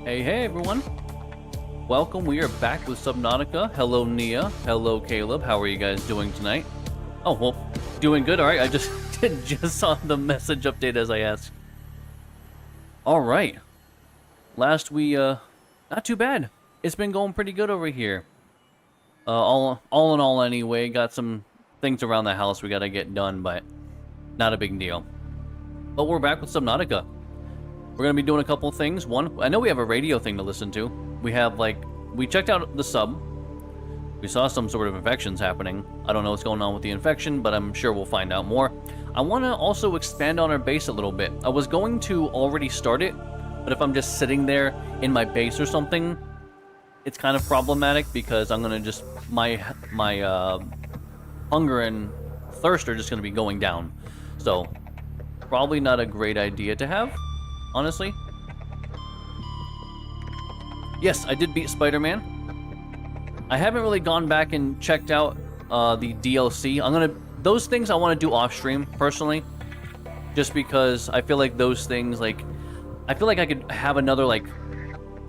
Hey everyone. Welcome. We are back with Subnautica. Hello Nia. Hello Caleb. How are you guys doing tonight? Oh, well, doing good. All right. I just saw the message update as I asked. All right. Last we not too bad. It's been going pretty good over here. All in all anyway, got some things around the house we got to get done, but not a big deal. But we're back with Subnautica. We're going to be doing a couple of things. One, I know we have a radio thing to listen to. We have, we checked out the sub. We saw some sort of infections happening. I don't know what's going on with the infection, but I'm sure we'll find out more. I want to also expand on our base a little bit. I was going to already start it, but if I'm just sitting there in my base or something, it's kind of problematic because I'm going to just, my hunger and thirst are just going to be going down. So, probably not a great idea to have. Honestly. Yes, I did beat Spider-Man. I haven't really gone back and checked out the DLC. Those things I want to do off-stream, personally. Just because I feel like those things, I feel like I could have another,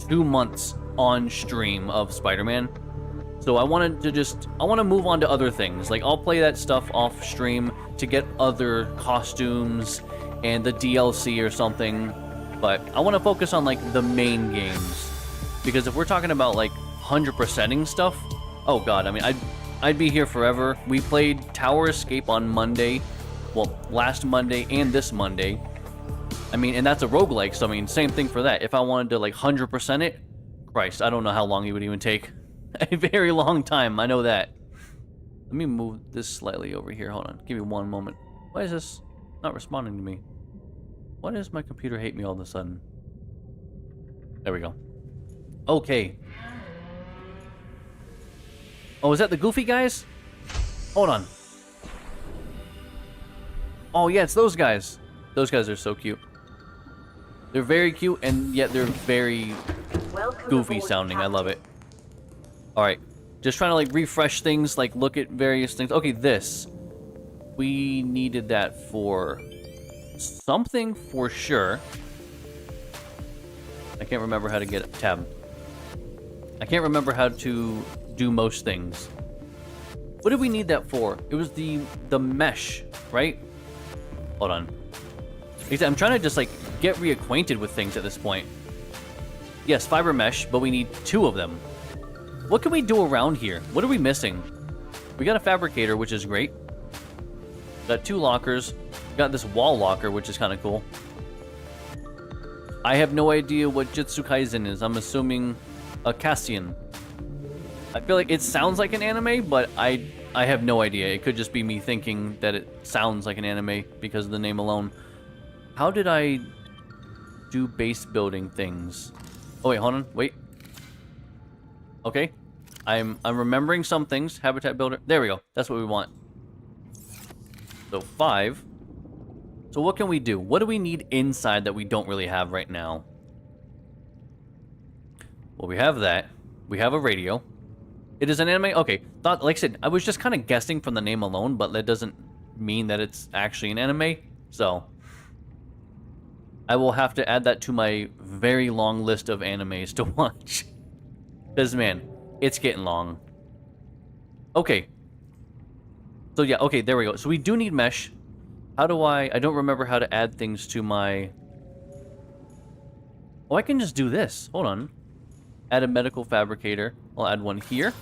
2 months on stream of Spider-Man. So I want to move on to other things. I'll play that stuff off-stream to get other costumes and the DLC or something. But I want to focus on, the main games. Because if we're talking about, 100%ing stuff, oh god, I mean, I'd be here forever. We played Tower Escape on Monday. Well, last Monday and this Monday. I mean, and that's a roguelike, so I mean, same thing for that. If I wanted to, 100% it, Christ, I don't know how long it would even take. A very long time, I know that. Let me move this slightly over here. Hold on, give me one moment. Why is this not responding to me? Why does my computer hate me all of a sudden? There we go. Okay. Oh, is that the goofy guys? Hold on. Oh, yeah, it's those guys. Those guys are so cute. They're very cute, and yet they're very goofy sounding. I love it. Alright. Just trying to, refresh things, look at various things. Okay, this. We needed that for something for sure. I can't remember how to get it. Tab. I can't remember how to do most things. What did we need that for? It was the mesh, right? Hold on. I'm trying to just get reacquainted with things at this point. Yes, fiber mesh, but we need 2 of them. What can we do around here? What are we missing? We got a fabricator, which is great. Got 2 lockers. Got this wall locker, which is kind of cool. I have no idea what Jitsu Kaisen is. I'm assuming a Cassian. I feel like it sounds like an anime, but I have no idea. It could just be me thinking that it sounds like an anime because of the name alone. How did I do base building things? Oh wait, hold on. Wait. Okay. I'm remembering some things. Habitat builder. There we go. That's what we want. So 5. So what can we do? What do we need inside that we don't really have right now? Well, we have that. We have a radio. It is an anime? Okay. Like I said, I was just kind of guessing from the name alone, but that doesn't mean that it's actually an anime. So, I will have to add that to my very long list of animes to watch. Because, man, it's getting long. Okay. So, yeah, okay, there we go. So, we do need mesh. How do I don't remember how to add things to my... Oh, I can just do this. Hold on. Add a medical fabricator. I'll add one here.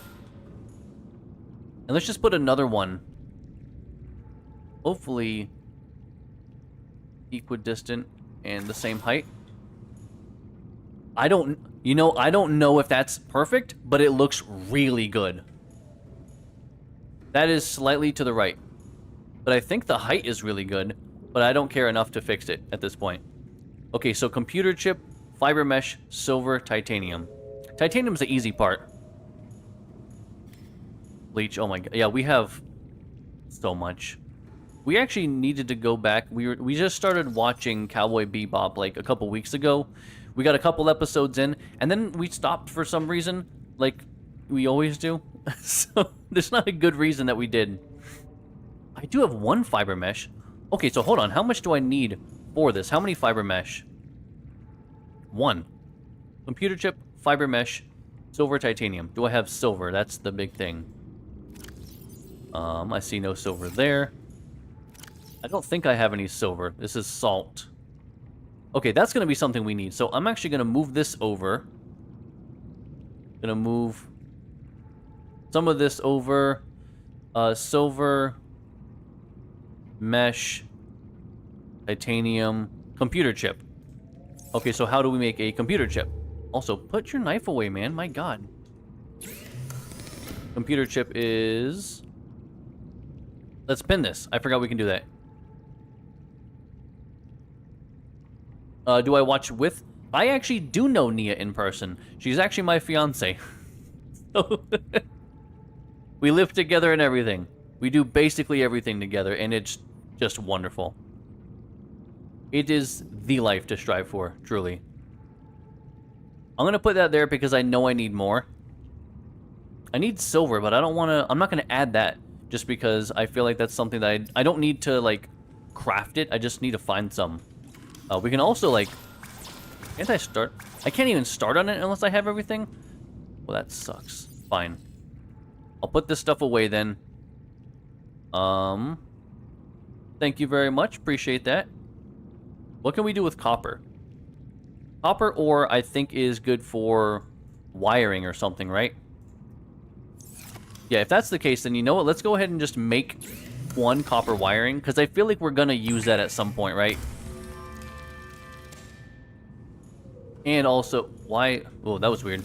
And let's just put another one. Hopefully equidistant and the same height. I don't know if that's perfect, but it looks really good. That is slightly to the right. But I think the height is really good, but I don't care enough to fix it at this point. Okay, so computer chip, fiber mesh, silver, titanium. Titanium's the easy part. Bleach, oh my god. Yeah, we have so much. We actually needed to go back. We just started watching Cowboy Bebop a couple weeks ago. We got a couple episodes in, and then we stopped for some reason, like we always do. So there's not a good reason that we did. I do have 1 fiber mesh. Okay, so hold on. How much do I need for this? How many fiber mesh? 1. Computer chip, fiber mesh, silver, titanium. Do I have silver? That's the big thing. I see no silver there. I don't think I have any silver. This is salt. Okay, that's going to be something we need. So I'm actually going to move this over. Going to move some of this over. Silver, mesh, titanium, computer chip. Okay, so how do we make a computer chip? Also, put your knife away, man. My God. Computer chip is... Let's pin this. I forgot we can do that. Do I watch with? I actually do know Nia in person. She's actually my fiance. So we live together and everything. We do basically everything together, and it's just wonderful. It is the life to strive for, truly. I'm gonna put that there because I know I need more. I need silver, but I don't want to... I'm not gonna add that just because I feel like that's something that I don't need to, like, craft it. I just need to find some. We can also, like... Can't I start? I can't even start on it unless I have everything? Well, that sucks. Fine. I'll put this stuff away then. Thank you very much. Appreciate that. What can we do with copper? Copper ore, I think, is good for wiring or something, right? Yeah, if that's the case, then you know what? Let's go ahead and just make one copper wiring, because I feel like we're going to use that at some point, right? And also, why... Oh, that was weird.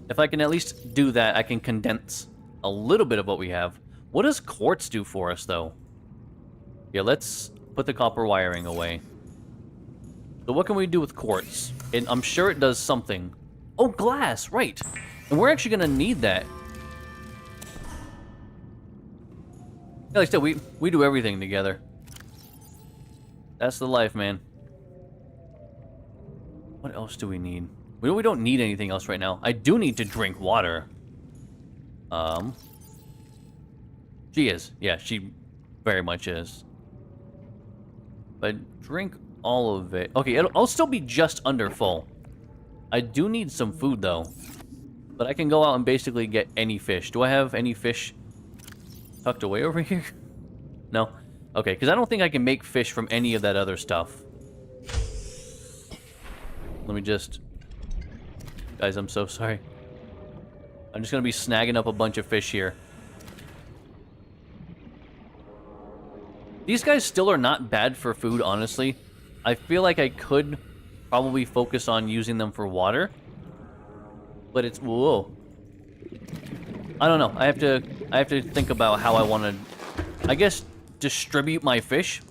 If I can at least do that, I can condense a little bit of what we have. What does quartz do for us, though? Yeah, let's put the copper wiring away. So what can we do with quartz? And I'm sure it does something. Oh, glass, right. And we're actually going to need that. Yeah, like I said, we do everything together. That's the life, man. What else do we need? We don't need anything else right now. I do need to drink water. She is. Yeah, she very much is. But drink all of it. Okay, I'll still be just under full. I do need some food, though. But I can go out and basically get any fish. Do I have any fish tucked away over here? No? Okay, because I don't think I can make fish from any of that other stuff. Let me just... Guys, I'm so sorry. I'm just going to be snagging up a bunch of fish here. These guys still are not bad for food, honestly. I feel like I could probably focus on using them for water. But it's... Whoa. I don't know. I have to think about how I want to, I guess, distribute my fish.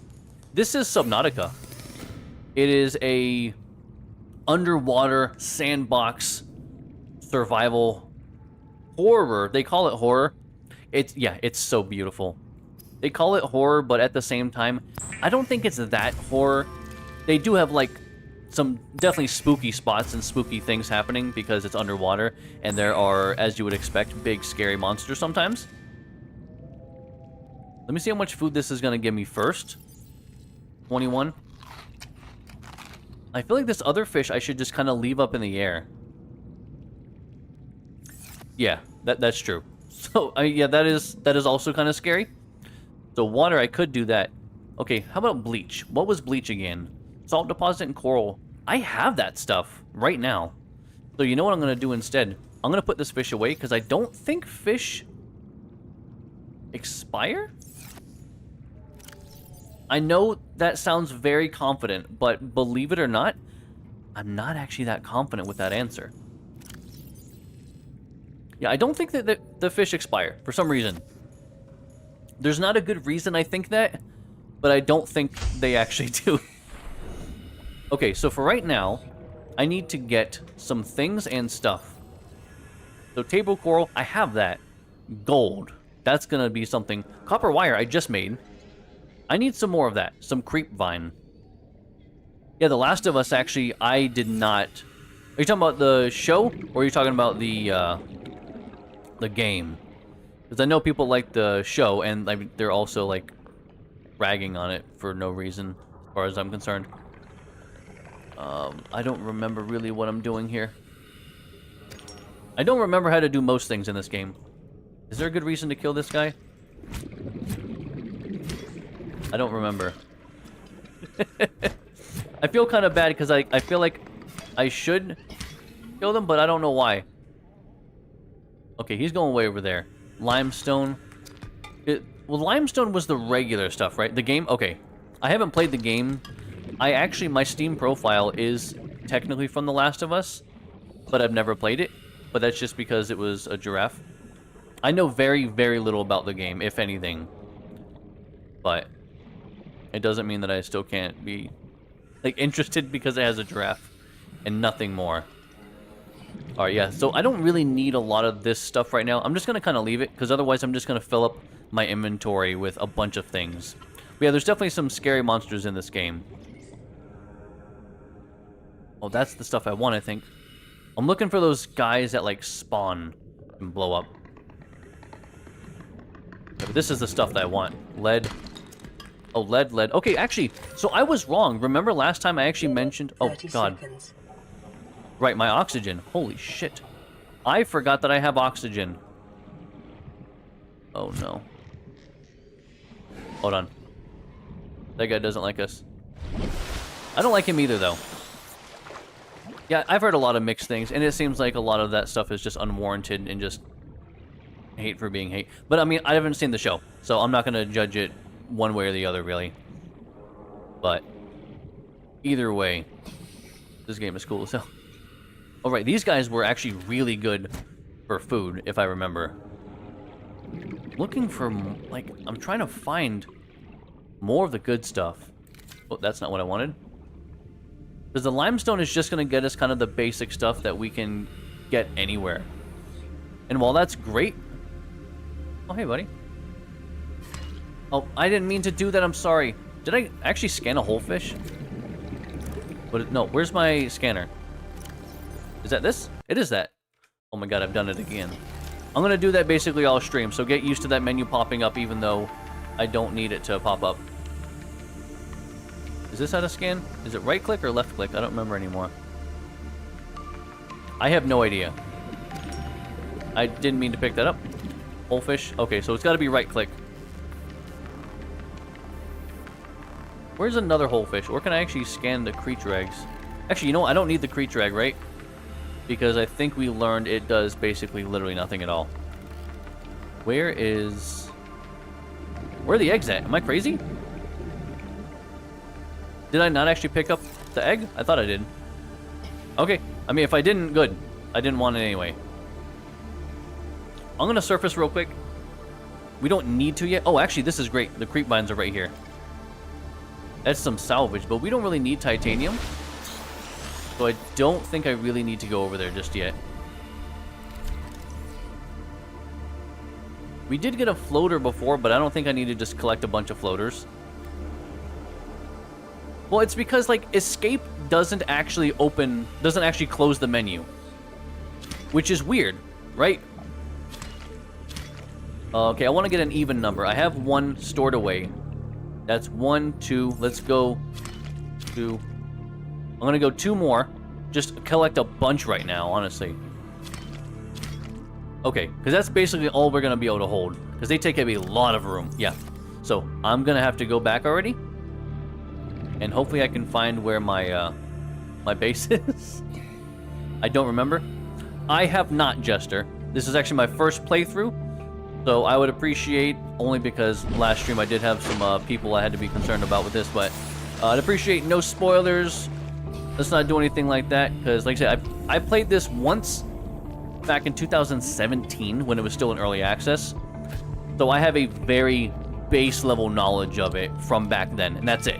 This is Subnautica. It is a underwater sandbox survival horror. They call it horror. It's so beautiful. They call it horror, but at the same time, I don't think it's that horror. They do have, like, some definitely spooky spots and spooky things happening because it's underwater, and there are, as you would expect, big scary monsters sometimes. Let me see how much food this is going to give me first. 21. I feel like this other fish I should just kind of leave up in the air. Yeah, that's true. So, yeah, that is also kind of scary. So water, I could do that. Okay, how about bleach? What was bleach again? Salt deposit and coral. I have that stuff right now. So you know what I'm going to do instead? I'm going to put this fish away because I don't think fish expire? I know that sounds very confident, but believe it or not, I'm not actually that confident with that answer. Yeah, I don't think that the fish expire for some reason. There's not a good reason I think that, but I don't think they actually do. Okay, so for right now, I need to get some things and stuff. So table coral, I have that. Gold, that's gonna be something. Copper wire, I just made. I need some more of that. Some creep vine. Yeah, The Last of Us, actually, I did not... Are you talking about the show, or are you talking about the game? Because I know people like the show, and they're also, like, ragging on it for no reason, as far as I'm concerned. I don't remember really what I'm doing here. I don't remember how to do most things in this game. Is there a good reason to kill this guy? I don't remember. I feel kind of bad because I feel like I should kill them, but I don't know why. Okay, he's going way over there. Limestone. Well, limestone was the regular stuff, right? The game? Okay. I haven't played the game. My Steam profile is technically from The Last of Us, but I've never played it. But that's just because it was a giraffe. I know very, very little about the game, if anything. But it doesn't mean that I still can't be, like, interested because it has a giraffe and nothing more. Alright, yeah, so I don't really need a lot of this stuff right now. I'm just going to kind of leave it, because otherwise I'm just going to fill up my inventory with a bunch of things. But yeah, there's definitely some scary monsters in this game. Oh, that's the stuff I want, I think. I'm looking for those guys that, like, spawn and blow up. Yeah, but this is the stuff that I want. Lead. Oh, lead. Okay, actually, so I was wrong. Remember last time I actually mentioned... Oh, God. Seconds. Right, my oxygen. Holy shit. I forgot that I have oxygen. Oh, no. Hold on. That guy doesn't like us. I don't like him either, though. Yeah, I've heard a lot of mixed things, and it seems like a lot of that stuff is just unwarranted and just hate for being hate. But, I mean, I haven't seen the show, so I'm not going to judge it one way or the other, really. But, either way, this game is cool as hell. Oh, right, these guys were actually really good for food, if I remember. Looking for, like, I'm trying to find more of the good stuff. Oh, that's not what I wanted. Because the limestone is just going to get us kind of the basic stuff that we can get anywhere. And while that's great... Oh, hey, buddy. Oh, I didn't mean to do that, I'm sorry. Did I actually scan a whole fish? But no, where's my scanner? Is that this? It is that. Oh my god, I've done it again. I'm going to do that basically all stream, so get used to that menu popping up even though I don't need it to pop up. Is this how to scan? Is it right click or left click? I don't remember anymore. I have no idea. I didn't mean to pick that up. Whole fish? Okay, so it's got to be right click. Where's another whole fish? Or can I actually scan the creature eggs? Actually, you know what? I don't need the creature egg, right? Because I think we learned it does basically literally nothing at all. Where are the eggs at? Am I crazy? Did I not actually pick up the egg? I thought I did. Okay. I mean, if I didn't, good. I didn't want it anyway. I'm going to surface real quick. We don't need to yet. Oh, actually, this is great. The creep vines are right here. That's some salvage, but we don't really need titanium. So I don't think I really need to go over there just yet. We did get a floater before, but I don't think I need to just collect a bunch of floaters. Well, it's because, like, escape doesn't actually close the menu. Which is weird, right? Okay, I want to get an even number. I have one stored away. That's 1, 2. Let's go 2. I'm going to go 2 more. Just collect a bunch right now, honestly. Okay, because that's basically all we're going to be able to hold. Because they take up a lot of room. Yeah. So, I'm going to have to go back already. And hopefully I can find where my base is. I don't remember. I have not, Jester. This is actually my first playthrough. So I would appreciate, only because last stream I did have some people I had to be concerned about with this, but I'd appreciate no spoilers. Let's not do anything like that, because like I said, I played this once back in 2017 when it was still in early access. So I have a very base level knowledge of it from back then, and that's it.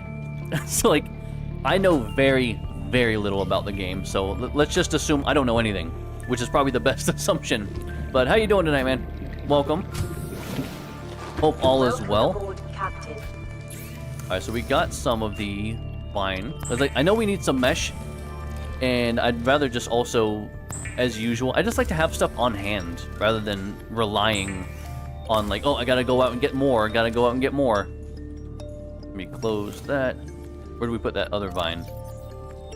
So, like, I know very, very little about the game, so let's just assume I don't know anything, which is probably the best assumption. But how you doing tonight, man? Welcome. Hope all is well. Alright, so we got some of the vine. I know we need some mesh, and I'd rather just also, as usual, I just like to have stuff on hand, rather than relying on, like, oh, I gotta go out and get more, gotta go out and get more. Let me close that. Where do we put that other vine?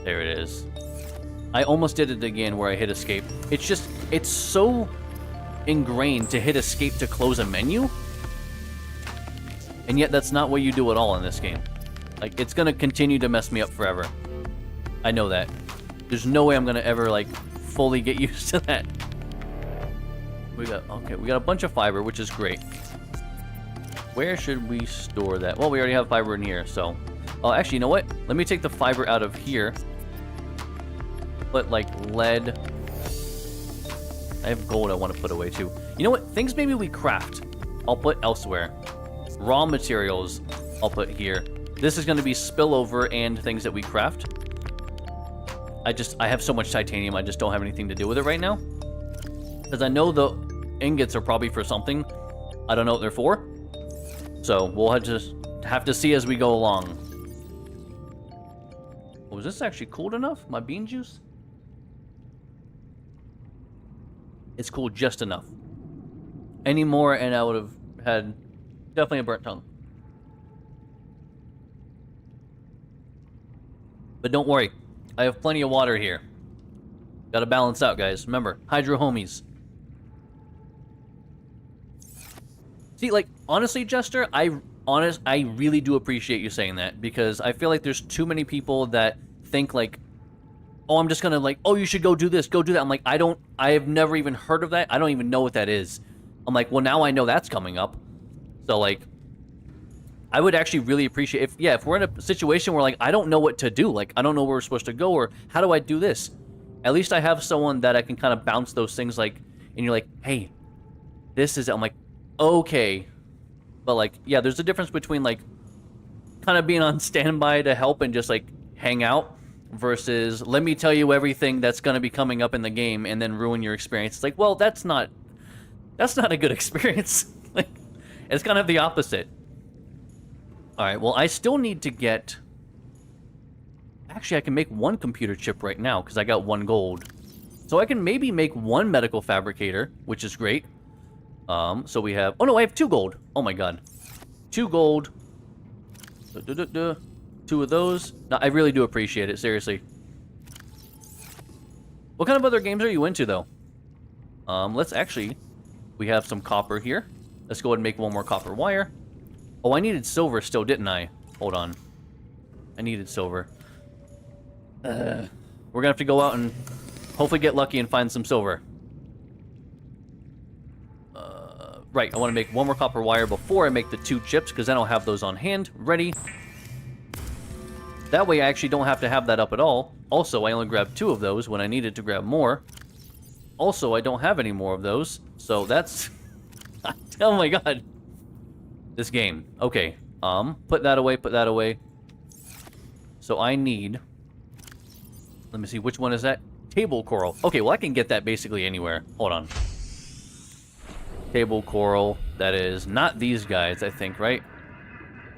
There it is. I almost did it again where I hit escape. It's just, it's so ingrained to hit escape to close a menu. And yet that's not what you do at all in this game. Like, it's gonna continue to mess me up forever. I know that. There's no way I'm gonna ever, like, fully get used to that. We got a bunch of fiber, which is great. Where should we store that? Well, we already have fiber in here, so... Oh, actually, you know what? Let me take the fiber out of here. Put, like, lead. I have gold I want to put away, too. You know what? Things maybe we craft, I'll put elsewhere. Raw materials, I'll put here. This is going to be spillover and things that we craft. I have so much titanium, I just don't have anything to do with it right now. Because I know the ingots are probably for something. I don't know what they're for. So, we'll have to see as we go along. Was this actually cooled enough? My bean juice? It's cooled just enough. Any more and I would have had definitely a burnt tongue. But don't worry. I have plenty of water here. Gotta balance out, guys. Remember, hydro homies. See, like, honestly, Jester, I really do appreciate you saying that, because I feel like there's too many people that think, like, oh, I'm just gonna, like, oh, you should go do this, go do that. I'm like, I have never even heard of that. I don't even know what that is. I'm like, well, now I know that's coming up. So, like, I would actually really appreciate if we're in a situation where, like, I don't know what to do, like, I don't know where we're supposed to go, or how do I do this? At least I have someone that I can kind of bounce those things, like, and you're like, hey, this is, I'm like, okay. But, like, yeah, there's a difference between, like, kind of being on standby to help and just, like, hang out versus let me tell you everything that's going to be coming up in the game and then ruin your experience. It's like, well, that's not a good experience. Like, it's kind of the opposite. All right, well, I still need to get... Actually, I can make one computer chip right now because I got 1 gold. So I can maybe make 1 medical fabricator, which is great. So we have... Oh, no, I have 2 gold. Oh, my God. 2 gold. 2 of those. No, I really do appreciate it, seriously. What kind of other games are you into, though? Let's actually... We have some copper here. Let's go ahead and make 1 more copper wire. Oh, I needed silver still, didn't I? Hold on. I needed silver. We're gonna have to go out and hopefully get lucky and find some silver. Right, I want to make 1 more copper wire before I make the 2 chips, because then I'll have those on hand, ready. That way I actually don't have to have that up at all. Also, I only grabbed 2 of those when I needed to grab more. Also, I don't have any more of those, so that's... Oh my god. This game. Okay, put that away, put that away. So I need... Let me see, which one is that? Table coral. Okay, well I can get that basically anywhere. Hold on. Table coral. That is not these guys, I think, right?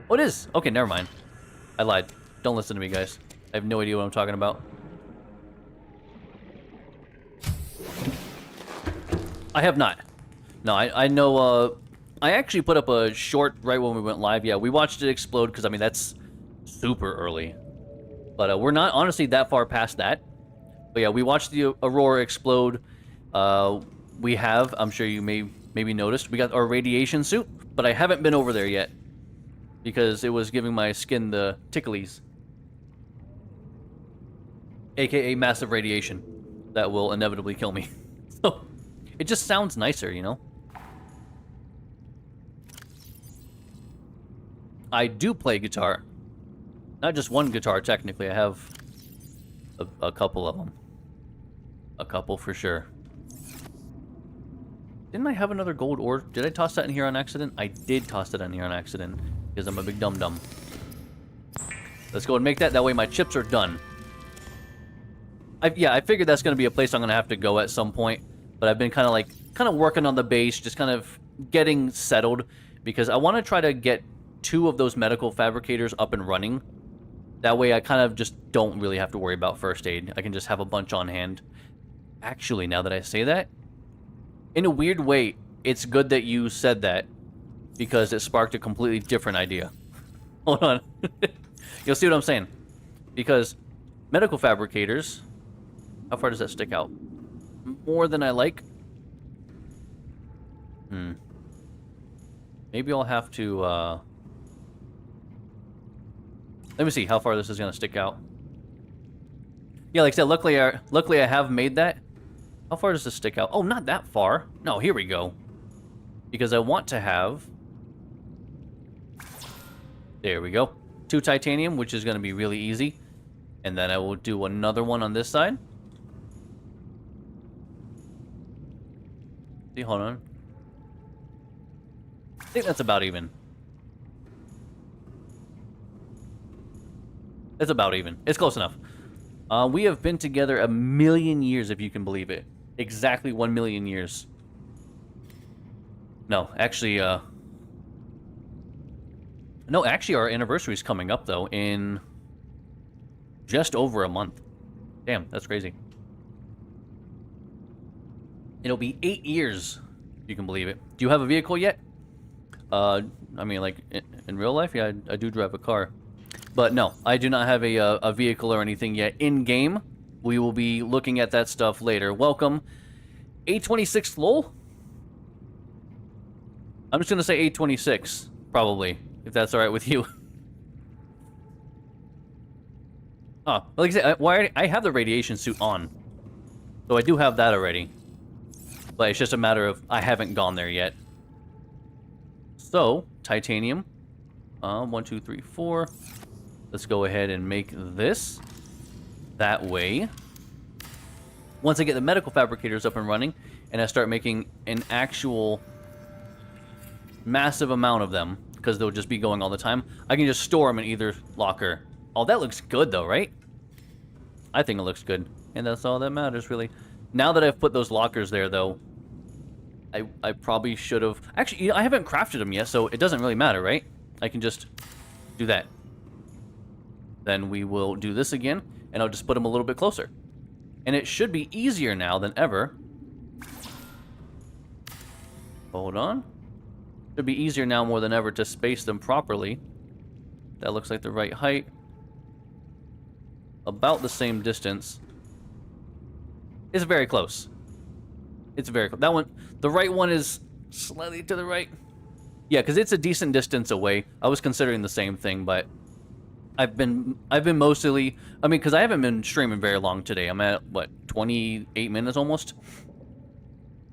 Oh, it is. Okay, never mind. I lied. Don't listen to me, guys. I have no idea what I'm talking about. I have not. No, I know, I actually put up a short right when we went live. Yeah, we watched it explode because, I mean, that's super early. But we're not, honestly, that far past that. But yeah, we watched the Aurora explode. We have, I'm sure you maybe noticed, we got our radiation suit. But I haven't been over there yet. Because it was giving my skin the ticklies. AKA massive radiation. That will inevitably kill me. So, it just sounds nicer, you know? I do play guitar. Not just one guitar, technically. I have a couple of them. A couple for sure. Didn't I have another gold ore? Did I toss that in here on accident? I did toss that in here on accident. Because I'm a big dum-dum. Let's go and make that. That way my chips are done. I figured that's going to be a place I'm going to have to go at some point. But I've been kind of working on the base. Just kind of getting settled. Because I want to try to get 2 of those medical fabricators up and running. That way I kind of just don't really have to worry about first aid. I can just have a bunch on hand. Actually, now that I say that, in a weird way, it's good that you said that. Because it sparked a completely different idea. Hold on. You'll see what I'm saying. Because medical fabricators. How far does that stick out? More than I like. Maybe I'll have to, let me see how far this is gonna stick out. Yeah, like I said, luckily I have made that. How far does this stick out? Oh, not that far. No, here we go. Because I want to have... There we go. 2 titanium, which is going to be really easy. And then I will do another one on this side. See, hold on. I think that's about even. It's about even. It's close enough. We have been together 1,000,000 years, if you can believe it. Exactly 1,000,000 years. No, actually, no, actually, our anniversary is coming up, though, in just over a month. Damn, that's crazy. It'll be 8 years, if you can believe it. Do you have a vehicle yet? I mean, like, in real life, yeah, I do drive a car. But no, I do not have a vehicle or anything yet in-game. We will be looking at that stuff later. Welcome. 826 lol? I'm just going to say 826, probably, if that's alright with you. Oh, like I said, I have the radiation suit on. So I do have that already. But it's just a matter of I haven't gone there yet. So, titanium. 1, 2, 3, 4. Let's go ahead and make this. That way. Once I get the medical fabricators up and running, and I start making an actual massive amount of them, because they'll just be going all the time, I can just store them in either locker. Oh, that looks good, though, right? I think it looks good. And that's all that matters, really. Now that I've put those lockers there, though, I probably should have... Actually, I haven't crafted them yet, so it doesn't really matter, right? I can just do that. Then we will do this again, and I'll just put them a little bit closer. And it should be easier now than ever. Hold on. Should be easier now more than ever to space them properly. That looks like the right height. About the same distance. It's very close. It's very close. That one, the right one is slightly to the right. Yeah, because it's a decent distance away. I was considering the same thing, but I've been mostly, I mean, because I haven't been streaming very long today. I'm at, what, 28 minutes almost?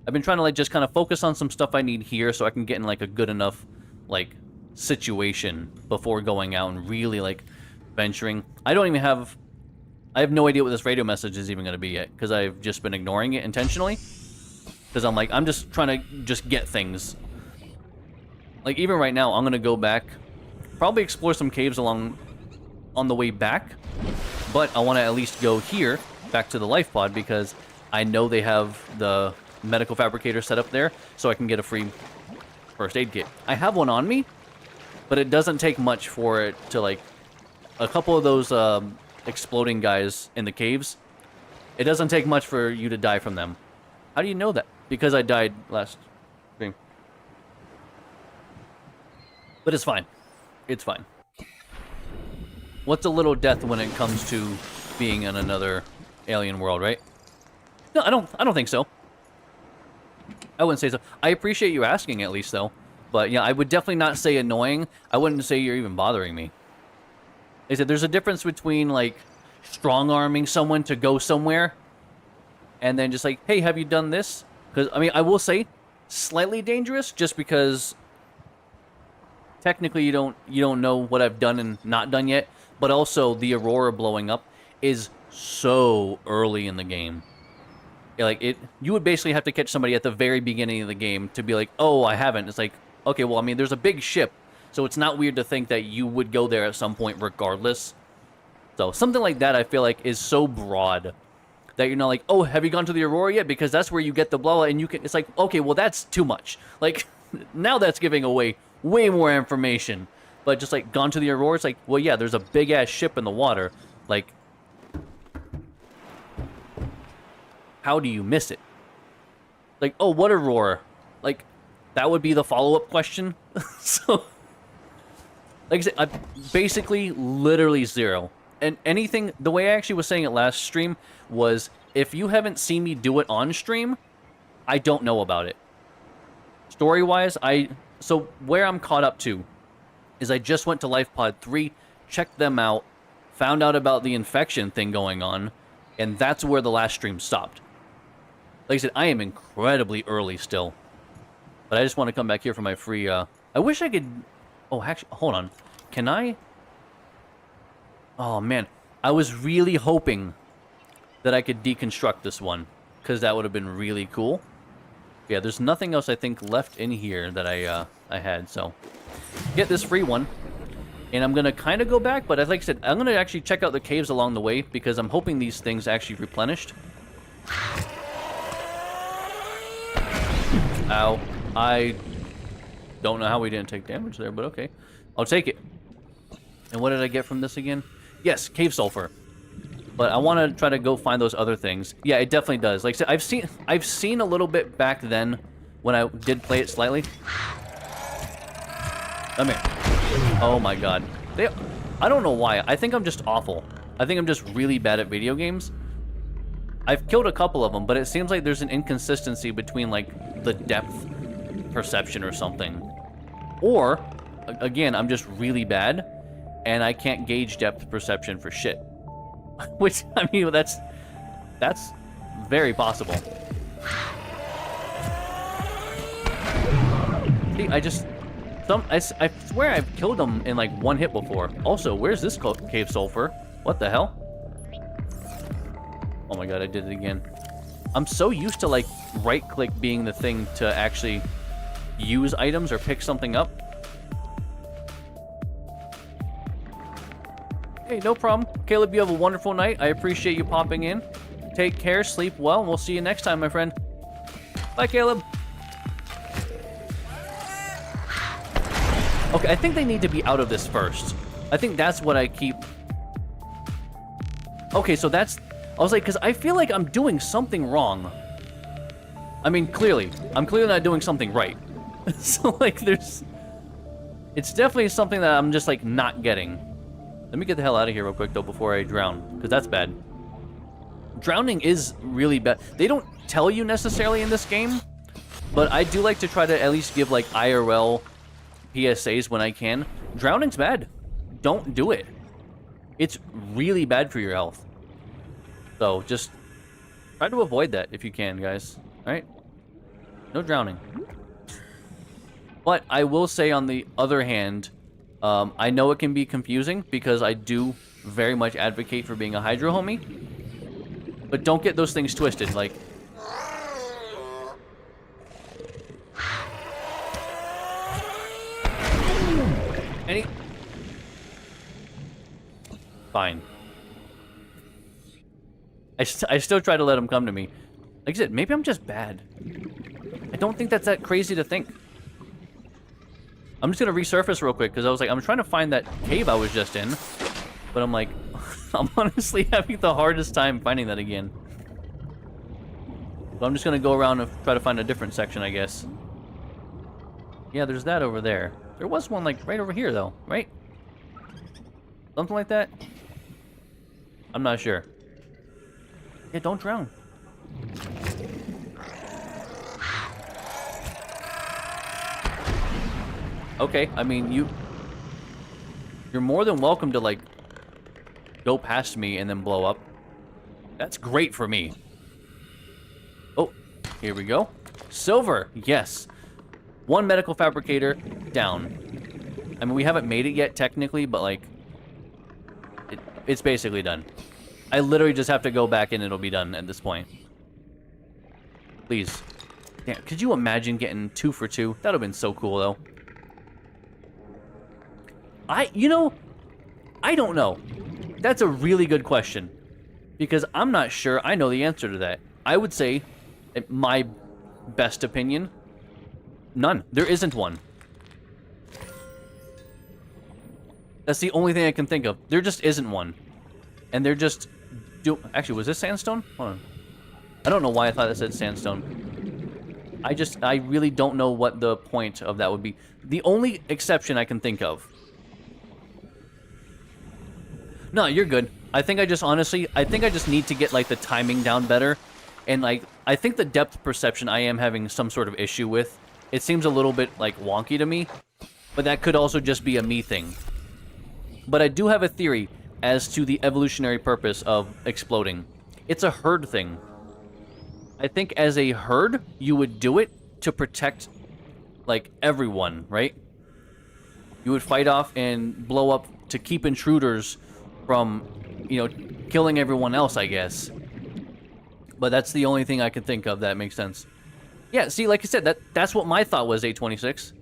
I've been trying to, like, just kind of focus on some stuff I need here so I can get in, like, a good enough, like, situation before going out and really, like, venturing. I have no idea what this radio message is even going to be yet, because I've just been ignoring it intentionally. Because I'm like, I'm just trying to just get things. Like, even right now, I'm going to go back, probably explore some caves on the way back, but I want to at least go here, back to the life pod, because I know they have the medical fabricator set up there, so I can get a free first aid kit. I have one on me, but it doesn't take much for it to, like, a couple of those exploding guys in the caves, it doesn't take much for you to die from them. How do you know that? Because I died last stream. But it's fine. It's fine. What's a little death when it comes to being in another alien world, right? No, I don't think so. I wouldn't say so. I appreciate you asking at least, though. But yeah, I would definitely not say annoying. I wouldn't say you're even bothering me. They said there's a difference between, like, strong-arming someone to go somewhere and then just like, hey, have you done this? Because, I mean, I will say slightly dangerous just because technically you don't know what I've done and not done yet, but also the Aurora blowing up is so early in the game. Yeah, like, you would basically have to catch somebody at the very beginning of the game to be like, oh, I haven't. It's like, okay, well, I mean, there's a big ship, so it's not weird to think that you would go there at some point regardless. So something like that I feel like is so broad that you're not like, oh, have you gone to the Aurora yet? Because that's where you get the blowout, and you can, it's like, okay, well, that's too much. Like, now that's giving away way more information. But just like, gone to the Aurora, it's like, well, yeah, there's a big-ass ship in the water. Like, how do you miss it? Like, oh, what Aurora? Like, that would be the follow-up question. So, like I said, basically, literally zero. and anything, the way I actually was saying it last stream was, if you haven't seen me do it on stream, I don't know about it. Story-wise, so where I'm caught up to is I just went to LifePod 3, checked them out, found out about the infection thing going on, and that's where the last stream stopped. Like I said, I am incredibly early still. But I just want to come back here for my free, I wish I could... Oh, actually, hold on. Can I... Oh, man. I was really hoping that I could deconstruct this one, because that would have been really cool. Yeah, there's nothing else, I think, left in here that I had, so... Get this free one. And I'm going to kind of go back, but like I said, I'm going to actually check out the caves along the way, because I'm hoping these things actually replenished. Ow. I don't know how we didn't take damage there, but okay. I'll take it. And what did I get from this again? Yes, cave sulfur. But I want to try to go find those other things. Yeah, it definitely does. Like I said, I've seen a little bit back then when I did play it slightly. Come here. Oh my god. I don't know why. I think I'm just awful. I think I'm just really bad at video games. I've killed a couple of them, but it seems like there's an inconsistency between, like, the depth perception or something. Or, again, I'm just really bad, and I can't gauge depth perception for shit. Which, I mean, that's very possible. See, I swear I've killed them in, like, one hit before. Also, where's this cave sulfur? What the hell? Oh my god, I did it again. I'm so used to, like, right-click being the thing to actually use items or pick something up. Hey, no problem. Caleb, you have a wonderful night. I appreciate you popping in. Take care, sleep well, and we'll see you next time, my friend. Bye, Caleb. Okay, I think they need to be out of this first. I think that's what I keep... Okay, so that's... I was like, because I feel like I'm doing something wrong. I mean, clearly. I'm clearly not doing something right. So, like, there's... It's definitely something that I'm just, like, not getting. Let me get the hell out of here real quick, though, before I drown. Because that's bad. Drowning is really bad. They don't tell you necessarily in this game. But I do like to try to at least give, like, IRL PSAs when I can. Drowning's bad. Don't do it. It's really bad for your health. So, just try to avoid that if you can, guys. Alright? No drowning. But I will say, on the other hand, I know it can be confusing because I do very much advocate for being a Hydro homie. But don't get those things twisted, like... Fine. I still try to let him come to me. Like I said, maybe I'm just bad. I don't think that's that crazy to think. I'm just gonna resurface real quick, because I was like, I'm trying to find that cave I was just in. But I'm like, I'm honestly having the hardest time finding that again. So I'm just gonna go around and try to find a different section, I guess. Yeah, there's that over there. There was one, like, right over here, though, right? Something like that? I'm not sure. Yeah, don't drown. Okay, I mean, you're more than welcome to, like, go past me and then blow up. That's great for me. Oh, here we go. Silver, yes. One medical fabricator down. I mean, we haven't made it yet, technically, but, like, it's basically done. I literally just have to go back and it'll be done at this point. Please. Damn, could you imagine getting 2 for 2? That would have been so cool, though. You know, I don't know. That's a really good question. Because I'm not sure I know the answer to that. I would say, in my best opinion, none. There isn't one. That's the only thing I can think of. There just isn't one. And they're just... Actually, was this sandstone? Hold on. I don't know why I thought it said sandstone. I really don't know what the point of that would be. The only exception I can think of. No, you're good. I think I just honestly, I think I just need to get like the timing down better. And like, I think the depth perception I am having some sort of issue with. It seems a little bit like wonky to me, but that could also just be a me thing. But I do have a theory as to the evolutionary purpose of exploding. It's a herd thing. I think as a herd, you would do it to protect like everyone, right? You would fight off and blow up to keep intruders from, you know, killing everyone else, I guess. But that's the only thing I can think of that makes sense. Yeah, see, like I said, that's what my thought was, 826.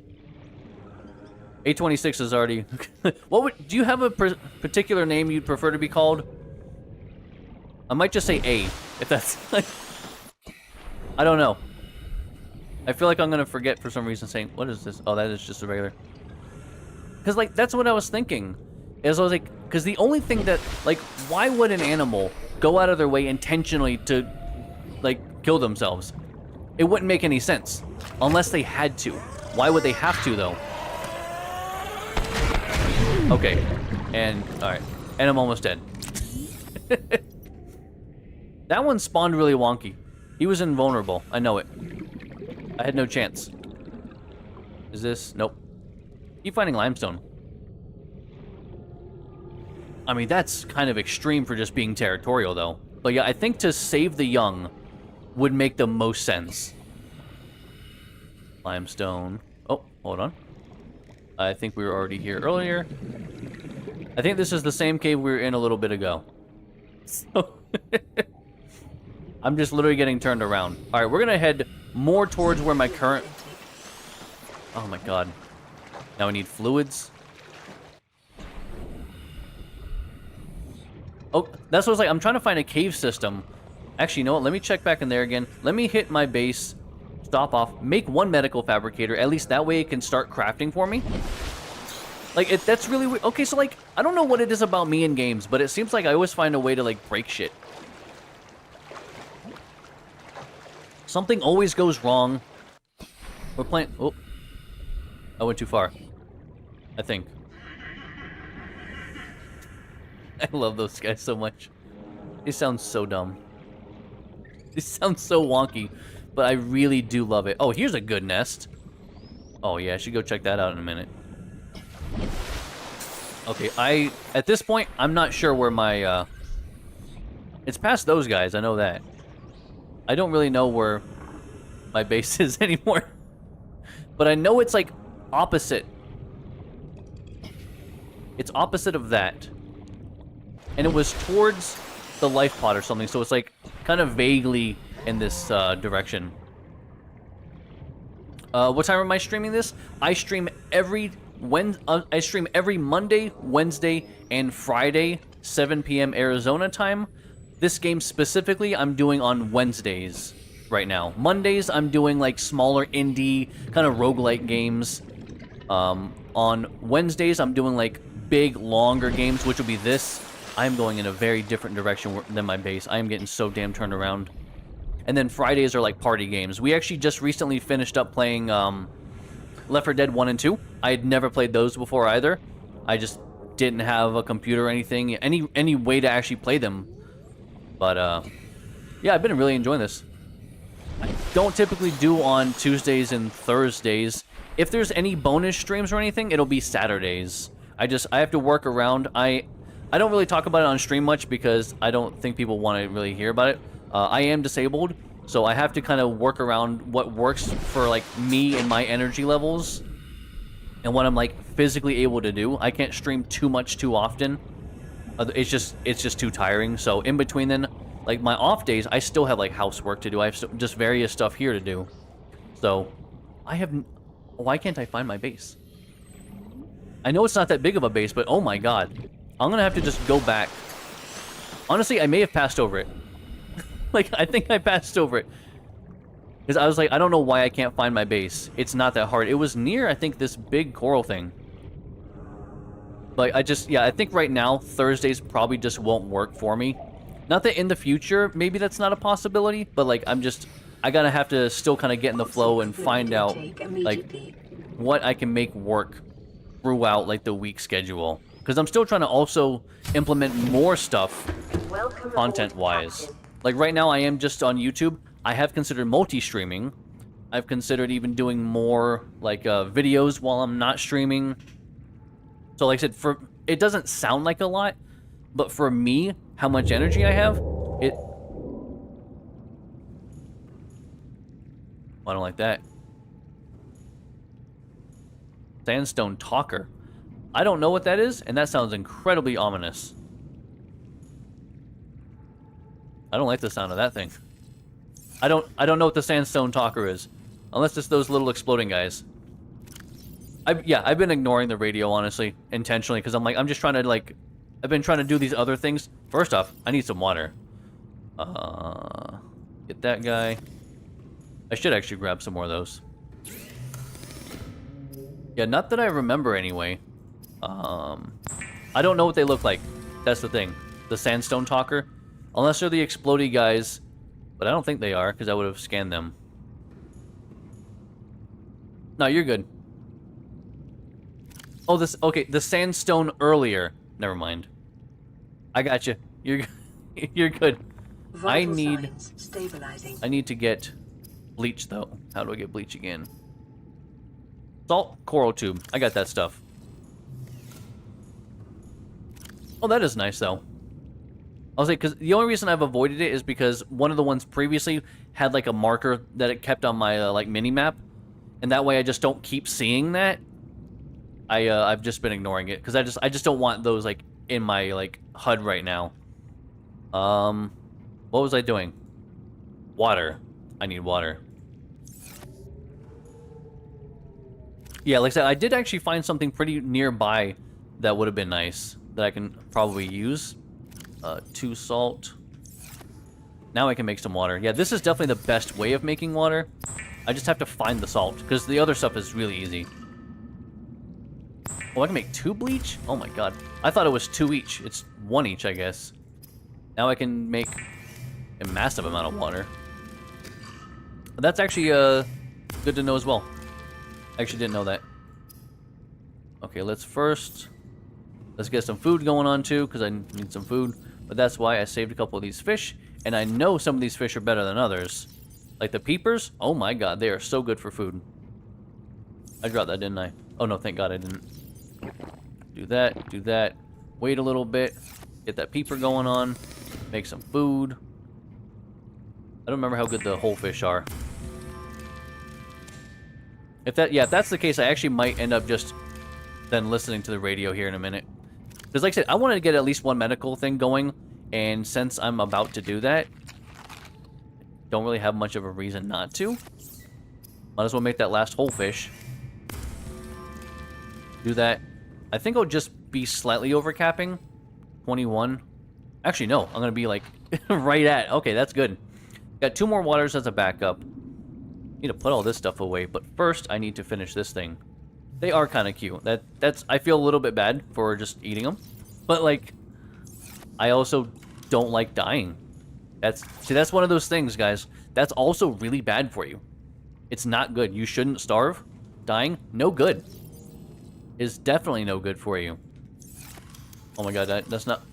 826 is already... do you have a particular name you'd prefer to be called? I might just say A, if that's... I don't know. I feel like I'm going to forget for some reason saying, what is this? Oh, that is just a regular... Because, like, that's what I was thinking. Is I was like, because the only thing that... Like, why would an animal go out of their way intentionally to, like, kill themselves? It wouldn't make any sense. Unless they had to. Why would they have to, though? Okay. And, alright. And I'm almost dead. That one spawned really wonky. He was invulnerable. I know it. I had no chance. Is this... Nope. Keep finding limestone. I mean, that's kind of extreme for just being territorial, though. But yeah, I think to save the young would make the most sense. Limestone. Oh, hold on. I think we were already here earlier. I think this is the same cave we were in a little bit ago. So I'm just literally getting turned around. All right, we're going to head more towards where my current... Oh, my God. Now we need fluids. Oh, that's what I was like. I'm trying to find a cave system. Actually, you know what? Let me check back in there again. Let me hit my base, stop off, make one medical fabricator. At least that way it can start crafting for me. Like, that's really weird. Okay, so, like, I don't know what it is about me in games, but it seems like I always find a way to, like, break shit. Something always goes wrong. We're playing... Oh. I went too far. I think. I love those guys so much. They sound so dumb. They sound so wonky, but I really do love it. Oh, here's a good nest. Oh, yeah, I should go check that out in a minute. Okay, at this point, I'm not sure where my, It's past those guys, I know that. I don't really know where my base is anymore. But I know it's, like, opposite. It's opposite of that. And it was towards the life pod or something, so it's, like, kind of vaguely in this, direction. What time am I streaming this? I stream every Monday, Wednesday, and Friday, 7 p.m. Arizona time. This game specifically, I'm doing on Wednesdays right now. Mondays, I'm doing like smaller indie, kind of roguelike games. On Wednesdays, I'm doing like big, longer games, which will be this. I'm going in a very different direction than my base. I am getting so damn turned around. And then Fridays are like party games. We actually just recently finished up playing Left 4 Dead 1 and 2. I had never played those before either. I just didn't have a computer or anything, any way to actually play them. But yeah, I've been really enjoying this. I don't typically do on Tuesdays and Thursdays. If there's any bonus streams or anything, it'll be Saturdays. I have to work around. I don't really talk about it on stream much because I don't think people want to really hear about it. I am disabled, so I have to kind of work around what works for like me and my energy levels and what I'm like physically able to do. I can't stream too much too often. It's just too tiring. So in between then, like my off days, I still have like housework to do. I have just various stuff here to do. So I have... Why can't I find my base? I know it's not that big of a base, but oh my god. I'm gonna have to just go back. Honestly, I may have passed over it. Like, I think I passed over it. Because I was like, I don't know why I can't find my base. It's not that hard. It was near, I think, this big coral thing. But I think right now, Thursdays probably just won't work for me. Not that in the future, maybe that's not a possibility, but like, I gotta have to still kind of get in the flow and find out, like, what I can make work throughout, like, the week schedule. Because I'm still trying to also implement more stuff content-wise. Like right now I am just on YouTube. I have considered multi-streaming. I've considered even doing more like videos while I'm not streaming. So like I said, it doesn't sound like a lot, but for me, how much energy I have, I don't like that. Sandstone talker. I don't know what that is, and that sounds incredibly ominous. I don't like the sound of that thing. I don't know what the sandstone talker is. Unless it's those little exploding guys. I've been ignoring the radio, honestly, intentionally, because I'm just trying to, like, I've been trying to do these other things. First off, I need some water. Get that guy. I should actually grab some more of those. Yeah, not that I remember anyway. I don't know what they look like. That's the thing. The sandstone talker. Unless they're the explodey guys. But I don't think they are, because I would have scanned them. No, you're good. Oh, okay, the sandstone earlier. Never mind. I got you. You're good. I need to get bleach, though. How do I get bleach again? Salt coral tube. I got that stuff. Oh, that is nice, though. I'll say, because the only reason I've avoided it is because one of the ones previously had, like, a marker that it kept on my, like, mini-map. And that way I just don't keep seeing that. I've just been ignoring it, because I just don't want those, like, in my, like, HUD right now. What was I doing? Water. I need water. Yeah, like I said, I did actually find something pretty nearby that would have been nice, that I can probably use. 2 salt. Now I can make some water. Yeah, this is definitely the best way of making water. I just have to find the salt, because the other stuff is really easy. Oh, I can make 2 bleach? Oh my god. I thought it was 2 each. It's 1 each, I guess. Now I can make a massive amount of water. But that's actually good to know as well. I actually didn't know that. Okay, let's get some food going on too, because I need some food. But that's why I saved a couple of these fish, and I know some of these fish are better than others. Like the peepers, oh my god, they are so good for food. I dropped that, didn't I? Oh no, thank god I didn't. Do that, wait a little bit, get that peeper going on, make some food. I don't remember how good the whole fish are. If that's the case, I actually might end up just then listening to the radio here in a minute. Because like I said, I wanted to get at least one medical thing going, and since I'm about to do that, don't really have much of a reason not to. Might as well make that last whole fish. Do that. I think I'll just be slightly overcapping. 21. Actually, no. I'm going to be, like, right at. Okay, that's good. Got 2 more waters as a backup. Need to put all this stuff away, but first I need to finish this thing. They are kind of cute. That's I feel a little bit bad for just eating them. But, like, I also don't like dying. That's one of those things, guys. That's also really bad for you. It's not good. You shouldn't starve. Dying, no good. Is definitely no good for you. Oh my god, that's not...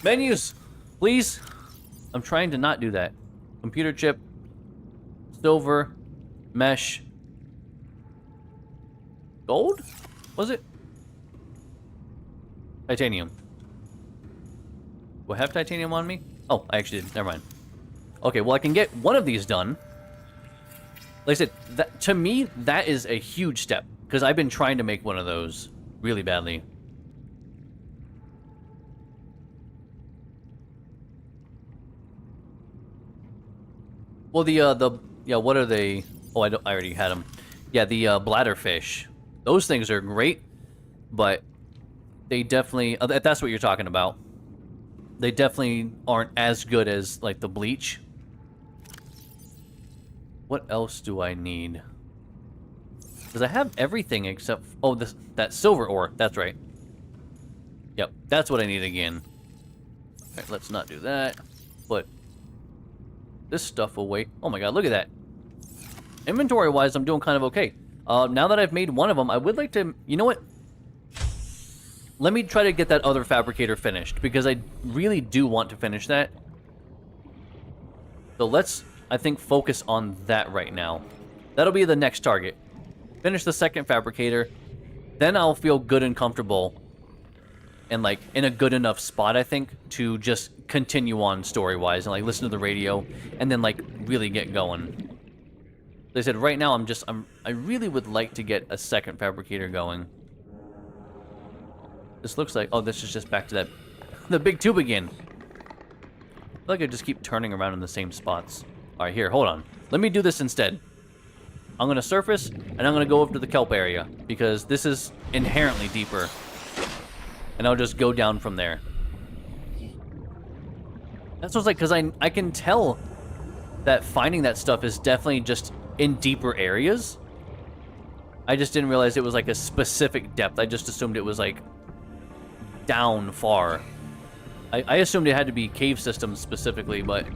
Menus! Please! I'm trying to not do that. Computer chip. Silver. Mesh. Gold? Was it? Titanium. Do I have titanium on me? Oh, I actually did. Never mind. Okay, well I can get one of these done. Like I said, to me, that is a huge step. Because I've been trying to make one of those really badly. Well, yeah, what are they? Oh, I already had them. Yeah, the bladderfish. Those things are great, but they definitely, if that's what you're talking about, they definitely aren't as good as, like, the bleach. What else do I need? Because I have everything except... Oh, that silver ore. That's right. Yep, that's what I need again. Alright, let's not do that. Put this stuff away. Oh my god, look at that. Inventory-wise, I'm doing kind of okay. Now that I've made one of them, I would like to... You know what? let me try to get that other fabricator finished, because I really do want to finish that. So let's, I think, focus on that right now. That'll be the next target. Finish the second fabricator, then I'll feel good and comfortable and, like, in a good enough spot, I think, to just continue on story-wise and, like, listen to the radio and then, like, really get going. Like I said, right now I really would like to get a second fabricator going. This looks like, oh, this is just back to that, the big tube again. I feel like I just keep turning around in the same spots. All right, here, hold on. Let me do this instead. I'm gonna surface, and I'm gonna go over to the kelp area, because this is inherently deeper. And I'll just go down from there. That's what's like, because I can tell that finding that stuff is definitely just in deeper areas. I just didn't realize it was like a specific depth. I just assumed it was like down far. I assumed it had to be cave systems specifically, but...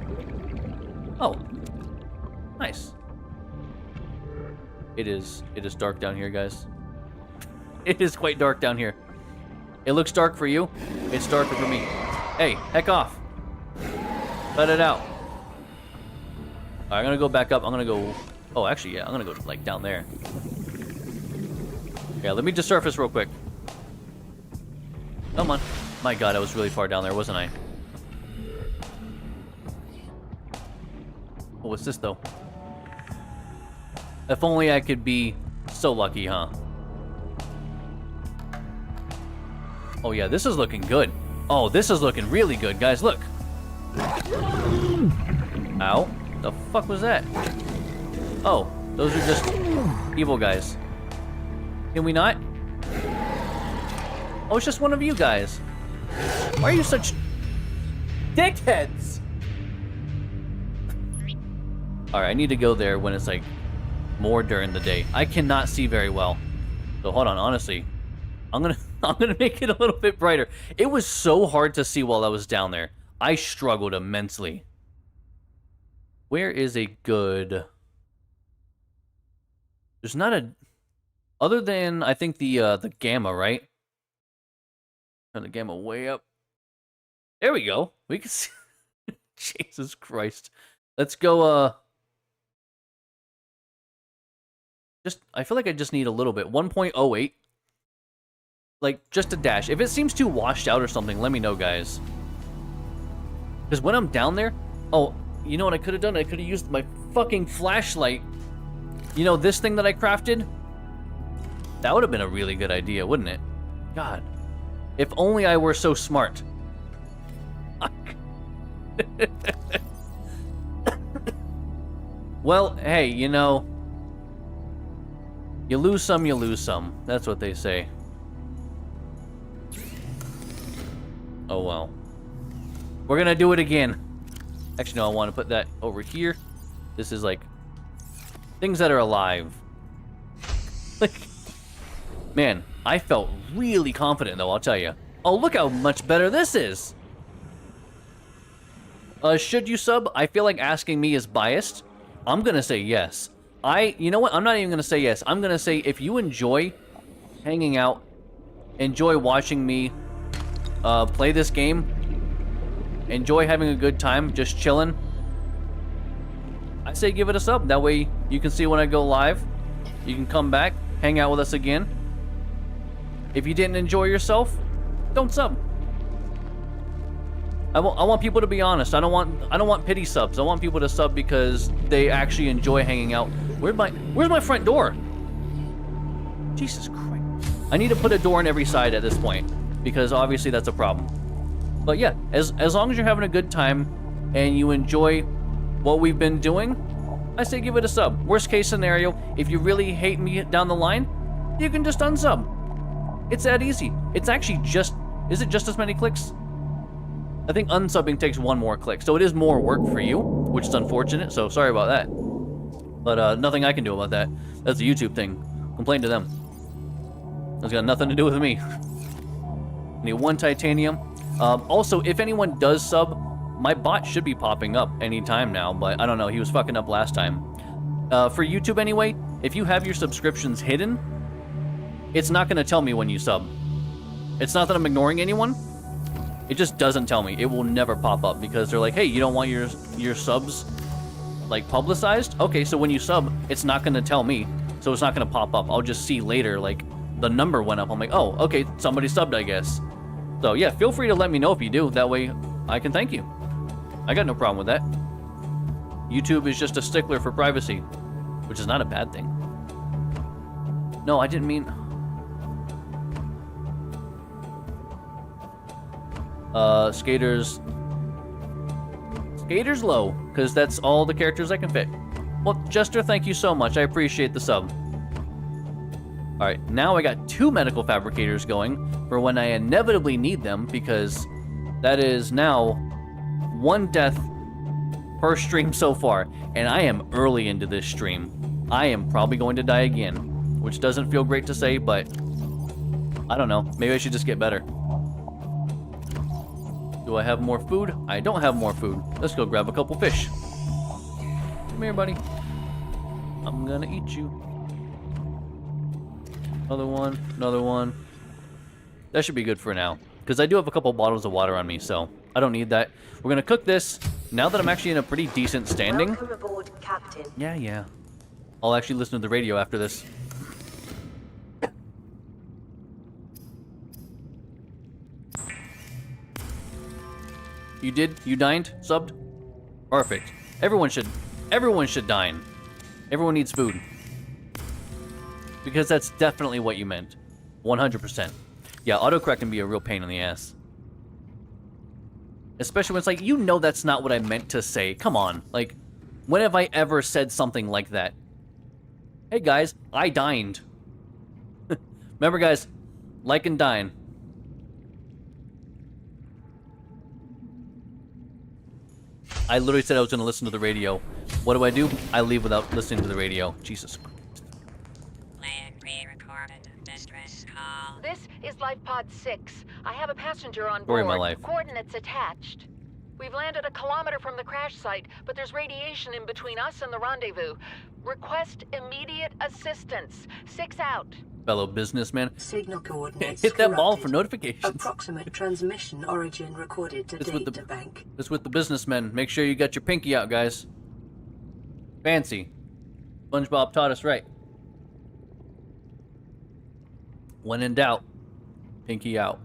Oh. Nice. It is dark down here, guys. It is quite dark down here. It looks dark for you. It's darker for me. Hey, heck off. Let it out. Alright, I'm gonna go back up. I'm gonna go... Oh, actually, yeah. I'm gonna go, like, down there. Yeah, let me just surface real quick. Come on. My god, I was really far down there, wasn't I? Oh, what's this, though? If only I could be so lucky, huh? Oh, yeah, this is looking good. Oh, this is looking really good, guys. Look. Ow. The fuck was that? Oh, those are just evil guys. Can we not? Oh, it's just one of you guys. Why are you such dickheads? Alright, I need to go there when it's like more during the day. I cannot see very well. So hold on, honestly. I'm gonna make it a little bit brighter. It was so hard to see while I was down there. I struggled immensely. Where is a good... There's not a... Other than, I think, the gamma, right? Turn the gamma way up. There we go. We can see... Jesus Christ. Let's go, I feel like I just need a little bit. 1.08. Like, just a dash. If it seems too washed out or something, let me know, guys. Because when I'm down there... Oh, you know what I could have done? I could have used my fucking flashlight. You know, this thing that I crafted? That would have been a really good idea, wouldn't it? God. If only I were so smart. Well, hey, you know... You lose some, you lose some. That's what they say. Oh, well. We're gonna do it again. Actually, no, I want to put that over here. This is like... things that are alive. Like... Man, I felt really confident, though, I'll tell you. Oh, look how much better this is! Should you sub? I feel like asking me is biased. I'm gonna say yes. You know what? I'm not even gonna say yes. I'm gonna say if you enjoy hanging out, enjoy watching me play this game, enjoy having a good time, just chilling, I say give it a sub. That way you can see when I go live. You can come back, hang out with us again. If you didn't enjoy yourself, don't sub. I want people to be honest. I don't want pity subs. I want people to sub because they actually enjoy hanging out. Where's my front door? Jesus Christ. I need to put a door on every side at this point because obviously that's a problem. But yeah, as long as you're having a good time and you enjoy what we've been doing, I say give it a sub. Worst case scenario, if you really hate me down the line, you can just unsub. It's that easy. It's actually just... Is it just as many clicks? I think unsubbing takes one more click, so it is more work for you, which is unfortunate, so sorry about that. But nothing I can do about that. That's a YouTube thing. Complain to them. That's got nothing to do with me. I need 1 titanium. Also, if anyone does sub, my bot should be popping up anytime now, but I don't know, he was fucking up last time. For YouTube anyway, if you have your subscriptions hidden, it's not going to tell me when you sub. It's not that I'm ignoring anyone. It just doesn't tell me. It will never pop up because they're like, hey, you don't want your subs like publicized? Okay, so when you sub, it's not gonna tell me. So it's not gonna pop up. I'll just see later, like, the number went up. I'm like, oh, okay, somebody subbed, I guess. So yeah, feel free to let me know if you do. That way I can thank you. I got no problem with that. YouTube is just a stickler for privacy, which is not a bad thing. No, I didn't mean... Skaters low, because that's all the characters I can fit. Well, Jester, thank you so much. I appreciate the sub. Alright, now I got 2 medical fabricators going for when I inevitably need them, because that is now 1 death per stream so far, and I am early into this stream. I am probably going to die again, which doesn't feel great to say, but I don't know. Maybe I should just get better. Do I have more food? I don't have more food. Let's go grab a couple fish. Come here, buddy. I'm gonna eat you. Another one, another one. That should be good for now, because I do have a couple bottles of water on me, so I don't need that. We're gonna cook this. Now that I'm actually in a pretty decent standing. Welcome aboard, Captain. Yeah. I'll actually listen to the radio after this. You did? You dined? Subbed? Perfect. Everyone should dine. Everyone needs food. Because that's definitely what you meant. 100%. Yeah, autocorrect can be a real pain in the ass. Especially when it's like, you know that's not what I meant to say. Come on. Like, when have I ever said something like that? Hey guys, I dined. Remember guys, like and dine. I literally said I was going to listen to the radio. What do? I leave without listening to the radio. Jesus Christ. This is Life Pod 6. I have a passenger on Story board. of my life. Coordinates attached. We've landed a kilometer from the crash site, but there's radiation in between us and the rendezvous. Request immediate assistance. 6 out. Fellow businessman. Signal coordinates Hit that ball corrupted. for notifications. Approximate transmission origin recorded to data bank. This with the businessmen. Make sure you got your pinky out, guys. Fancy. SpongeBob taught us right. When in doubt, pinky out.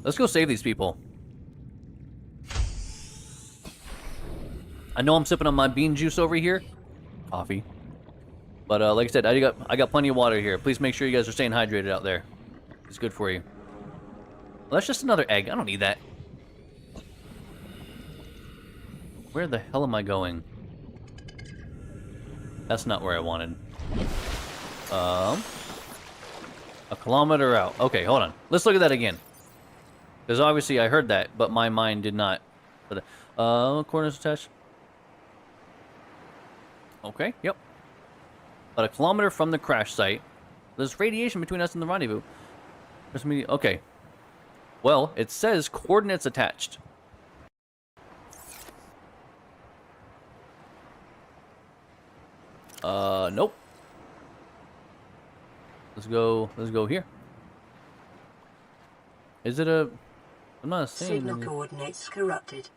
Let's go save these people. I know I'm sipping on my bean juice over here. Coffee. But like I said, I got plenty of water here. Please make sure you guys are staying hydrated out there. It's good for you. Well, that's just another egg. I don't need that. Where the hell am I going? That's not where I wanted. A kilometer out. Okay, hold on. Let's look at that again. Because obviously I heard that, but my mind did not. Coordinates attached. Okay, yep. About a kilometer from the crash site. There's radiation between us and the rendezvous. Okay. Well, it says coordinates attached. Nope. Let's go here. Is it a... I'm not seeing... Signal coordinates corrupted.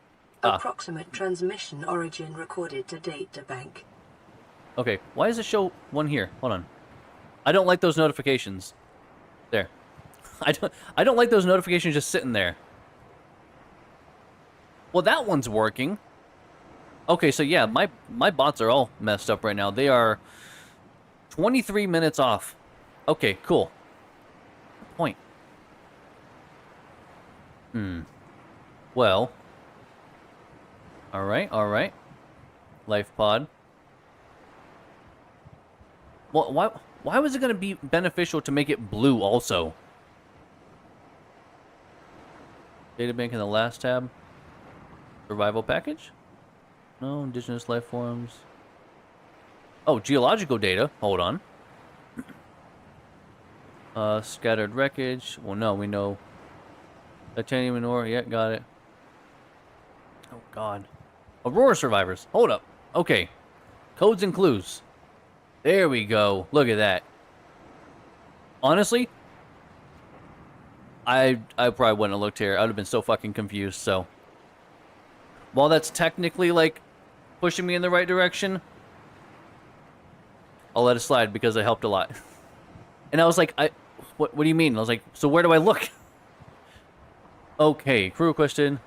Approximate transmission origin recorded to data bank. Okay, why does it show one here? Hold on. I don't like those notifications. There. I don't like those notifications just sitting there. Well, that one's working. Okay, so yeah, my bots are all messed up right now. They are 23 minutes off. Okay, cool. Good point. Well. Alright. Life pod. Well, why was it going to be beneficial to make it blue also? Databank in the last tab. Survival package? No, indigenous life forms. Oh, geological data. Hold on. Scattered wreckage. Well, no, we know. Titanium and ore. Yeah, got it. Oh, God. Aurora survivors. Hold up. Okay. Codes and clues. There we go. Look at that. Honestly, I probably wouldn't have looked here. I would have been so fucking confused, so. While that's technically, like, pushing me in the right direction, I'll let it slide because it helped a lot. And I was like, what do you mean? I was like, so where do I look? Okay, crew requested.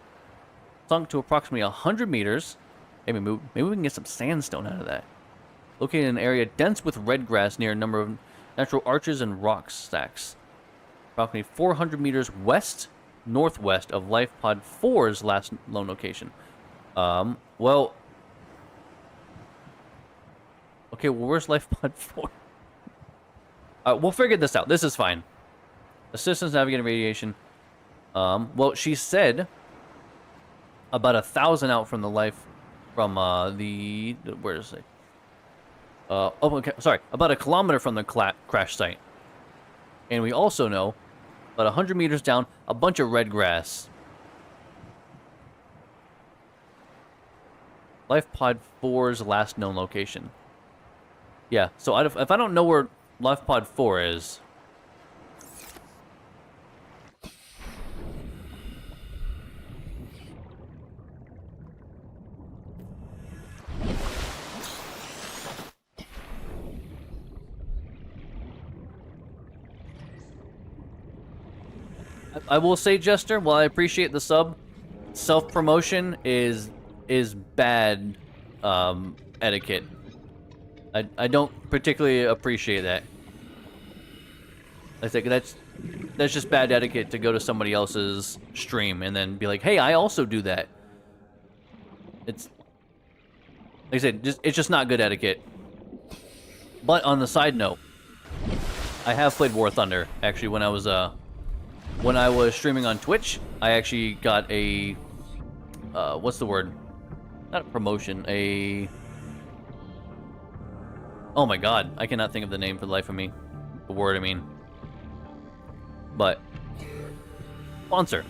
Sunk to approximately 100 meters. Maybe we can get some sandstone out of that. Located in an area dense with red grass near a number of natural arches and rock stacks. Approximately 400 meters northwest of Life Pod 4's last known location. Well... Okay, well, where's Life Pod 4? We'll figure this out. This is fine. Assistance navigating radiation. Well, she said about 1,000 out from the life... From, where is it? Oh, okay, sorry. About 1 kilometer from the crash site. And we also know, about 100 meters down, a bunch of red grass. Life Pod 4's last known location. Yeah, so if I don't know where Life Pod 4 is... I will say, Jester, while I appreciate the sub, self-promotion is bad etiquette. I don't particularly appreciate that. I think that's just bad etiquette to go to somebody else's stream and then be like, hey, I also do that. It's, like I said, it's just not good etiquette. But on the side note, I have played War Thunder, actually, when I was streaming on Twitch. I actually got a, what's the word? Not a promotion, oh my god, I cannot think of the name for the life of me. The word, I mean. But, sponsor.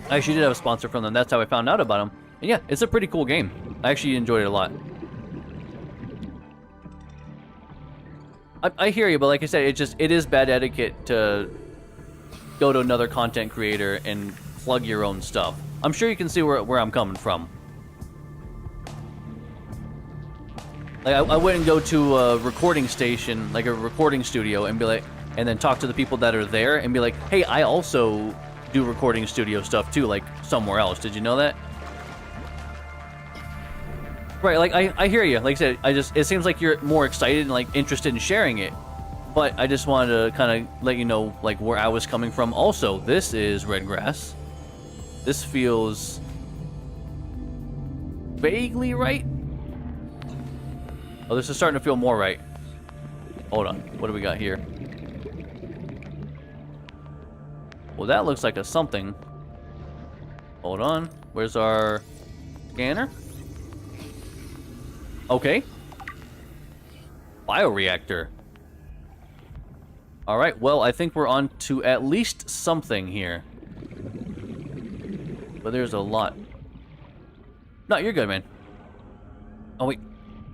I actually did have a sponsor from them, that's how I found out about them. And yeah, it's a pretty cool game. I actually enjoyed it a lot. I hear you, but like I said, it is bad etiquette to go to another content creator and plug your own stuff. I'm sure you can see where I'm coming from. Like, I wouldn't go to a recording station, like a recording studio, and be like, and then talk to the people that are there and be like, hey, I also do recording studio stuff too, like somewhere else. Did you know that? Right, like, I hear you. Like I said, it seems like you're more excited and, like, interested in sharing it. But I just wanted to kind of let you know, like, where I was coming from. Also, this is red grass. This feels vaguely right. Oh, this is starting to feel more right. Hold on. What do we got here? Well, that looks like a something. Hold on. Where's our scanner? Okay. Bioreactor. Alright, well, I think we're on to at least something here. But there's a lot. No, you're good, man. Oh, wait.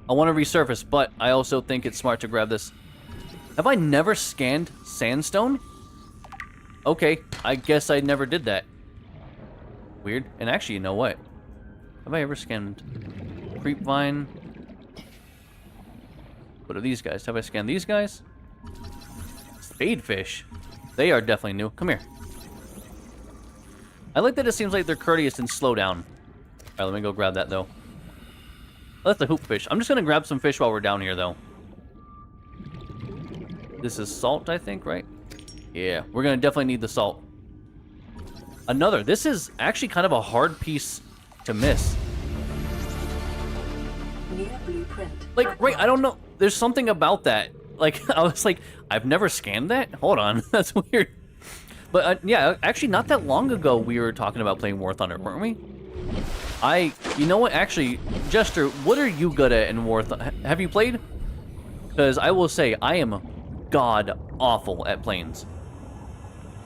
I want to resurface, but I also think it's smart to grab this. Have I never scanned sandstone? Okay, I guess I never did that. Weird. And actually, you know what? Have I ever scanned creepvine? What are these guys? Have I scanned these guys? Spadefish. They are definitely new. Come here. I like that it seems like they're courteous and slow down. Alright, let me go grab that, though. Oh, that's a hoop fish. I'm just gonna grab some fish while we're down here, though. This is salt, I think, right? Yeah, we're gonna definitely need the salt. Another. This is actually kind of a hard piece to miss. Like, right, I don't know. There's something about that. Like, I was like, I've never scanned that? Hold on, that's weird. But, yeah, actually, not that long ago, we were talking about playing War Thunder, weren't we? You know what, actually, Jester, what are you good at in War Thunder? Have you played? Because I will say, I am god-awful at planes.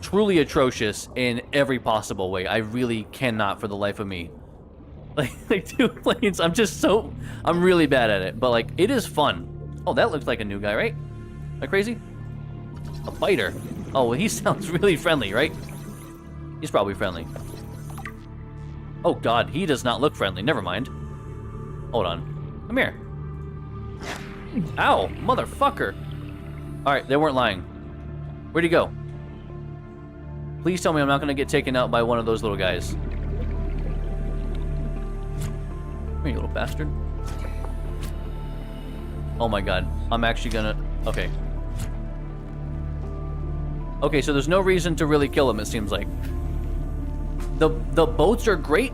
Truly atrocious in every possible way. I really cannot for the life of me. Like two planes, I'm really bad at it. But, like, it is fun. Oh, that looks like a new guy, right? Am I crazy? A fighter. Oh, well, he sounds really friendly, right? He's probably friendly. Oh god, he does not look friendly. Never mind. Hold on. Come here. Ow, motherfucker. Alright, they weren't lying. Where'd he go? Please tell me I'm not gonna get taken out by one of those little guys. Come here, you little bastard. Oh my god. I'm actually gonna... Okay. Okay, so there's no reason to really kill him, it seems like. The boats are great,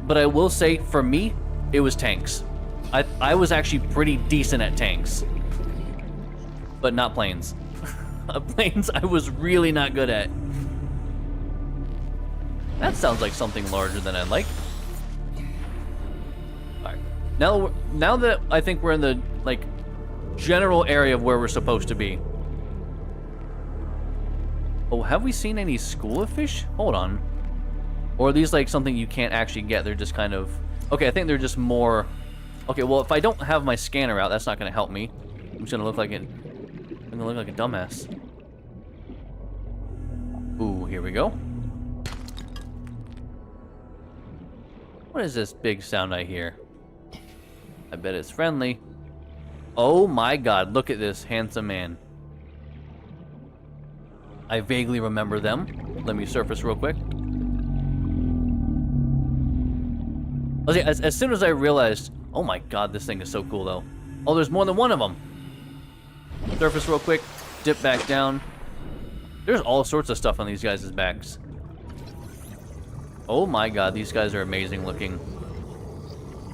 but I will say, for me, it was tanks. I was actually pretty decent at tanks. But not planes. Planes I was really not good at. That sounds like something larger than I'd like. Alright. Now that I think we're in the, like, general area of where we're supposed to be. Oh, have we seen any school of fish? Hold on. Or are these like something you can't actually get? They're just kind of... Okay, I think they're just more... Okay, well, if I don't have my scanner out, that's not going to help me. I'm just going to look like it. I'm going to look like a dumbass. Ooh, here we go. What is this big sound I hear? I bet it's friendly. Oh my god, look at this handsome man. I vaguely remember them. Let me surface real quick. Okay, as soon as I realized... Oh my god, this thing is so cool, though. Oh, there's more than one of them. Surface real quick. Dip back down. There's all sorts of stuff on these guys' backs. Oh my god, these guys are amazing looking.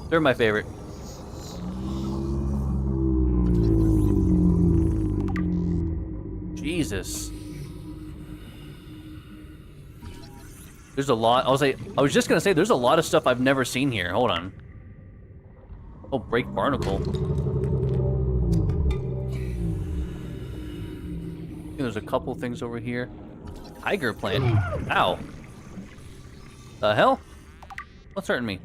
They're my favorite. Jesus. There's a lot. I was just gonna say there's a lot of stuff I've never seen here. Hold on. Oh, break barnacle. There's a couple things over here. Tiger plant. Ow. The hell? What's hurting me?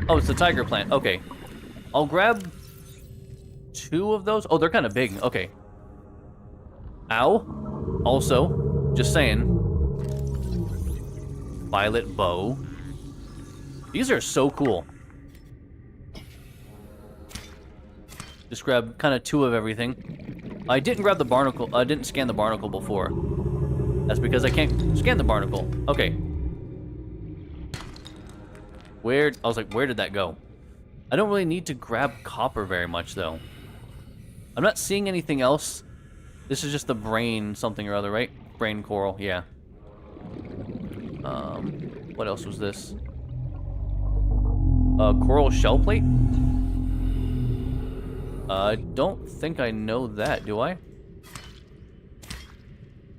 Oh, it's the tiger plant. Okay. I'll grab 2 of those. Oh, they're kind of big. Okay. Ow. Also, just saying. Violet bow. These are so cool. Just grab kind of 2 of everything. I didn't grab the barnacle. I didn't scan the barnacle before. That's because I can't scan the barnacle. Okay. Where? I was like, where did that go? I don't really need to grab copper very much, though. I'm not seeing anything else. This is just the brain something or other, right? Brain coral, yeah. What else was this? Coral shell plate? I don't think I know that, do I?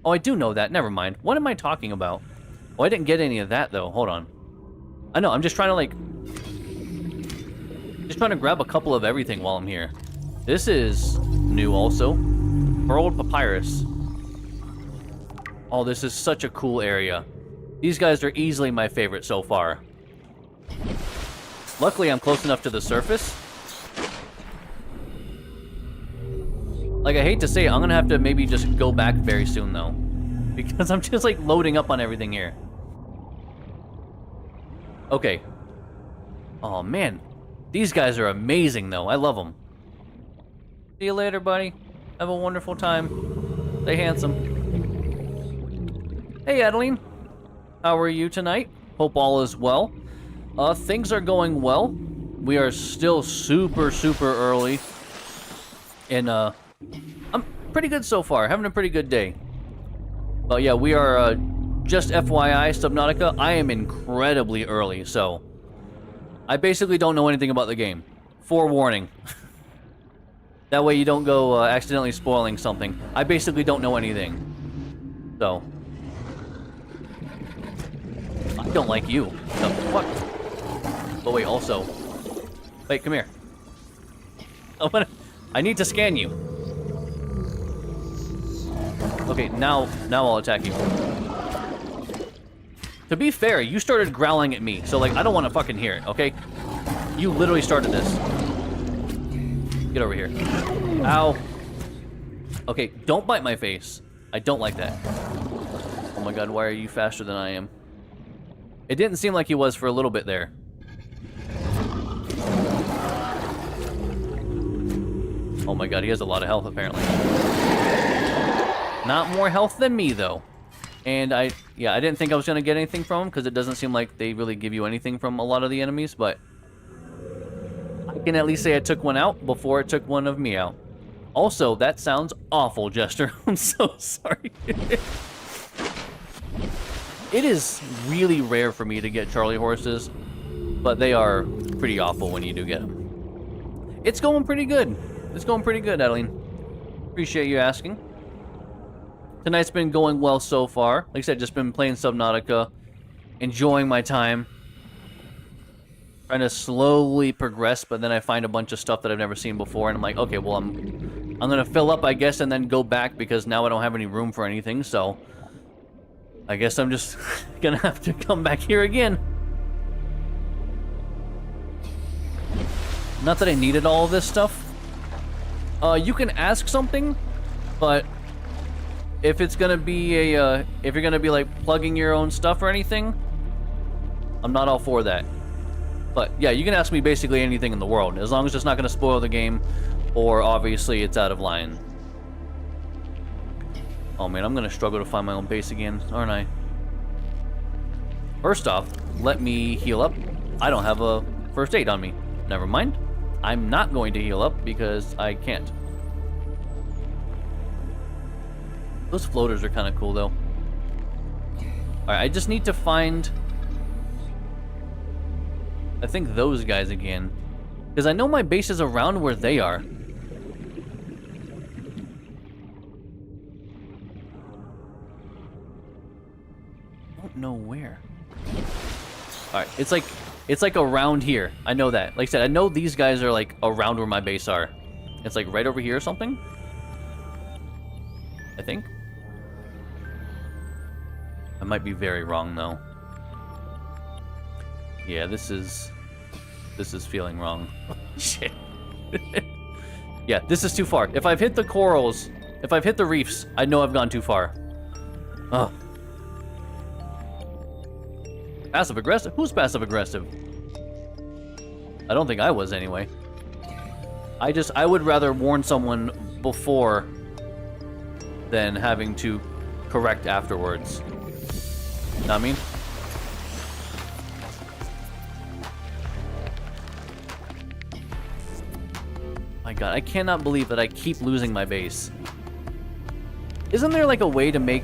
Oh, I do know that. Never mind. What am I talking about? Oh, I didn't get any of that, though. Hold on. I know, I'm just trying to, like... Just trying to grab a couple of everything while I'm here. This is new, also. Pearled papyrus. Oh, this is such a cool area. These guys are easily my favorite so far. Luckily, I'm close enough to the surface. Like, I hate to say it, I'm gonna have to maybe just go back very soon, though. Because I'm just, like, loading up on everything here. Okay. Oh, man. These guys are amazing, though. I love them. See you later, buddy. Have a wonderful time. Stay handsome. Hey, Adeline. How are you tonight? Hope all is well. Things are going well. We are still super, super early. And, I'm pretty good so far. Having a pretty good day. But yeah, we are, just FYI, Subnautica, I am incredibly early, so... I basically don't know anything about the game. Forewarning. That way you don't go accidentally spoiling something. I basically don't know anything. So... I don't like you. The fuck? But wait, also... Wait, come here. I need to scan you. Okay, now I'll attack you. To be fair, you started growling at me, so like I don't want to fucking hear it, okay? You literally started this. Get over here. Ow. Okay, don't bite my face. I don't like that. my god, why are you faster than I am? It didn't seem like he was for a little bit there. Oh my god, he has a lot of health apparently. Not more health than me though. And I didn't think I was gonna get anything from him because it doesn't seem like they really give you anything from a lot of the enemies, but I can at least say I took one out before it took one of me out. Also, that sounds awful, Jester. I'm so sorry. It is really rare for me to get Charlie horses, but they are pretty awful when you do get them. It's going pretty good. It's going pretty good, Adeline. Appreciate you asking. Tonight's been going well so far. Like I said, just been playing Subnautica, enjoying my time. Trying to slowly progress, but then I find a bunch of stuff that I've never seen before, and I'm like, okay, well, I'm gonna fill up, I guess, and then go back because now I don't have any room for anything, so I guess I'm just gonna have to come back here again. Not that I needed all of this stuff. You can ask something, but if it's gonna be a, if you're gonna be like plugging your own stuff or anything, I'm not all for that. But yeah, you can ask me basically anything in the world, as long as it's not gonna spoil the game, or obviously it's out of line. Oh man, I'm gonna struggle to find my own base again, aren't I? First off, let me heal up. I don't have a first aid on me. Never mind. I'm not going to heal up because I can't. Those floaters are kind of cool though. Alright, I just need to find, I think, those guys again. Because I know my base is around where they are. I don't know where. Alright, it's like around here. I know that. Like I said, I know these guys are like around where my base are. It's like right over here or something. I think. I might be very wrong though. Yeah, this is feeling wrong. Shit. Yeah, this is too far. If I've hit the corals, if I've hit the reefs, I know I've gone too far. Ugh. Passive aggressive? Who's passive aggressive? I don't think I was anyway. I would rather warn someone before than having to correct afterwards. Know what I mean? My god, I cannot believe that I keep losing my base. Isn't there like a way to make...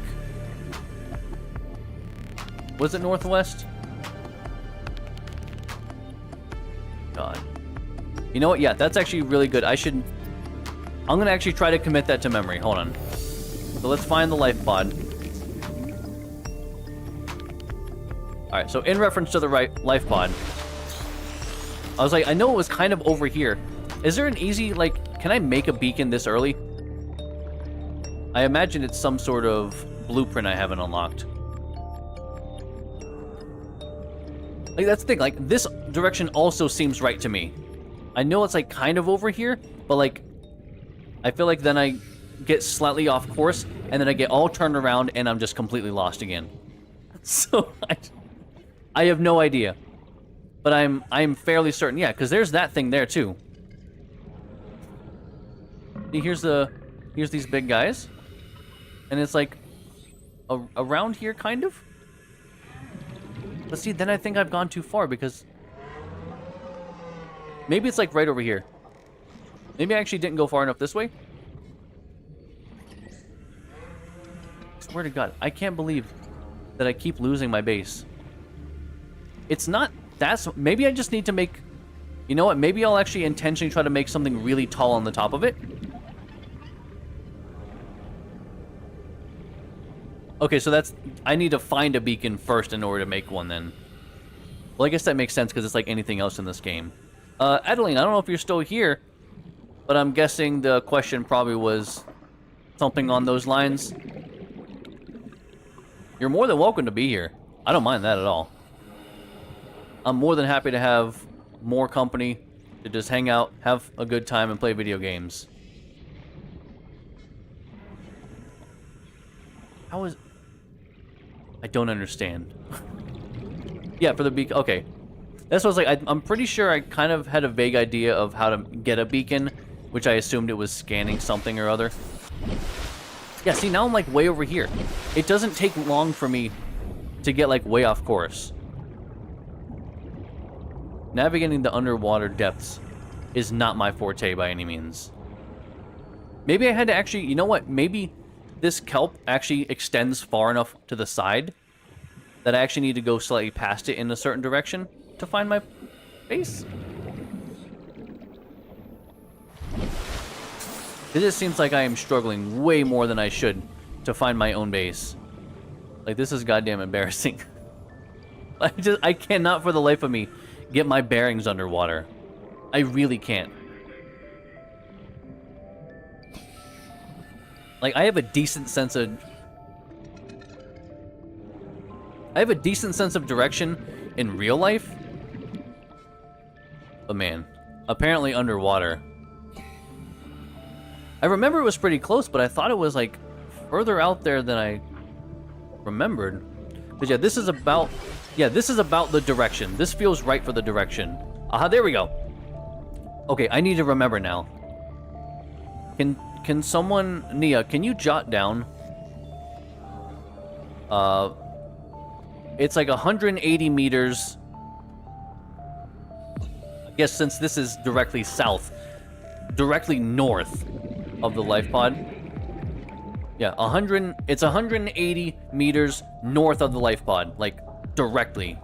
Was it northwest? God. You know what? Yeah, that's actually really good. I'm gonna actually try to commit that to memory. Hold on. So let's find the life pod. Alright, so in reference to the life pod, I was like, I know it was kind of over here. Is there an easy, like, can I make a beacon this early? I imagine it's some sort of blueprint I haven't unlocked. Like, that's the thing, like, this direction also seems right to me. I know it's, like, kind of over here, but, like, I feel like then I get slightly off course, and then I get all turned around, and I'm just completely lost again. So, I have no idea. But I'm fairly certain, yeah, because there's that thing there, too. See, here's these big guys. And it's, like, around here, kind of? But see, then I think I've gone too far, because... Maybe it's, like, right over here. Maybe I actually didn't go far enough this way. Swear to God, I can't believe that I keep losing my base. It's not... Maybe I just need to make... You know what? Maybe I'll actually intentionally try to make something really tall on the top of it. Okay, so that's... I need to find a beacon first in order to make one, then. Well, I guess that makes sense, because it's like anything else in this game. Adeline, I don't know if you're still here, but I'm guessing the question probably was something on those lines. You're more than welcome to be here. I don't mind that at all. I'm more than happy to have more company, to just hang out, have a good time, and play video games. How is... I don't understand. Yeah, for the beacon. Okay. That's what I was like. I'm pretty sure I kind of had a vague idea of how to get a beacon, which I assumed it was scanning something or other. Yeah, see, now I'm like way over here. It doesn't take long for me to get like way off course. Navigating the underwater depths is not my forte by any means. Maybe I had to actually, you know what? Maybe this kelp actually extends far enough to the side that I actually need to go slightly past it in a certain direction to find my base. It just seems like I am struggling way more than I should to find my own base. Like, this is goddamn embarrassing. I cannot for the life of me get my bearings underwater. I really can't. Like, I have a decent sense of direction in real life. But man, apparently underwater. I remember it was pretty close, but I thought it was like further out there than I remembered. But yeah, this is about the direction. This feels right for the direction. Aha, there we go. Okay, I need to remember now. Can someone, Nia, can you jot down? It's like 180 meters. I guess since this is directly south, directly north of the life pod. Yeah, it's 180 meters north of the life pod, like directly.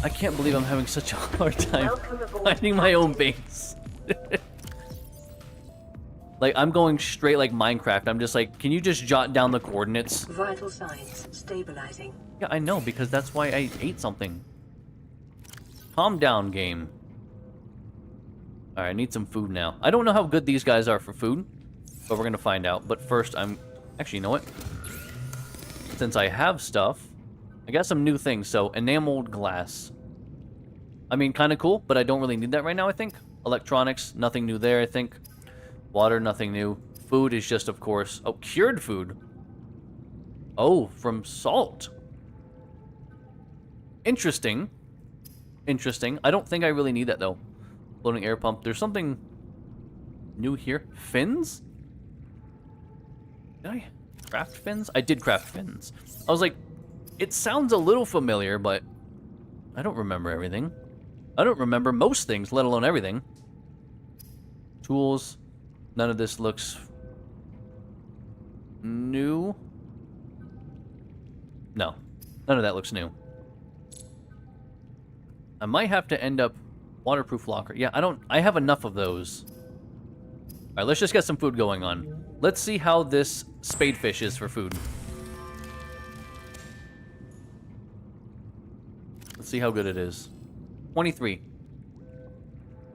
I can't believe I'm having such a hard time finding my own base. Like, I'm going straight like Minecraft. I'm just like, can you just jot down the coordinates? Vital signs stabilizing. Yeah, I know, because that's why I ate something. Calm down, game. Alright, I need some food now. I don't know how good these guys are for food, but we're gonna find out. But first, actually, you know what? Since I have stuff, I got some new things. So, enameled glass. I mean, kind of cool, but I don't really need that right now, I think. Electronics, nothing new there, I think. Water, nothing new. Food is just, of course... Oh, cured food. Oh, from salt. Interesting. Interesting. I don't think I really need that, though. Floating air pump. There's something new here. Fins? Did I craft fins? I did craft fins. I was like, it sounds a little familiar, but I don't remember everything. I don't remember most things, let alone everything. Tools. None of this looks new. No. None of that looks new. I might have to end up waterproof locker. Yeah, I have enough of those. Alright, let's just get some food going on. Let's see how this spadefish is for food. Let's see how good it is. 23.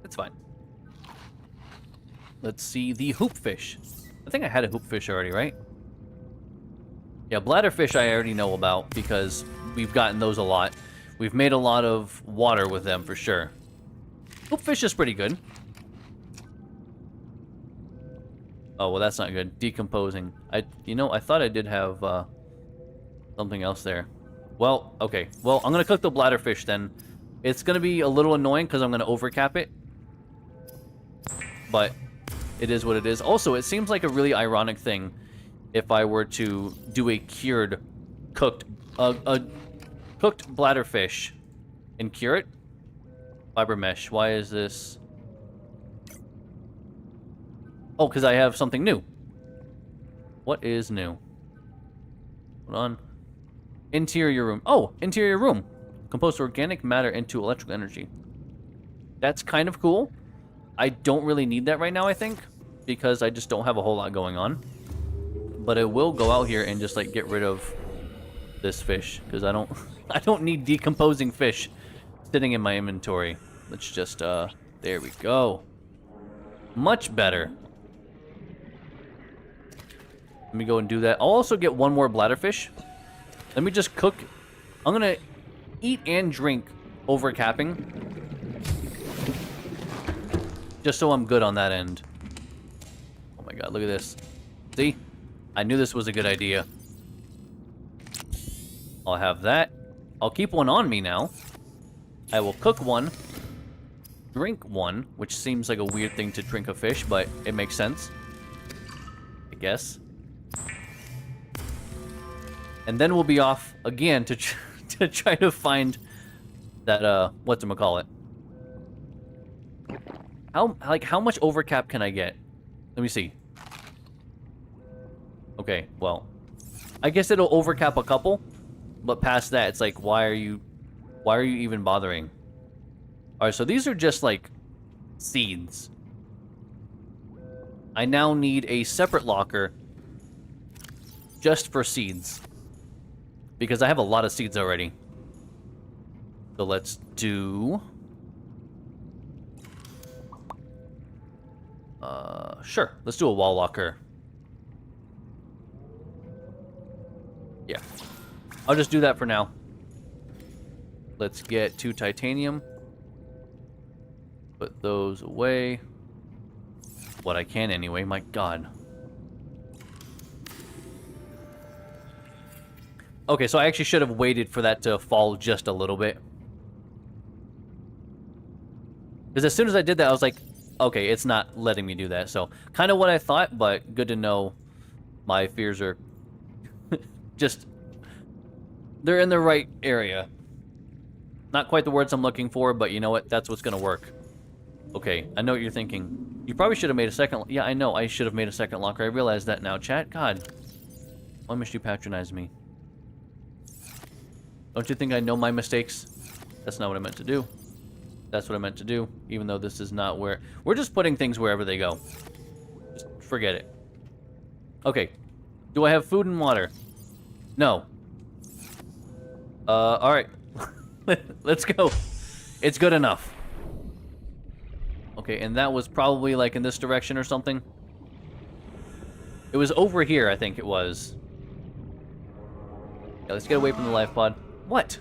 It's fine. Let's see the hoopfish. I think I had a hoopfish already, right? Yeah, bladderfish I already know about because we've gotten those a lot. We've made a lot of water with them for sure. Hoopfish is pretty good. Oh, well, that's not good. Decomposing. I thought I did have something else there. Well, okay. Well, I'm going to cook the bladderfish then. It's going to be a little annoying because I'm going to overcap it. But it is what it is. Also, it seems like a really ironic thing if I were to do a cured, cooked bladderfish and cure it. Fiber mesh. Why is this? Oh, because I have something new. What is new? Hold on. Interior room. Oh, interior room. Compose organic matter into electrical energy. That's kind of cool. I don't really need that right now, I think, because I just don't have a whole lot going on. But I will go out here and just like get rid of this fish because I don't need decomposing fish sitting in my inventory. Let's just there we go. Much better. Let me go and do that. I'll also get one more bladderfish. Let me just cook. I'm gonna eat and drink over capping. Just so I'm good on that end. Oh my god, look at this. See? I knew this was a good idea. I'll have that. I'll keep one on me now. I will cook one. Drink one, which seems like a weird thing to drink a fish, but it makes sense. I guess. And then we'll be off again to to try to find that, whatchamacallit. How much overcap can I get? Let me see. Okay, well, I guess it'll overcap a couple, but past that, it's like, why are you even bothering? All right, so these are just like seeds. I now need a separate locker just for seeds because I have a lot of seeds already. So let's do. Sure, let's do a wall locker. Yeah, I'll just do that for now. Let's get 2 titanium. Put those away. What I can anyway, my god. Okay, so I actually should have waited for that to fall just a little bit. Because as soon as I did that, I was like, okay, it's not letting me do that. So, kind of what I thought, but good to know my fears are just... they're in the right area. Not quite the words I'm looking for, but you know what? That's what's going to work. Okay, I know what you're thinking. You probably should have made a second... Yeah, I know. I should have made a second locker. I realize that now, chat. God. Why must you patronize me? Don't you think I know my mistakes? That's not what I meant to do. That's what I meant to do, even though this is not where... We're just putting things wherever they go. Just forget it. Okay. Do I have food and water? No. Alright. Let's go. It's good enough. Okay, and that was probably like in this direction or something. It was over here, I think it was. Yeah, let's get away from the life pod. What?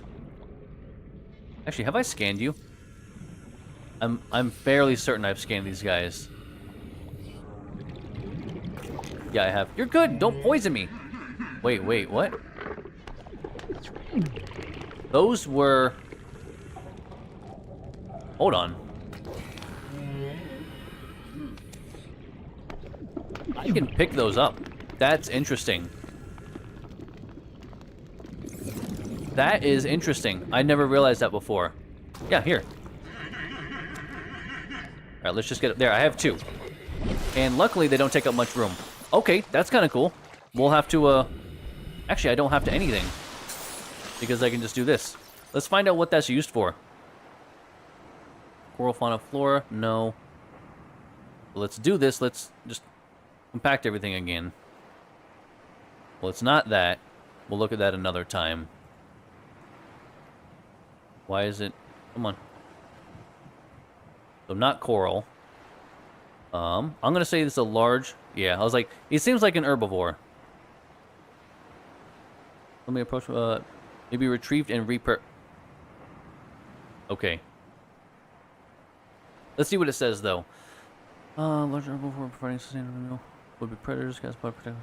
Actually, have I scanned you? I'm fairly certain I've scanned these guys. Yeah, I have. You're good. Don't poison me. Wait, what? Those were... Hold on. I can pick those up. That's interesting. That is interesting. I never realized that before. Yeah, here. Alright, let's just get up there. I have 2. And luckily, they don't take up much room. Okay, that's kind of cool. We'll have to, Actually, I don't have to anything. Because I can just do this. Let's find out what that's used for. Coral fauna flora? No. Let's do this. Let's just compact everything again. Well, it's not that. We'll look at that another time. Why is it... Come on. So not coral. I'm gonna say this is a large... Yeah, I was like, it seems like an herbivore. Let me approach... maybe retrieved and Okay. Let's see what it says, though. Large herbivore providing sustainable meal. Would be predators, gas pod protector.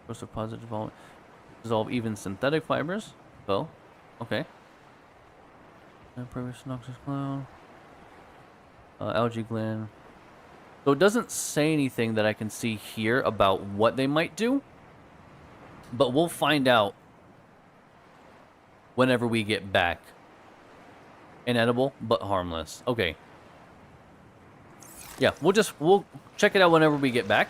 Source of positive development. Dissolve even synthetic fibers. Oh, okay. Previous noxious cloud. Algae gland. So it doesn't say anything that I can see here about what they might do. But we'll find out whenever we get back. Inedible, but harmless. Okay. Yeah, we'll check it out whenever we get back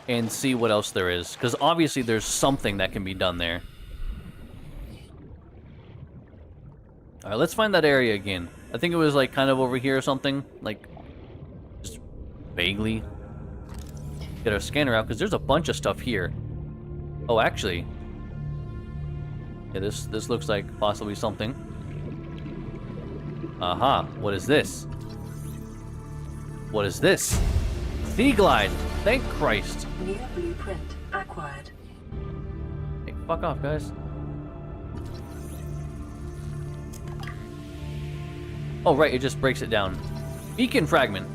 and see what else there is. Because obviously there's something that can be done there. Alright, let's find that area again. I think it was like kind of over here or something. Like, just vaguely. Get our scanner out because there's a bunch of stuff here. Oh, actually. Yeah, this looks like possibly something. Aha, what is this? What is this? Sea glide! Thank Christ! New blueprint acquired. Hey, fuck off, guys. Oh, right, it just breaks it down. Beacon fragment.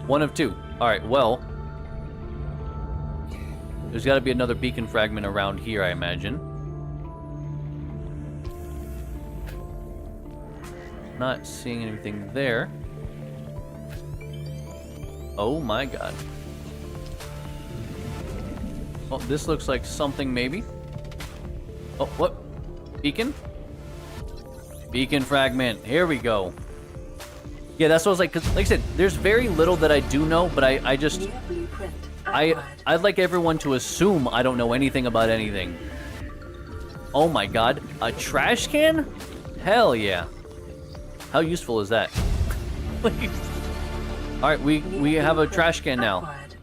1 of 2. Alright, well. There's got to be another beacon fragment around here, I imagine. Not seeing anything there. Oh my god. Oh, this looks like something maybe. Oh, what? Beacon? Beacon fragment. Here we go. Yeah, that's what I was like, 'cause like I said, there's very little that I do know, but I just... New blueprint I'd acquired. like everyone to assume I don't know anything about anything. Oh my god. A trash can? Hell yeah. How useful is that? Alright, we have a trash can now. Acquired.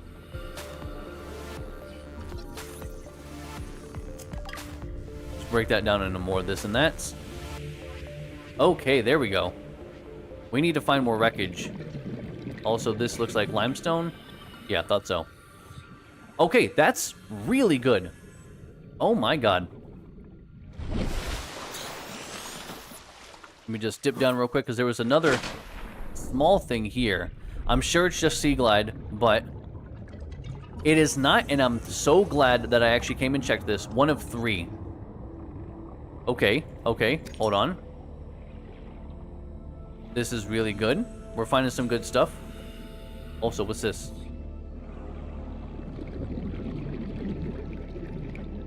Let's break that down into more this and that's. Okay, there we go. We need to find more wreckage. Also, this looks like limestone. Yeah, I thought so. Okay, that's really good. Oh my god. Let me just dip down real quick, because there was another small thing here. I'm sure it's just Sea Glide, but it is not, and I'm so glad that I actually came and checked this. 1 of 3. Okay, okay, hold on. This is really good. We're finding some good stuff. Also, what's this?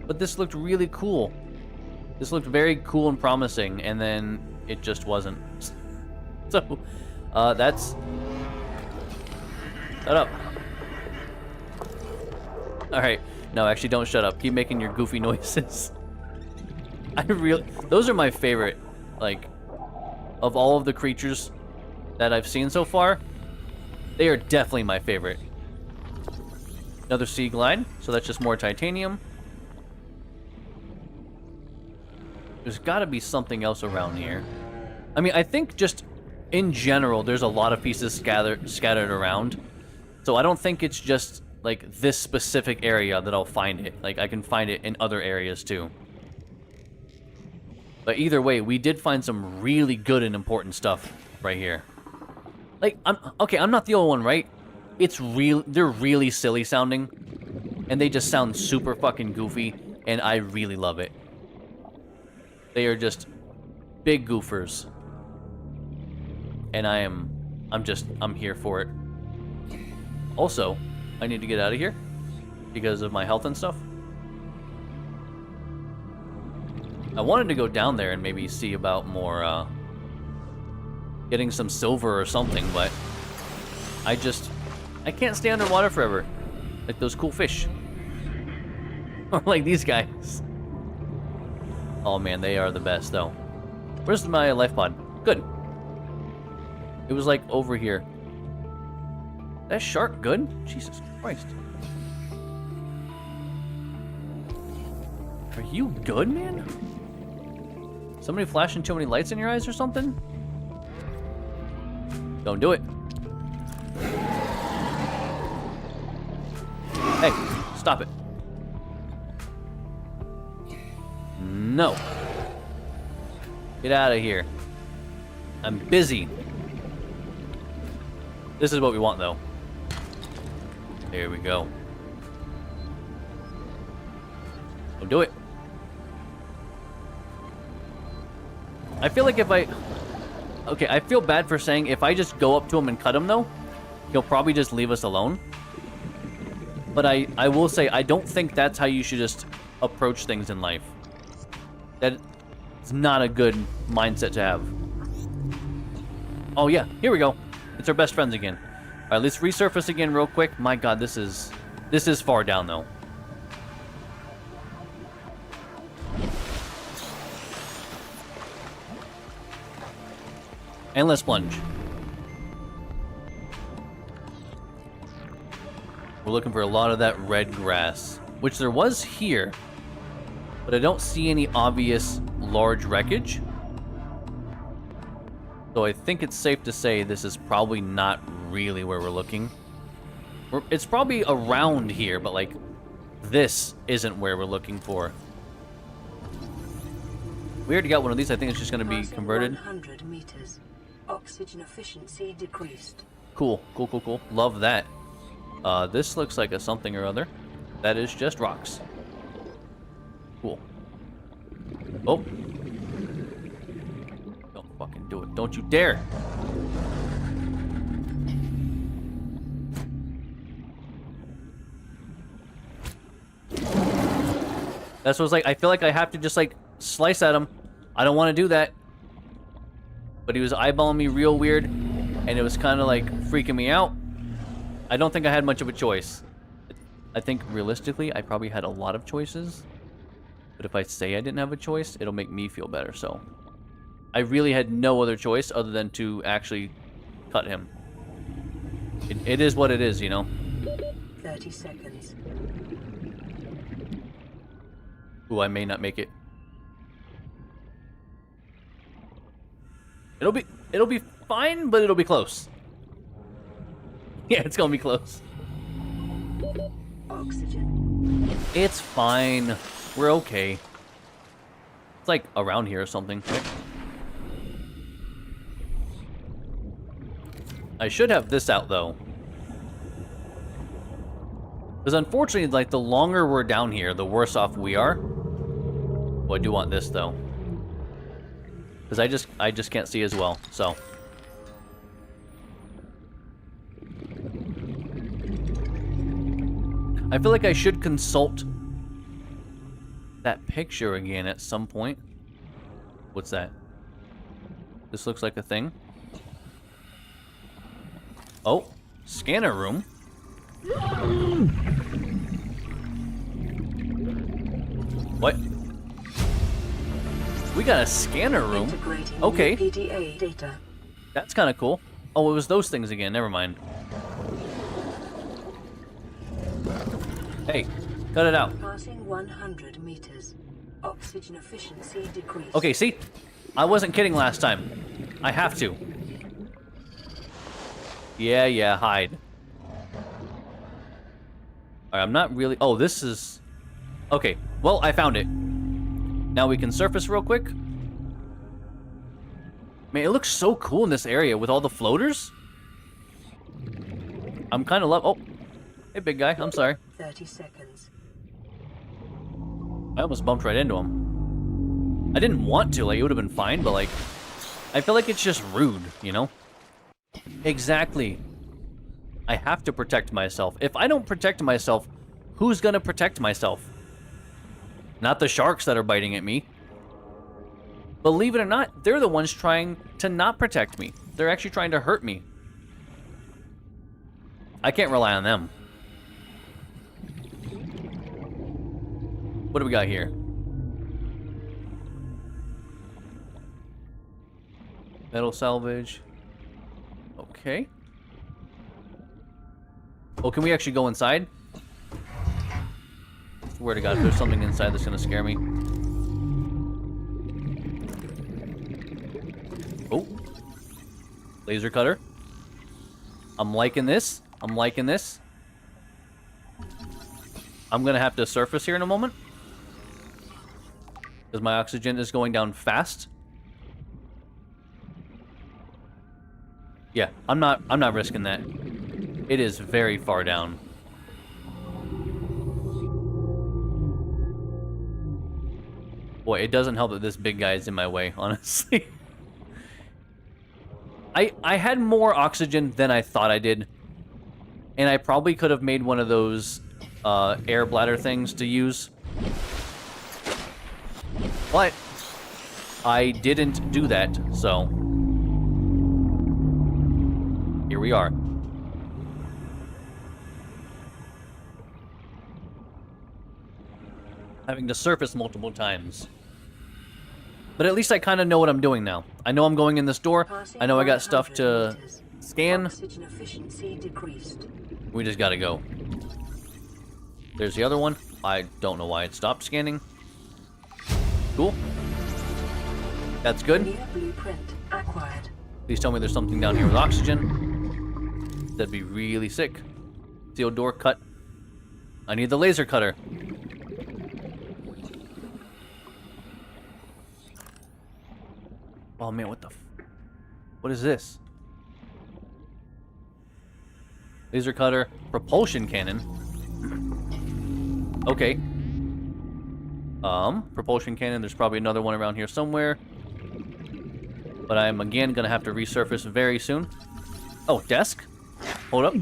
But this looked really cool. This looked very cool and promising, and then it just wasn't. So, that's... Shut up. Alright. No, actually, don't shut up. Keep making your goofy noises. I really... Those are my favorite, like... Of all of the creatures that I've seen so far, they are definitely my favorite. Another Sea Glide, so that's just more titanium. There's got to be something else around here. I mean, I think just in general, there's a lot of pieces scattered around. So I don't think it's just like this specific area that I'll find it. Like I can find it in other areas too. But either way, we did find some really good and important stuff right here. Like, I'm not the only one, right? They're really silly sounding. And they just sound super fucking goofy, and I really love it. They are just big goofers. And I'm here for it. Also, I need to get out of here because of my health and stuff. I wanted to go down there and maybe see about more, getting some silver or something, but I can't stay underwater forever. Like those cool fish. Or like these guys. Oh man, they are the best though. Where's my life pod? Good. It was like over here. That shark good? Jesus Christ. Are you good, man? Somebody flashing too many lights in your eyes or something? Don't do it. Hey, stop it. No. Get out of here. I'm busy. This is what we want, though. There we go. Don't do it. I feel like if I... Okay, I feel bad for saying if I just go up to him and cut him, though, he'll probably just leave us alone. But I will say, I don't think that's how you should just approach things in life. That is not a good mindset to have. Oh, yeah. Here we go. It's our best friends again. All right, let's resurface again real quick. My God, this is far down, though. And let's plunge. We're looking for a lot of that red grass, which there was here, but I don't see any obvious large wreckage. So I think it's safe to say this is probably not really where we're looking. It's probably around here, but like this isn't where we're looking for. We already got one of these. I think it's just going to be Passing converted. 100 meters. Oxygen efficiency decreased. Cool, cool, cool, cool. Love that. This looks like a something or other. That is just rocks. Cool. Oh. Don't fucking do it. Don't you dare. That's what it's like. I feel like I have to just, like, slice at him. I don't want to do that. But he was eyeballing me real weird, and it was kind of, like, freaking me out. I don't think I had much of a choice. I think, realistically, I probably had a lot of choices. But if I say I didn't have a choice, it'll make me feel better, so... I really had no other choice other than to actually cut him. It is what it is, you know? 30 seconds. Ooh, I may not make it. It'll be fine, but it'll be close. Yeah, it's gonna be close. Oxygen. It's fine. We're okay. It's like around here or something. I should have this out though. Because unfortunately, like, the longer we're down here, the worse off we are. Well, I do want this though. Because I just can't see as well, so. I feel like I should consult that picture again at some point. What's that? This looks like a thing. Oh, scanner room. What? We got a scanner room. Okay. PDA data. That's kind of cool. Oh, it was those things again. Never mind. Hey, cut it out. Passing 100 meters. Oxygen efficiency decreased. Okay, see? I wasn't kidding last time. I have to. Yeah, hide. Alright, I'm not really... Oh, this is... Okay, well, I found it. Now we can surface real quick. Man, it looks so cool in this area with all the floaters. I'm kind of Oh, hey, big guy. I'm sorry. 30 seconds. I almost bumped right into him. I didn't want to. Like, it would have been fine, but, like... I feel like it's just rude, you know? Exactly. I have to protect myself. If I don't protect myself, who's gonna protect myself? Not the sharks that are biting at me. Believe it or not, they're the ones trying to not protect me. They're actually trying to hurt me. I can't rely on them. What do we got here? Metal salvage. Okay. Oh, can we actually go inside? Swear to God, if there's something inside that's gonna scare me. Oh. Laser cutter. I'm liking this. I'm liking this. I'm gonna have to surface here in a moment. Because my oxygen is going down fast. Yeah, I'm not risking that. It is very far down. Boy, it doesn't help that this big guy is in my way, honestly. I had more oxygen than I thought I did. And I probably could have made one of those air bladder things to use. But I didn't do that, so here we are. Having to surface multiple times. But at least I kind of know what I'm doing now. I know I'm going in this door. I know I got stuff to scan. Oxygen efficiency decreased. We just gotta go. There's the other one. I don't know why it stopped scanning. Cool. That's good. New blueprint acquired. Please tell me there's something down here with oxygen. That'd be really sick. Sealed door cut. I need the laser cutter. Oh man, what is this? Laser cutter, propulsion cannon. Okay. Propulsion cannon. There's probably another one around here somewhere. But I'm again gonna have to resurface very soon. Oh, desk? Hold up.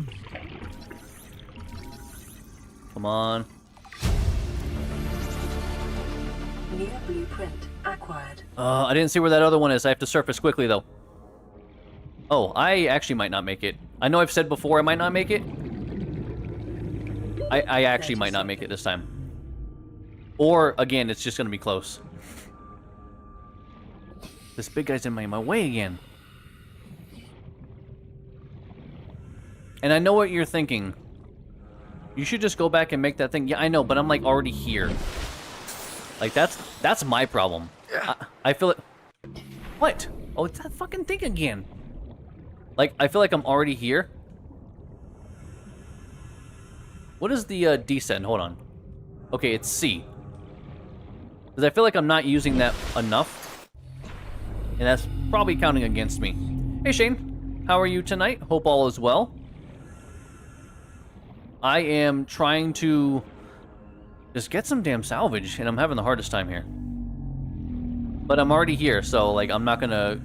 Come on. New blueprint acquired. I didn't see where that other one is. I have to surface quickly, though. Oh, I actually might not make it. I know I've said before I might not make it. I actually might not make it this time. Or, again, it's just gonna be close. This big guy's in my way again. And I know what you're thinking. You should just go back and make that thing. Yeah, I know, but I'm, like, already here. Like, that's my problem. I feel it. What? Oh, it's that fucking thing again. Like, I feel like I'm already here. What is the descend? Hold on. Okay, it's C. Because I feel like I'm not using that enough. And that's probably counting against me. Hey, Shane. How are you tonight? Hope all is well. I am trying to just get some damn salvage, and I'm having the hardest time here. But I'm already here, so, like, I'm not gonna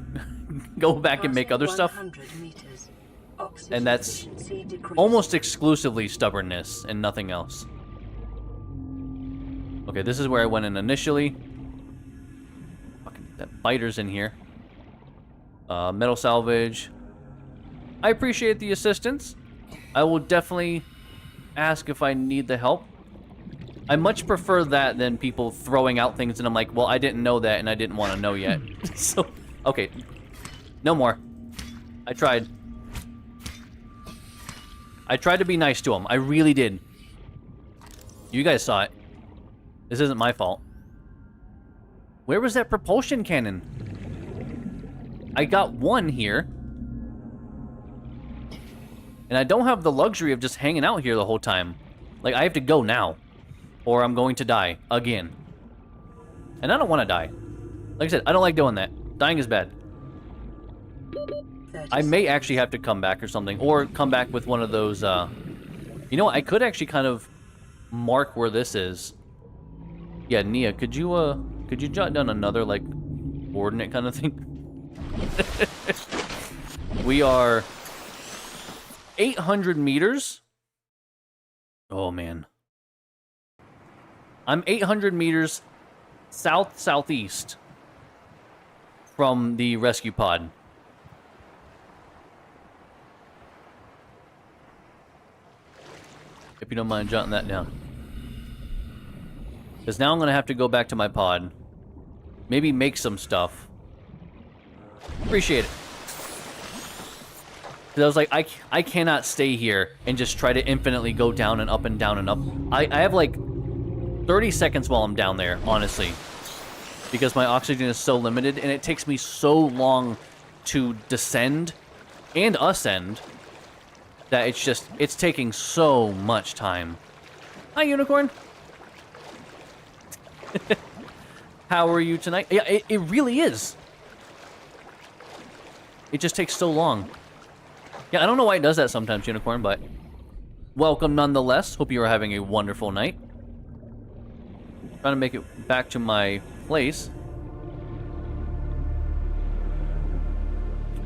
go back and make other stuff. And that's almost exclusively stubbornness and nothing else. Okay, this is where I went in initially. Fucking, that biter's in here. Metal salvage. I appreciate the assistance. I will definitely ask if I need the help. I much prefer that than people throwing out things and I'm like, well, I didn't know that and I didn't want to know yet. So, okay. No more. I tried. I tried to be nice to him. I really did. You guys saw it. This isn't my fault. Where was that propulsion cannon? I got one here. And I don't have the luxury of just hanging out here the whole time. Like, I have to go now. Or I'm going to die. Again. And I don't want to die. Like I said, I don't like doing that. Dying is bad. I may actually have to come back or something. Or come back with one of those, You know what? I could actually kind of mark where this is. Yeah, Nia, could you jot down another, like, coordinate kind of thing? We are 800 meters. Oh, man. I'm 800 meters south-southeast from the rescue pod. If you don't mind jotting that down. Because now I'm going to have to go back to my pod. Maybe make some stuff. Appreciate it. Because I was like, I cannot stay here and just try to infinitely go down and up and down and up. I have like 30 seconds while I'm down there, honestly. Because my oxygen is so limited and it takes me so long to descend and ascend that it's taking so much time. Hi, Unicorn. How are you tonight? Yeah, it really is. It just takes so long. Yeah, I don't know why it does that sometimes, Unicorn, but welcome nonetheless. Hope you are having a wonderful night. Trying to make it back to my place.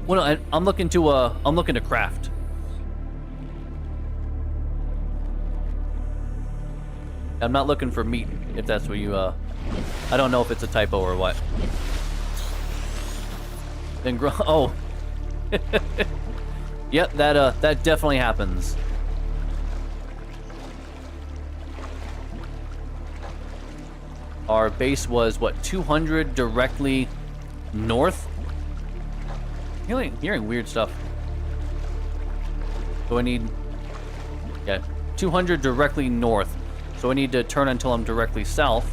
Well, no, I'm looking to craft. I'm not looking for meat, if that's what you, I don't know if it's a typo or what. Then oh. Yep, that definitely happens. Our base was, what, 200 directly north? Hearing weird stuff. So I need, yeah, 200 directly north. So I need to turn until I'm directly south.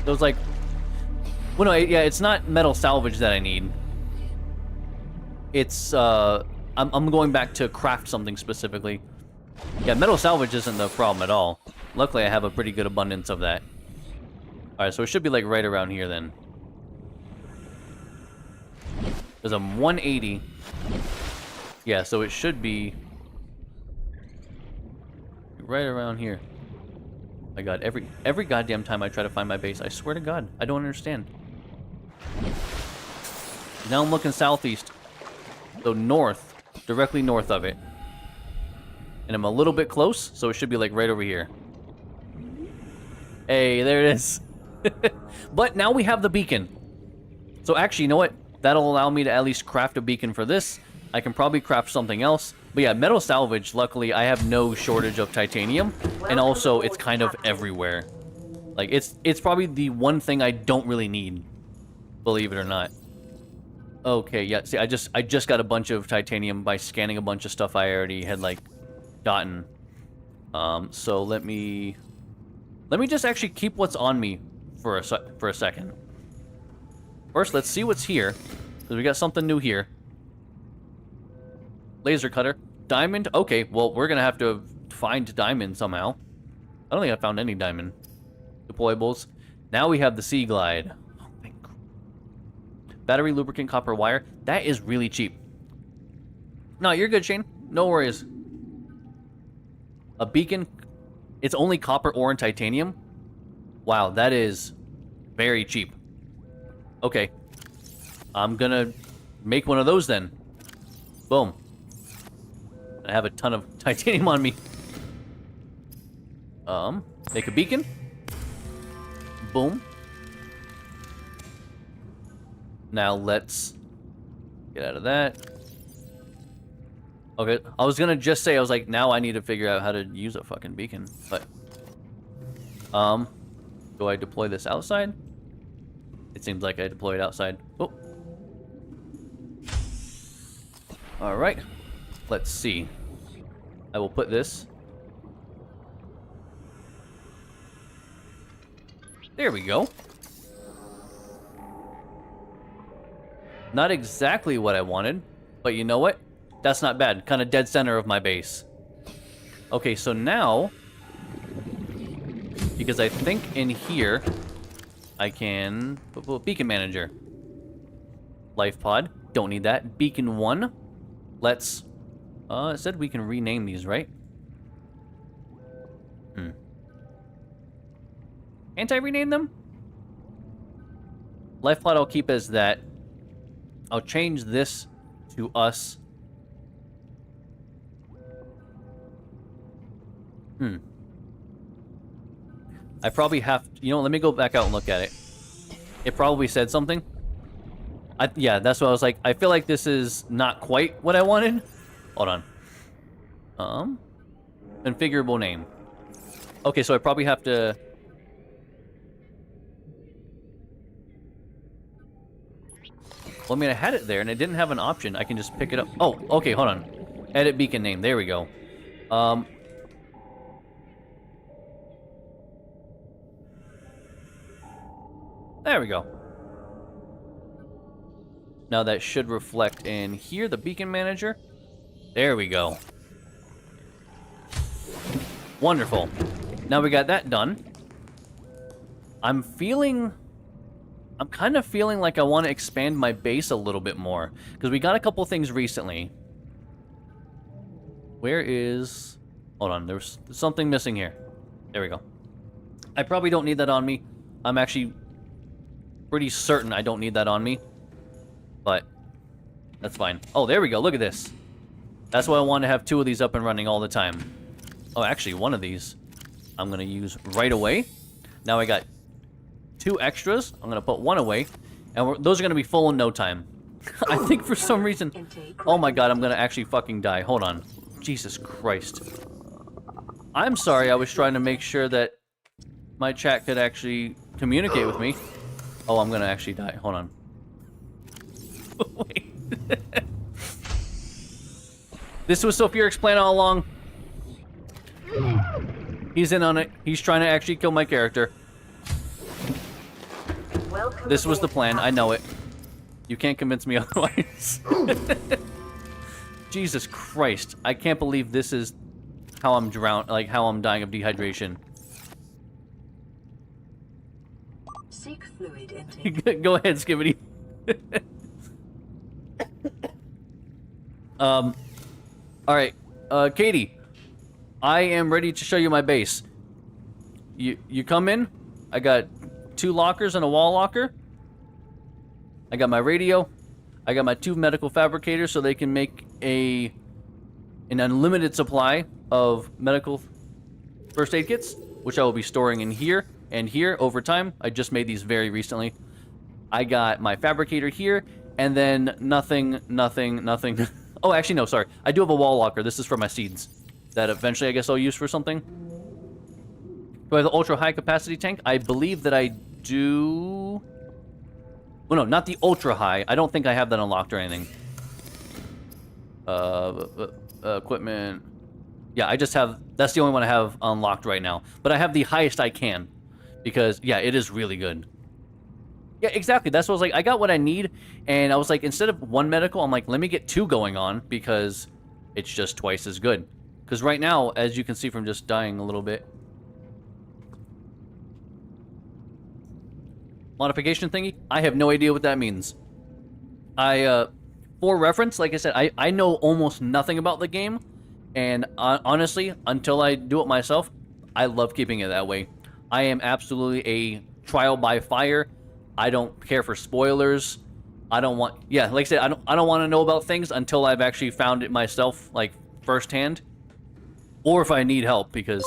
So it's like, well, no, yeah, it's not metal salvage that I need. It's, I'm going back to craft something specifically. Yeah, metal salvage isn't the problem at all. Luckily, I have a pretty good abundance of that. Alright, so it should be, like, right around here, then. Because I'm 180. Yeah, so it should be right around here. My God, every goddamn time I try to find my base, I swear to God, I don't understand. Now I'm looking southeast. So north, directly north of it. And I'm a little bit close, so it should be like right over here. Hey, there it is. But now we have the beacon. So actually, you know what? That'll allow me to at least craft a beacon for this. I can probably craft something else. But yeah, metal salvage, luckily, I have no shortage of titanium. And also, it's kind of everywhere. Like, it's probably the one thing I don't really need. Believe it or not. Okay, yeah, see, I just got a bunch of titanium by scanning a bunch of stuff I already had, like, gotten. So let me just actually keep what's on me for a second. First, let's see what's here, because we got something new here. Laser cutter. Diamond? Okay, well, we're gonna have to find diamond somehow. I don't think I found any diamond. Deployables. Now we have the Sea Glide. Oh, thank God. Battery, lubricant, copper wire. That is really cheap. No, you're good, Shane. No worries. A beacon. It's only copper, ore, and titanium. Wow, that is very cheap. Okay. I'm gonna make one of those then. Boom. I have a ton of titanium on me. Make a beacon. Boom. Now let's get out of that. Okay, I was gonna just say, I was like, now I need to figure out how to use a fucking beacon, but... do I deploy this outside? It seems like I deploy it outside. Oh. Alright. Let's see. I will put this. There we go. Not exactly what I wanted, but you know what? That's not bad. Kind of dead center of my base. Okay, so now... because I think in here... I can... Beacon manager. Life pod. Don't need that. Beacon 1. Let's... it said we can rename these, right? Can't I rename them? Life pod I'll keep as that. I'll change this to us. I probably have to, you know, let me go back out and look at it. It probably said something. Yeah, that's what I was like. I feel like this is not quite what I wanted. Hold on. Configurable name. Okay, so I probably have to... Well, I mean, I had it there, and it didn't have an option. I can just pick it up. Oh, okay, hold on. Edit beacon name. There we go. There we go. Now that should reflect in here, the beacon manager. There we go. Wonderful. Now we got that done. I'm kind of feeling like I want to expand my base a little bit more. Because we got a couple things recently. Where is... Hold on, there's something missing here. There we go. I probably don't need that on me. I'm actually pretty certain I don't need that on me. But that's fine. Oh, there we go. Look at this. That's why I want to have 2 of these up and running all the time. Oh, actually, one of these I'm going to use right away. Now I got 2 extras. I'm going to put 1 away. And those are going to be full in no time. I think for some reason... Oh my God, I'm going to actually fucking die. Hold on. Jesus Christ. I'm sorry, I was trying to make sure that my chat could actually communicate with me. Oh, I'm going to actually die. Hold on. Wait. This was Sulfuric's plan all along. He's in on it. He's trying to actually kill my character. This was the plan. I know it. You can't convince me otherwise. Jesus Christ. I can't believe this is how I'm drowned, like how I'm dying of dehydration. Seek fluid intake. Go ahead, Skibbity. Alright. Katie. I am ready to show you my base. You come in. I got 2 lockers and a wall locker. I got my radio. I got my 2 medical fabricators so they can make an unlimited supply of medical first aid kits, which I will be storing in here and here over time. I just made these very recently. I got my fabricator here, and then nothing. Oh, actually, no, sorry. I do have a wall locker. This is for my seeds that eventually I guess I'll use for something. Do I have the ultra high capacity tank? I believe that I do. Well, no, not the ultra high. I don't think I have that unlocked or anything. Equipment. Yeah, I just have. That's the only one I have unlocked right now. But I have the highest I can, because yeah, it is really good. Yeah, exactly. That's what I was like. I got what I need, and I was like, instead of 1 medical, I'm like, let me get 2 going on because it's just twice as good. Because right now, as you can see from just dying a little bit. Modification thingy? I have no idea what that means. For reference, like I said, I know almost nothing about the game. And honestly, until I do it myself, I love keeping it that way. I am absolutely a trial by fire. I don't care for spoilers. I don't want... Yeah, like I said, I don't want to know about things until I've actually found it myself, like, firsthand. Or if I need help, because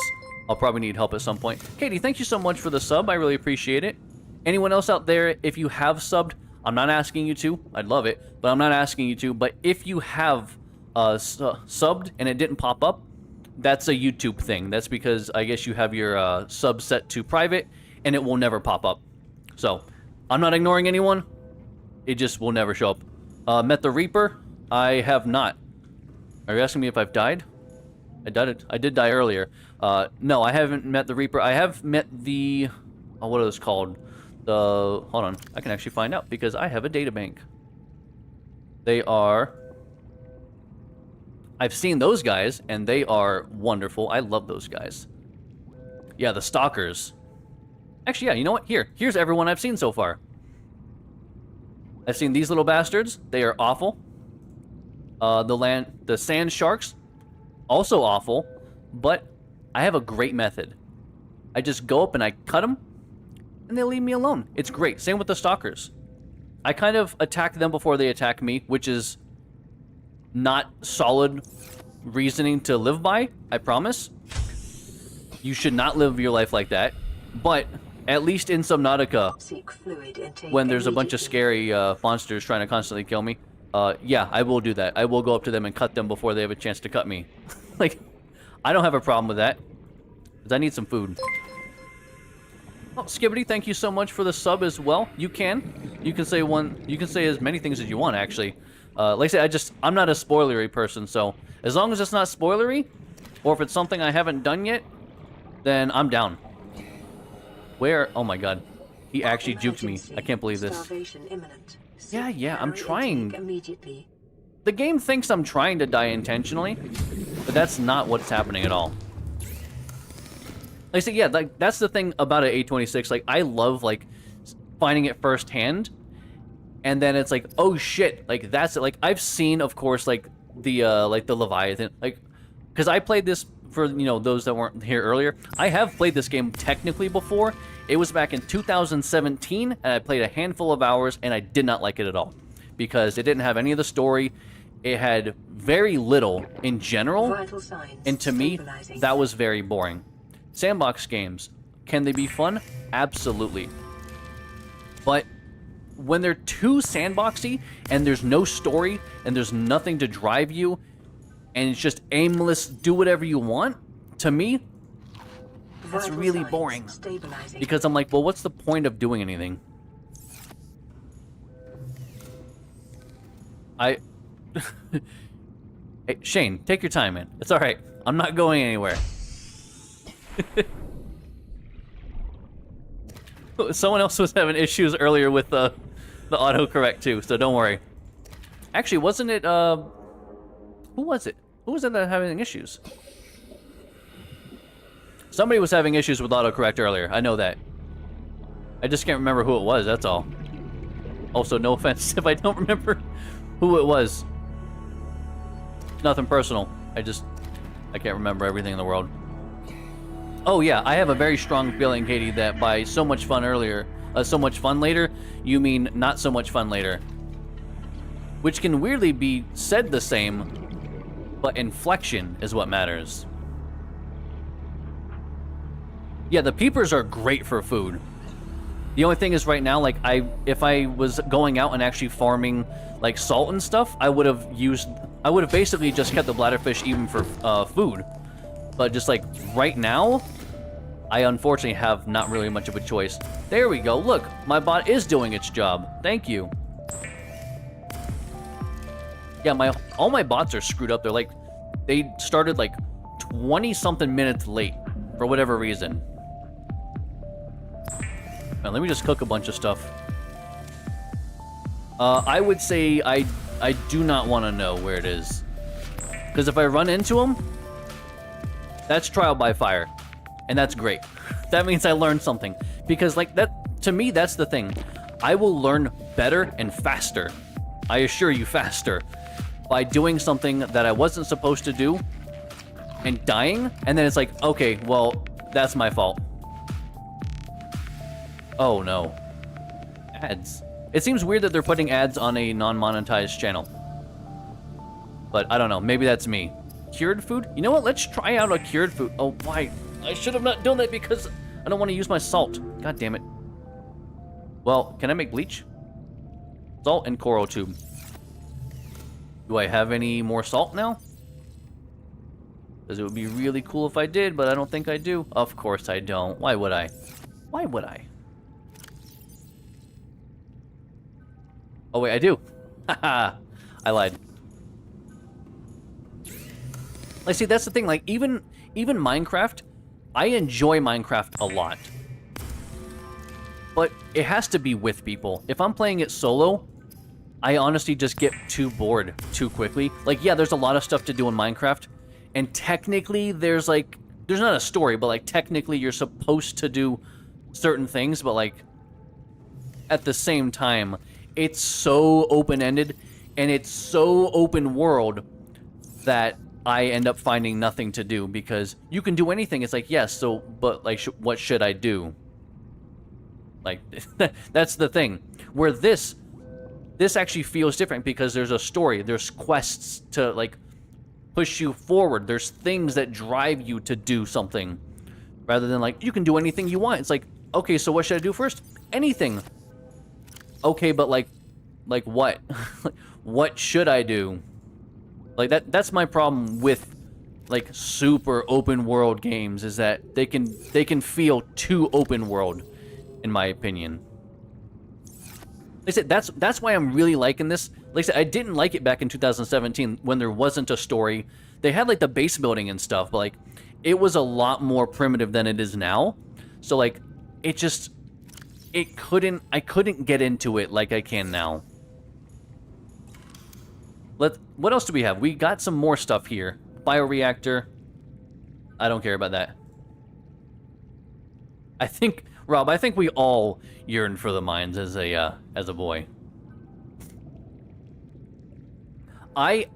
I'll probably need help at some point. Katie, thank you so much for the sub. I really appreciate it. Anyone else out there, if you have subbed, I'm not asking you to. I'd love it, but I'm not asking you to. But if you have subbed and it didn't pop up, that's a YouTube thing. That's because I guess you have your sub set to private, and it will never pop up. So, I'm not ignoring anyone. It just will never show up. Met the Reaper? I have not. Are you asking me if I've died? I did die earlier. No, I haven't met the Reaper. I have met the... Oh, what are those called? Hold on. I can actually find out because I have a databank. They are... I've seen those guys, and they are wonderful. I love those guys. Yeah, the Stalkers. Actually, yeah, you know what? Here's everyone I've seen so far. I've seen these little bastards. They are awful. The sand sharks, also awful. But I have a great method. I just go up and I cut them, and they leave me alone. It's great. Same with the Stalkers. I kind of attack them before they attack me, which is not solid reasoning to live by, I promise. You should not live your life like that. But at least in Subnautica, when there's a bunch of scary monsters trying to constantly kill me, yeah, I will do that. I will go up to them and cut them before they have a chance to cut me. Like, I don't have a problem with that, because I need some food. Oh, Skibbity, thank you so much for the sub as well. You can say as many things as you want, actually. Like I said, I'm not a spoilery person, so as long as it's not spoilery, or if it's something I haven't done yet, then I'm down. Where? Oh my god. He actually juked me. I can't believe this. Yeah, I'm trying. The game thinks I'm trying to die intentionally, but that's not what's happening at all. Like I said, yeah, like, that's the thing about an A26. Like, I love, like, finding it firsthand, and then it's like, oh shit, like, that's it. Like, I've seen, of course, like, the Leviathan, like, because I played this, for, you know, those that weren't here earlier, I have played this game technically before. It was back in 2017, and I played a handful of hours, and I did not like it at all. Because it didn't have any of the story, it had very little in general, and to me, that was very boring. Sandbox games, can they be fun? Absolutely. But when they're too sandboxy, and there's no story, and there's nothing to drive you, and it's just aimless, do whatever you want, to me, that's really boring. Because I'm like, well, what's the point of doing anything? Hey, Shane, take your time, man. It's alright. I'm not going anywhere. Someone else was having issues earlier with the autocorrect too, so don't worry. Actually, wasn't it, who was it? Who was it that having issues? Somebody was having issues with autocorrect earlier. I know that. I just can't remember who it was, that's all. Also, no offense if I don't remember who it was. Nothing personal. I just I can't remember everything in the world. Oh yeah, I have a very strong feeling, Katie, that by so much fun earlier, so much fun later, you mean not so much fun later. Which can weirdly be said the same, but inflection is what matters. Yeah, the peepers are great for food. The only thing is right now, like, if I was going out and actually farming, like, salt and stuff, I would have basically just kept the bladderfish even for food. But just, like, right now, I unfortunately have not really much of a choice. There we go. Look, my bot is doing its job. Thank you. Yeah, all my bots are screwed up. They're like, they started like 20-something minutes late for whatever reason. Now, let me just cook a bunch of stuff. I would say I do not want to know where it is. Because if I run into them, that's trial by fire. And that's great. That means I learned something. Because, like, that, to me, that's the thing. I will learn better and faster. I assure you, faster. By doing something that I wasn't supposed to do and dying. And then it's like, okay, well, that's my fault. Oh, no. Ads. It seems weird that they're putting ads on a non-monetized channel. But I don't know. Maybe that's me. Cured food? You know what? Let's try out a cured food. Oh, why? I should have not done that because I don't want to use my salt. God damn it. Well, can I make bleach? Salt and coral tube. Do I have any more salt now? Because it would be really cool if I did, but I don't think I do. Of course I don't. Why would I? Why would I? Oh, wait, I do. Haha. I lied. Like, see, that's the thing. Like, even Minecraft, I enjoy Minecraft a lot. But it has to be with people. If I'm playing it solo, I honestly just get too bored too quickly. Like, yeah, there's a lot of stuff to do in Minecraft. And technically, there's not a story, but, like, technically you're supposed to do certain things. But, like, at the same time, it's so open-ended and it's so open world that I end up finding nothing to do because you can do anything. It's like, yes, so, but, like, what should I do? Like, that's the thing. Where this actually feels different because there's a story. There's quests to, like, push you forward. There's things that drive you to do something. Rather than, like, you can do anything you want. It's like, okay, so what should I do first? Anything. Okay, but, like what? What should I do? Like, that's my problem with, like, super open world games, is that they can feel too open world, in my opinion. Like I said, that's why I'm really liking this. Like I said, I didn't like it back in 2017 when there wasn't a story. They had, like, the base building and stuff, but, like, it was a lot more primitive than it is now. So, like, I couldn't get into it like I can now. What else do we have? We got some more stuff here. Bioreactor. I don't care about that. Rob, I think we all yearn for the mines as a boy. I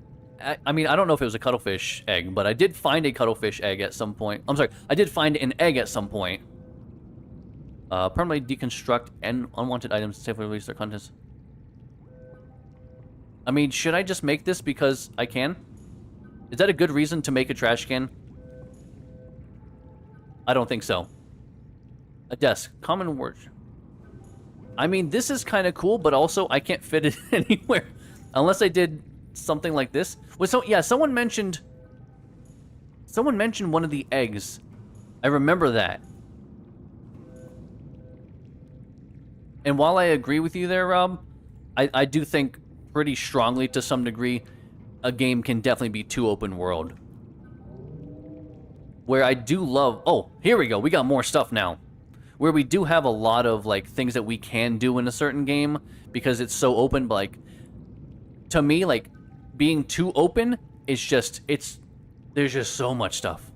mean, I don't know if it was a cuttlefish egg, but I did find a cuttlefish egg at some point. I'm sorry, I did find an egg at some point. Permanently deconstruct and unwanted items to safely release their contents. I mean, should I just make this because I can? Is that a good reason to make a trash can? I don't think so. A desk. Common word. I mean, this is kind of cool, but also I can't fit it anywhere. Unless I did something like this. Well, so, yeah, someone mentioned one of the eggs. I remember that. And while I agree with you there, Rob, I do think pretty strongly to some degree a game can definitely be too open world. Where I do love... Oh, here we go. We got more stuff now. Where we do have a lot of, like, things that we can do in a certain game because it's so open, but, like, to me, like, being too open is just... There's just so much stuff.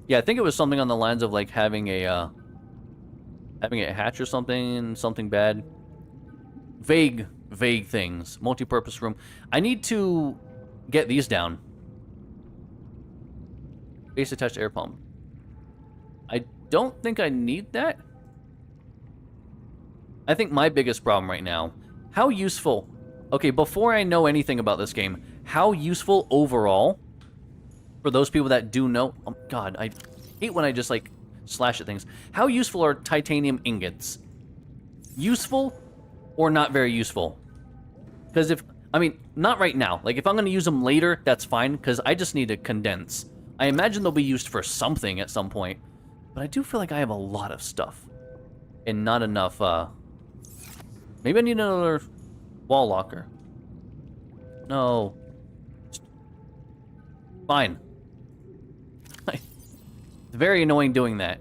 Yeah, I think it was something on the lines of, like, having a hatch or something bad. Vague things. Multi-purpose room. I need to get these down. Base attached air pump. I don't think I need that. I think my biggest problem right now, how useful... Okay, before I know anything about this game, how useful overall, for those people that do know... Oh, God, I hate when I just, like, slash at things. How useful are titanium ingots? Useful or not very useful? Because if... I mean, not right now. Like, if I'm going to use them later, that's fine, because I just need to condense. I imagine they'll be used for something at some point. But I do feel like I have a lot of stuff. And not enough, Maybe I need another wall locker. No. Fine. It's very annoying doing that.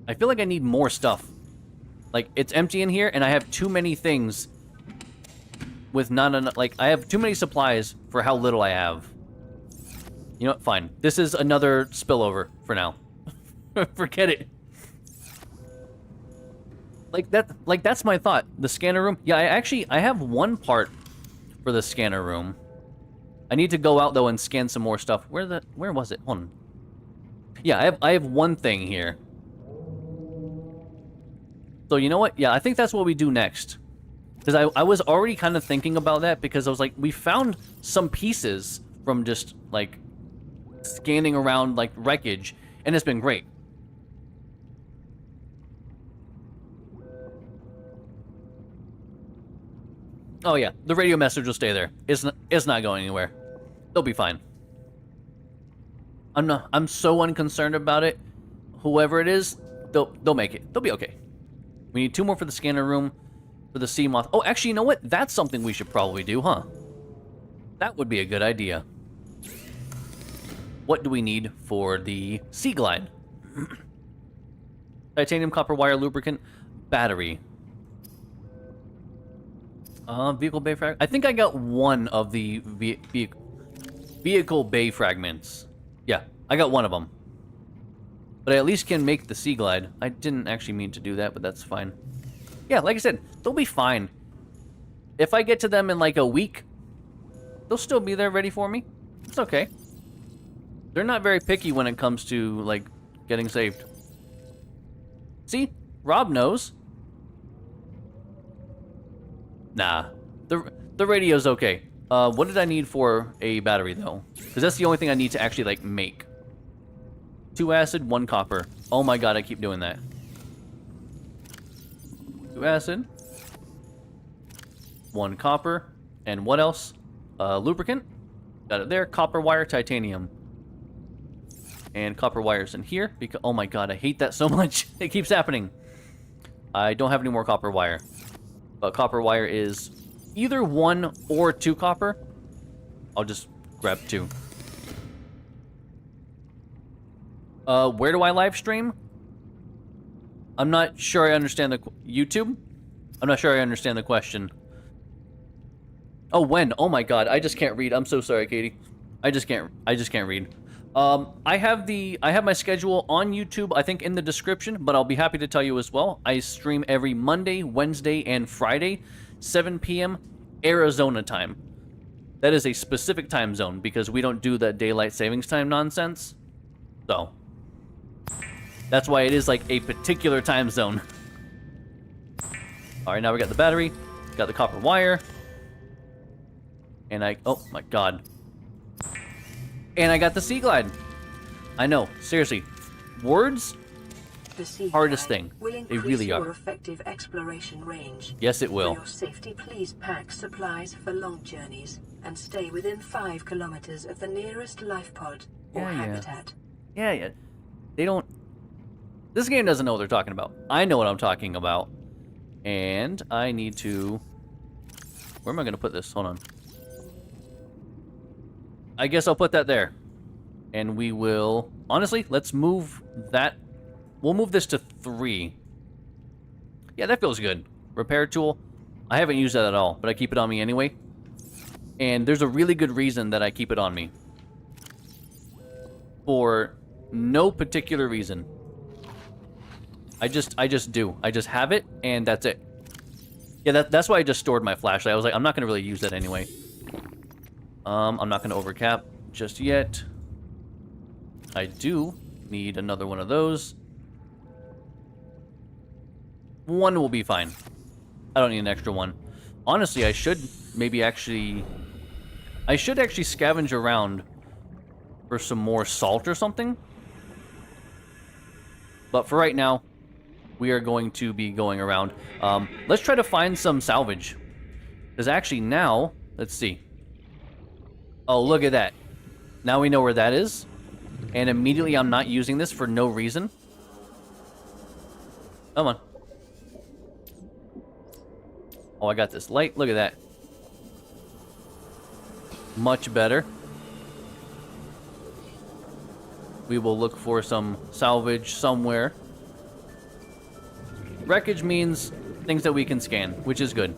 I feel like I need more stuff. Like, it's empty in here, and I have too many things with not enough... Like, I have too many supplies for how little I have. You know what? Fine. This is another spillover for now. Forget it. Like that's my thought. The scanner room. Yeah, I have one part for the scanner room. I need to go out though and scan some more stuff. Where was it? Hold on. Yeah, I have one thing here. So you know what? Yeah, I think that's what we do next. Because I was already kind of thinking about that because I was like, we found some pieces from just like scanning around like wreckage, and it's been great. Oh yeah, the radio message will stay there. It's not going anywhere. They'll be fine. I'm so unconcerned about it. Whoever it is, they'll make it. They'll be okay. We need 2 more for the scanner room, for the sea moth. Oh, actually, you know what? That's something we should probably do, huh? That would be a good idea. What do we need for the sea glide? Titanium, copper wire, lubricant, battery. Vehicle bay frag. I think I got one of the vehicle bay fragments. Yeah, I got one of them. But I at least can make the sea glide. I didn't actually mean to do that, but that's fine. Yeah, like I said, they'll be fine. If I get to them in like a week, they'll still be there ready for me. It's okay. They're not very picky when it comes to like getting saved. See? Rob knows. Nah, the radio's okay. What did I need for a battery, though? Because that's the only thing I need to actually, like, make. 2 acid, 1 copper. Oh my god, I keep doing that. 2 acid. 1 copper. And what else? Lubricant. Got it there. Copper wire, titanium. And copper wires in here. Because, oh my god, I hate that so much. It keeps happening. I don't have any more copper wire. But copper wire is either 1 or 2 copper. I'll just grab 2. Where do I live stream? I'm not sure I understand the... YouTube? I'm not sure I understand the question. Oh, when? Oh my god, I just can't read. I'm so sorry, Katie. I just can't read. I have my schedule on YouTube, I think in the description, but I'll be happy to tell you as well. I stream every Monday, Wednesday, and Friday, 7 p.m. Arizona time. That is a specific time zone because we don't do that daylight savings time nonsense. So, that's why it is like a particular time zone. Alright, now we got the battery, got the copper wire, and oh my god. And I got the sea glide. I know, seriously. Words? The sea hardest glide thing. Will they really your are. Effective exploration range. Yes, it will. For your safety, please pack supplies for long journeys and stay within 5 kilometers of the nearest life pod or habitat. Yeah. They don't... This game doesn't know what they're talking about. I know what I'm talking about. And I need to... Where am I going to put this? Hold on. I guess I'll put that there. And we will... Honestly, let's move that... We'll move this to 3. Yeah, that feels good. Repair tool. I haven't used that at all, but I keep it on me anyway. And there's a really good reason that I keep it on me. For no particular reason. I just do. I just have it, and that's it. Yeah, that's why I just stored my flashlight. I was like, I'm not going to really use that anyway. I'm not going to overcap just yet. I do need another one of those. One will be fine. I don't need an extra one. Honestly, I should actually scavenge around for some more salt or something. But for right now, we are going to be going around. Let's try to find some salvage. Because actually now, let's see. Oh, look at that. Now we know where that is. And immediately I'm not using this for no reason. Come on. Oh, I got this light. Look at that. Much better. We will look for some salvage somewhere. Wreckage means things that we can scan, which is good.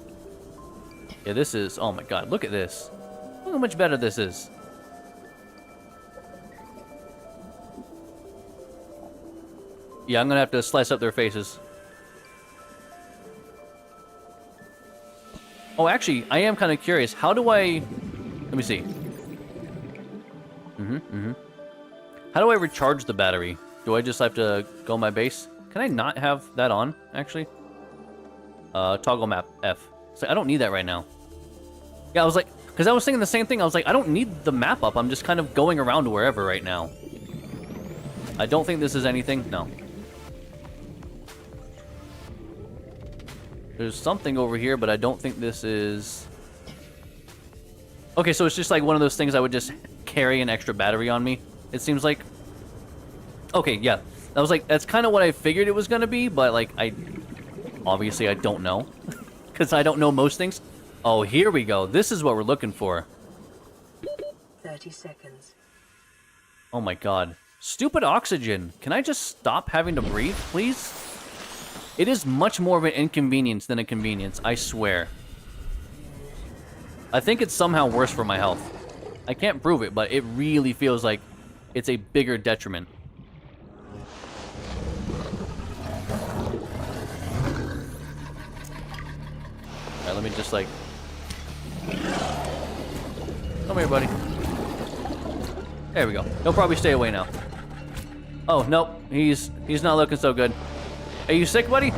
Yeah, this is... Oh my god, look at this. Look how much better this is. Yeah, I'm gonna have to slice up their faces. Oh, actually, I am kind of curious. How do I... Let me see. How do I recharge the battery? Do I just have to go my base? Can I not have that on, actually? Toggle map F. So I don't need that right now. Yeah, I was like... Because I was thinking the same thing. I was like, I don't need the map up. I'm just kind of going around wherever right now. I don't think this is anything. No. There's something over here, but I don't think this is... Okay, so it's just like one of those things I would just carry an extra battery on me, it seems like. Okay, yeah. I was like, that's kind of what I figured it was going to be, but like, obviously I don't know. Because I don't know most things. Oh, here we go. This is what we're looking for. 30 seconds. Oh my god. Stupid oxygen. Can I just stop having to breathe, please? It is much more of an inconvenience than a convenience, I swear. I think it's somehow worse for my health. I can't prove it, but it really feels like it's a bigger detriment. Alright, let me just like... Come here, buddy. There we go. He'll probably stay away now. Oh, nope. He's not looking so good. Are you sick, buddy?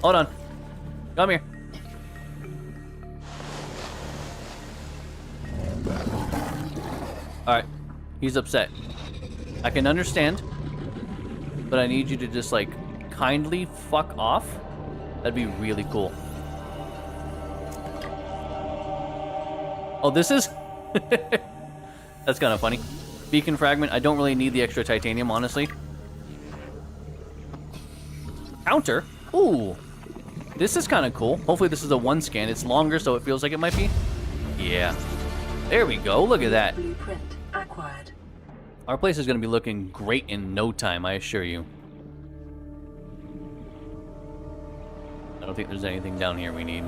Hold on. Come here. Alright. He's upset. I can understand. But I need you to just, like, kindly fuck off. That'd be really cool. Oh, this is... That's kind of funny. Beacon fragment. I don't really need the extra titanium, honestly. Counter? Ooh. This is kind of cool. Hopefully this is a one scan. It's longer, so it feels like it might be. Yeah. There we go. Look at that. Blueprint acquired. Our place is going to be looking great in no time, I assure you. I don't think there's anything down here we need.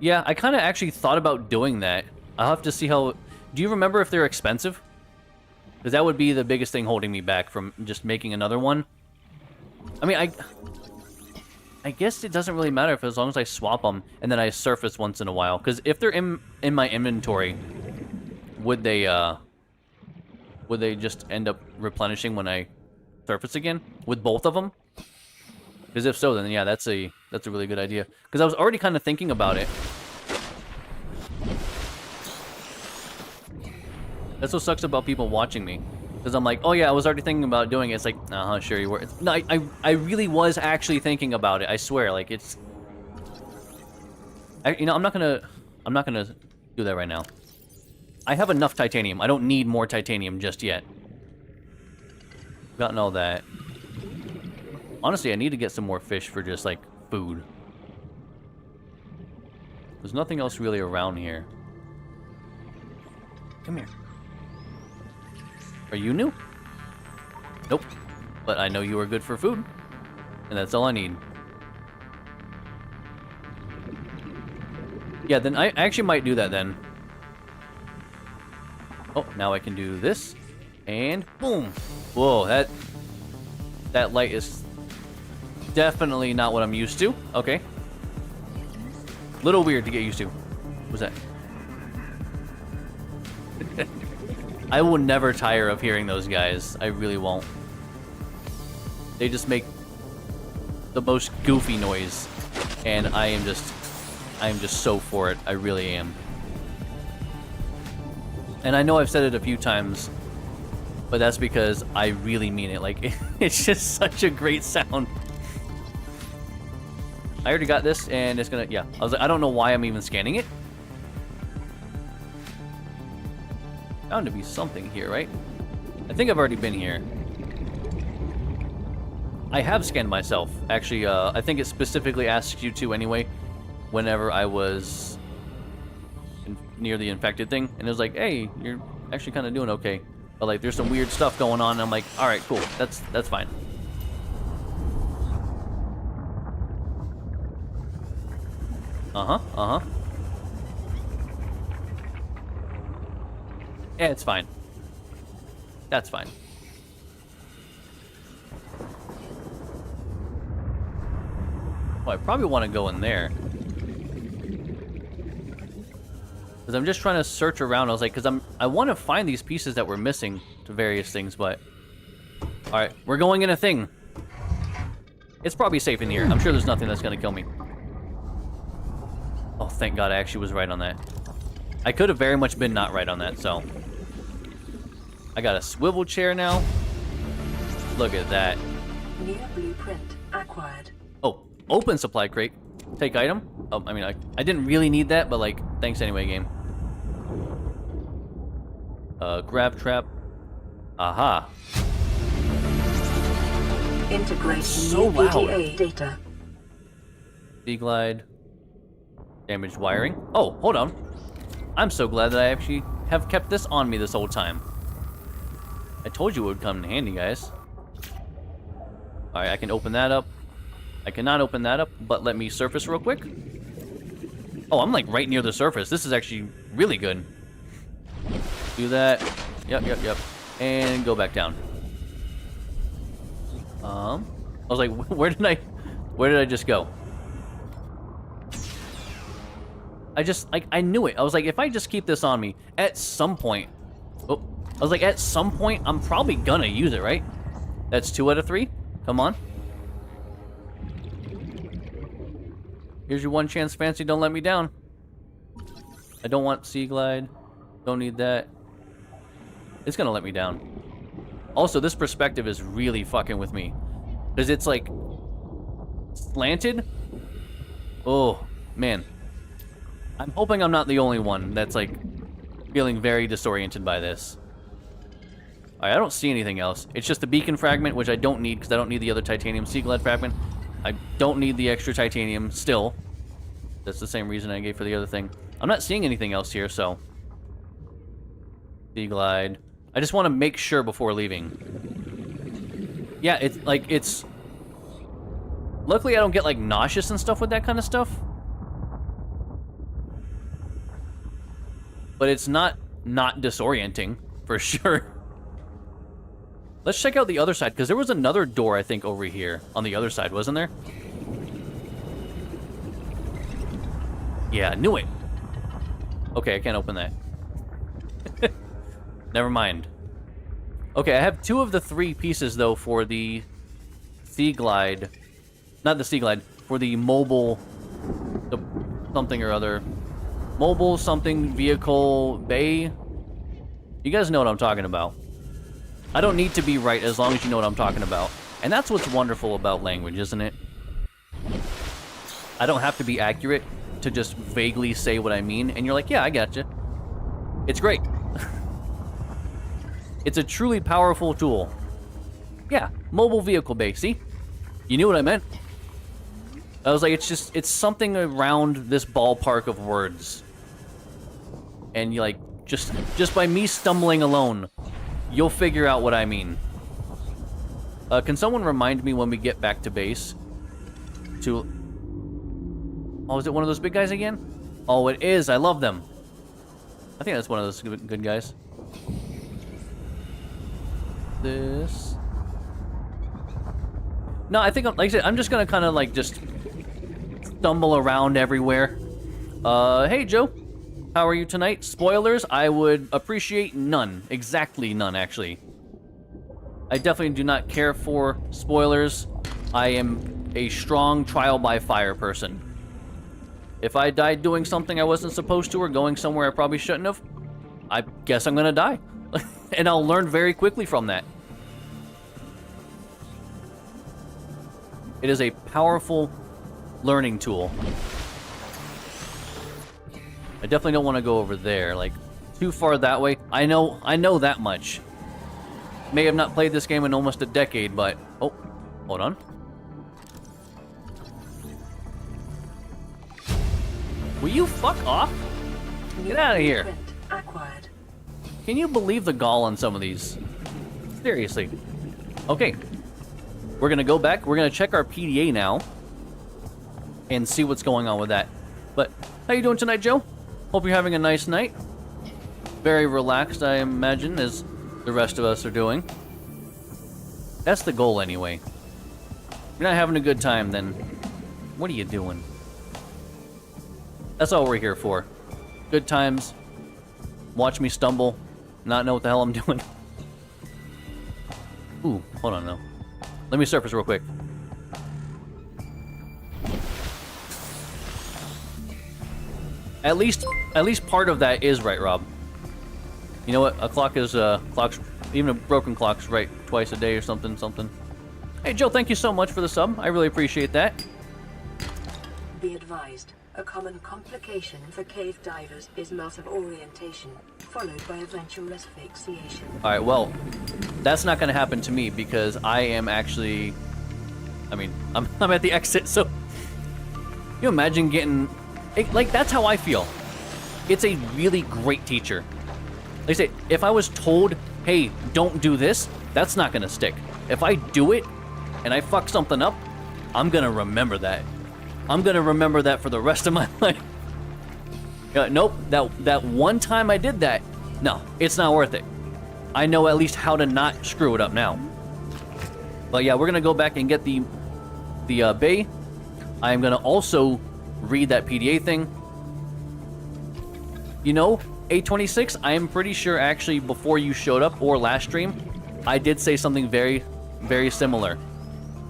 Yeah, I kind of actually thought about doing that. I'll have to see how... Do you remember if they're expensive? Because that would be the biggest thing holding me back from just making another one. I mean, I guess it doesn't really matter if as long as I swap them and then I surface once in a while. Because if they're in my inventory, would they just end up replenishing when I surface again with both of them? Because if so, then yeah, that's a really good idea. Because I was already kind of thinking about it. That's what sucks about people watching me. Because I'm like, oh yeah, I was already thinking about doing it. It's like, sure you were. No, I really was actually thinking about it. I swear, like it's... I'm not gonna do that right now. I have enough titanium. I don't need more titanium just yet. Gotten all that. Honestly, I need to get some more fish for just, like, food. There's nothing else really around here. Come here. Are you new? Nope. But I know you are good for food. And that's all I need. Yeah, then I actually might do that then. Oh, now I can do this. And boom. Whoa, that light is definitely not what I'm used to. Okay. Little weird to get used to. Was that? I will never tire of hearing those guys. I really won't. They just make the most goofy noise, and I am just so for it. I really am. And I know I've said it a few times, but that's because I really mean it. Like, it's just such a great sound. I already got this, and it's gonna, yeah. I was like, I don't know why I'm even scanning it. Bound to be something here, right? I think I've already been here. I have scanned myself. Actually, I think it specifically asks you to anyway, whenever I was near the infected thing. And it was like, hey, you're actually kind of doing okay. But, like, there's some weird stuff going on, and I'm like, alright, cool. That's fine. Uh-huh. Yeah, it's fine. That's fine. Well, I probably want to go in there. Because I'm just trying to search around. I was like, because I want to find these pieces that we're missing to various things, but... Alright, we're going in a thing. It's probably safe in here. I'm sure there's nothing that's going to kill me. Oh, thank God I actually was right on that. I could have very much been not right on that, so... I got a swivel chair now. Look at that. New blueprint acquired. Oh, open supply crate. Take item. Oh, I mean, I didn't really need that, but, like, thanks anyway, game. Grab trap. Aha. Integrate So new loud. PDA data. D-glide. Damaged wiring. Oh, hold on. I'm so glad that I actually have kept this on me this whole time. I told you it would come in handy, guys. Alright, I can open that up. I cannot open that up, but let me surface real quick. Oh, I'm like right near the surface. This is actually really good. Do that. Yep. And go back down. I was like, where did I just go? I knew it. I was like, if I just keep this on me, at some point... Oh, I was like, at some point, I'm probably gonna use it, right? That's 2 out of 3. Come on. Here's your one chance, Fancy. Don't let me down. I don't want Sea Glide. Don't need that. It's gonna let me down. Also, this perspective is really fucking with me. Because it's, like, slanted. Oh, man. I'm hoping I'm not the only one that's, like, feeling very disoriented by this. Alright, I don't see anything else. It's just the beacon fragment, which I don't need because I don't need the other titanium sea glide fragment. I don't need the extra titanium still. That's the same reason I gave for the other thing. I'm not seeing anything else here, so... Sea glide. I just want to make sure before leaving. Yeah, it's like, it's... Luckily I don't get, like, nauseous and stuff with that kind of stuff. But it's not disorienting, for sure. Let's check out the other side, because there was another door, I think, over here. On the other side, wasn't there? Yeah, I knew it. Okay, I can't open that. Never mind. Okay, I have 2 of the 3 pieces, though, for the Sea Glide. Not the Sea Glide, for the mobile... The something or other. Mobile something vehicle bay. You guys know what I'm talking about. I don't need to be right as long as you know what I'm talking about. And that's what's wonderful about language, isn't it? I don't have to be accurate to just vaguely say what I mean, and you're like, yeah, I gotcha. It's great. It's a truly powerful tool. Yeah, mobile vehicle bay, see? You knew what I meant. I was like, it's something around this ballpark of words. And you like, just by me stumbling alone, you'll figure out what I mean. Can someone remind me when we get back to base to... Oh, is it one of those big guys again? Oh, it is. I love them. I think that's one of those good guys. This... No, I think, like I said, I'm just gonna kind of like just stumble around everywhere. Hey, Joe. How are you tonight? Spoilers, I would appreciate none. Exactly none, actually. I definitely do not care for spoilers. I am a strong trial by fire person. If I died doing something I wasn't supposed to or going somewhere I probably shouldn't have, I guess I'm gonna die. And I'll learn very quickly from that. It is a powerful learning tool. I definitely don't want to go over there, like, too far that way. I know that much. May have not played this game in almost a decade, but... Oh, hold on. Will you fuck off? Get out of here. Acquired. Can you believe the gall on some of these? Seriously. Okay. We're gonna go back. We're gonna check our PDA now. And see what's going on with that. But, how you doing tonight, Joe? Hope you're having a nice night. Very relaxed, I imagine, as the rest of us are doing. That's the goal, anyway. If you're not having a good time, then what are you doing? That's all we're here for. Good times. Watch me stumble. Not know what the hell I'm doing. Ooh, hold on, though. Let me surface real quick. At least part of that is right, Rob. You know what? A clock is clock's even a broken clock's right twice a day or something. Hey, Joe, thank you so much for the sub. I really appreciate that. Be advised, a common complication for cave divers is loss of orientation, followed by eventual asphyxiation. All right, well, that's not going to happen to me because I am actually. I mean, I'm at the exit, so. You imagine getting. Like, that's how I feel. It's a really great teacher. Like I say, if I was told, hey, don't do this, that's not going to stick. If I do it and I fuck something up, I'm going to remember that. I'm going to remember that for the rest of my life. Nope, that one time I did that, no, it's not worth it. I know at least how to not screw it up now. But yeah, we're going to go back and get the bay. I'm going to also read that PDA thing. You know, A26, I am pretty sure actually before you showed up or last stream, I did say something very, very similar.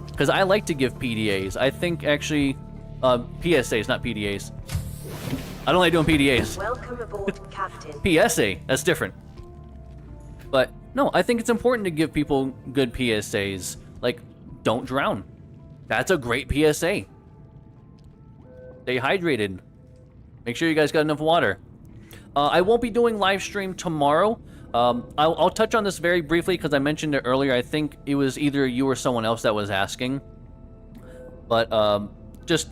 Because I like to give PDAs. I think actually, PSAs, not PDAs. I don't like doing PDAs. Welcome aboard, Captain. PSA, that's different. But no, I think it's important to give people good PSAs. Like, don't drown. That's a great PSA. Stay hydrated. Make sure you guys got enough water. I won't be doing live stream tomorrow. I'll touch on this very briefly because I mentioned it earlier. I think it was either you or someone else that was asking. But just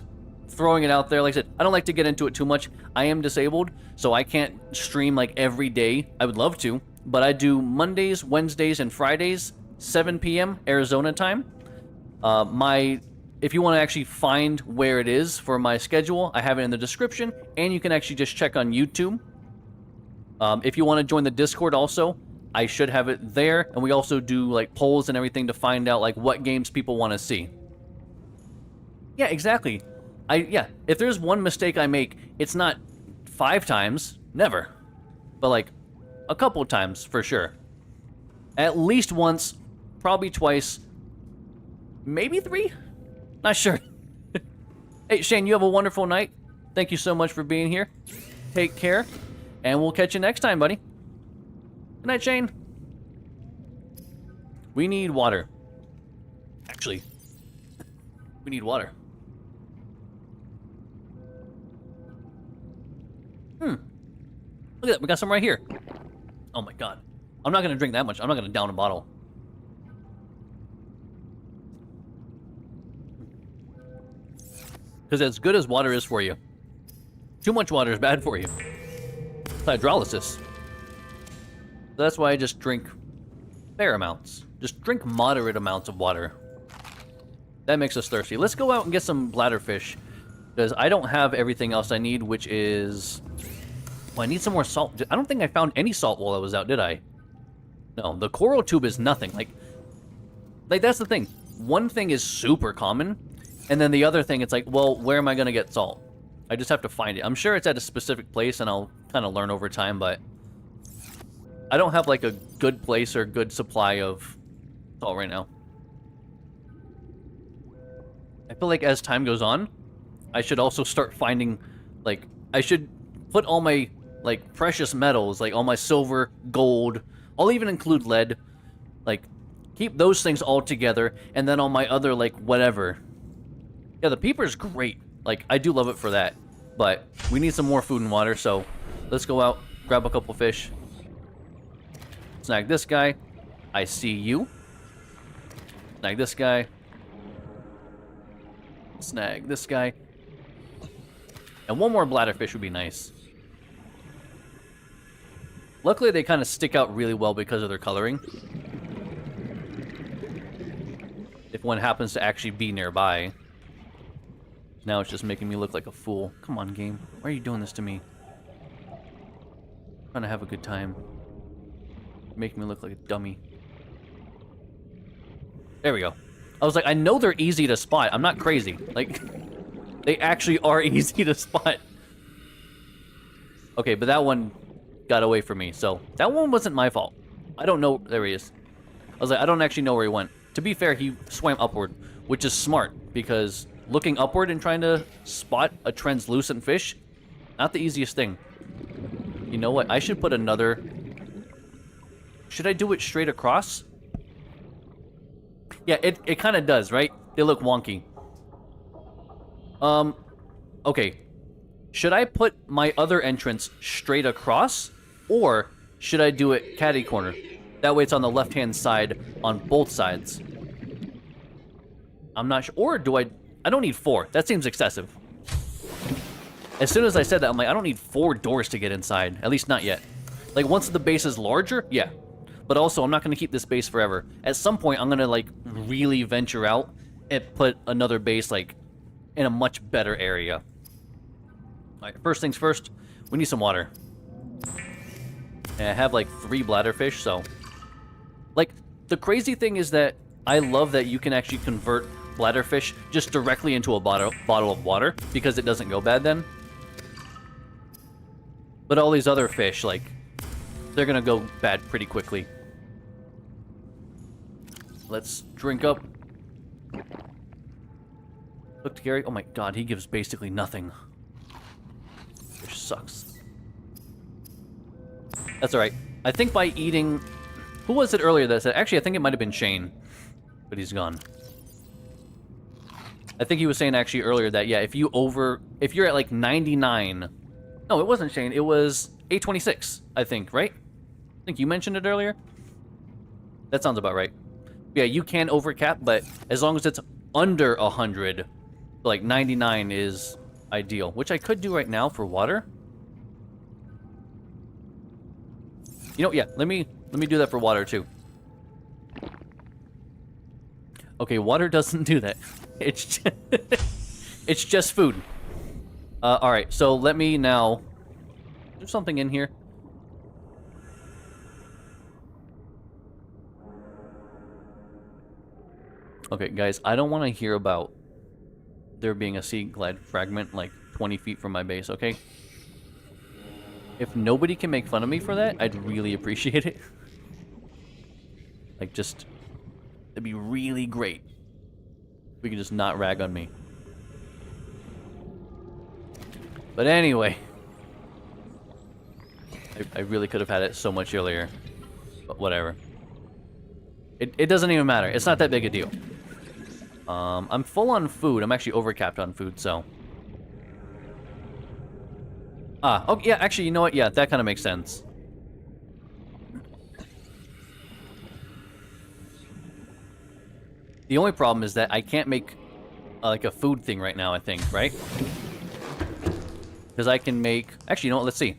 throwing it out there. Like I said, I don't like to get into it too much. I am disabled, so I can't stream like every day. I would love to, but I do Mondays, Wednesdays, and Fridays, 7 p.m. Arizona time. If you want to actually find where it is for my schedule, I have it in the description, and you can actually just check on YouTube. If you want to join the Discord also, I should have it there, and we also do like polls and everything to find out like what games people want to see. Yeah, exactly. If there's one mistake I make, it's not 5 times, never, but like a couple times for sure. At least once, probably twice, maybe 3. Not sure. Hey, Shane, you have a wonderful night. Thank you so much for being here. Take care, and we'll catch you next time, buddy. Good night, Shane. We need water. Actually, we need water. Look at that. We got some right here. Oh, my God. I'm not going to drink that much. I'm not going to down a bottle. Because as good as water is for you, too much water is bad for you. It's hydrolysis. So that's why I just drink fair amounts. Just drink moderate amounts of water. That makes us thirsty. Let's go out and get some bladderfish. Because I don't have everything else I need, which is... Well, I need some more salt. I don't think I found any salt while I was out, did I? No, the coral tube is nothing. Like that's the thing. One thing is super common. And then the other thing, it's like, well, where am I going to get salt? I just have to find it. I'm sure it's at a specific place, and I'll kind of learn over time, but I don't have like a good place or good supply of salt right now. I feel like as time goes on, I should also start finding, like, I should put all my, like, precious metals, like all my silver, gold, I'll even include lead, like, keep those things all together, and then all my other, like, whatever. Yeah, the peeper's great. Like, I do love it for that. But we need some more food and water, so let's go out, grab a couple fish. Snag this guy. I see you. Snag this guy. Snag this guy. And one more bladderfish would be nice. Luckily, they kind of stick out really well because of their coloring. If one happens to actually be nearby. Now it's just making me look like a fool. Come on, game. Why are you doing this to me? I'm trying to have a good time. You're making me look like a dummy. There we go. I was like, I know they're easy to spot. I'm not crazy. Like, they actually are easy to spot. Okay, but that one got away from me, so that one wasn't my fault. I don't know. There he is. I was like, I don't actually know where he went. To be fair, he swam upward, which is smart, because looking upward and trying to spot a translucent fish, not the easiest thing. You know what? I should put another... Should I do it straight across? Yeah, it kind of does, right? They look wonky. Okay. Should I put my other entrance straight across? Or should I do it catty corner? That way it's on the left-hand side on both sides. I'm not sure. Or do I don't need 4. That seems excessive. As soon as I said that, I'm like, I don't need 4 doors to get inside. At least not yet. Like, once the base is larger, yeah. But also, I'm not going to keep this base forever. At some point, I'm going to, like, really venture out and put another base, like, in a much better area. Alright, first things first, we need some water. And I have, like, 3 bladderfish, so... Like, the crazy thing is that I love that you can actually convert bladderfish just directly into a bottle of water, because it doesn't go bad then. But all these other fish, like, they're going to go bad pretty quickly. Let's drink up. Look to Gary. Oh my god, he gives basically nothing. Which sucks. That's alright. I think by eating... Who was it earlier that said... Actually, I think it might have been Shane. But he's gone. I think he was saying actually earlier that, yeah, if you're at like 99... No, it wasn't Shane. It was 826, I think, right? I think you mentioned it earlier. That sounds about right. Yeah, you can overcap, but as long as it's under 100, like 99 is ideal, which I could do right now for water. You know, yeah, let me do that for water too. Okay, water doesn't do that. It's just, it's just food. All right, so let me now do something in here. Okay, guys, I don't want to hear about there being a sea glide fragment like 20 feet from my base, okay? If nobody can make fun of me for that, I'd really appreciate it. Like, just... It'd be really great if we could just not rag on me. But anyway... I really could have had it so much earlier. But whatever. It doesn't even matter. It's not that big a deal. I'm full on food. I'm actually overcapped on food, so... Oh, yeah, actually, you know what? Yeah, that kind of makes sense. The only problem is that I can't make, like, a food thing right now, I think, right? Because I can make... Actually, you know what? Let's see.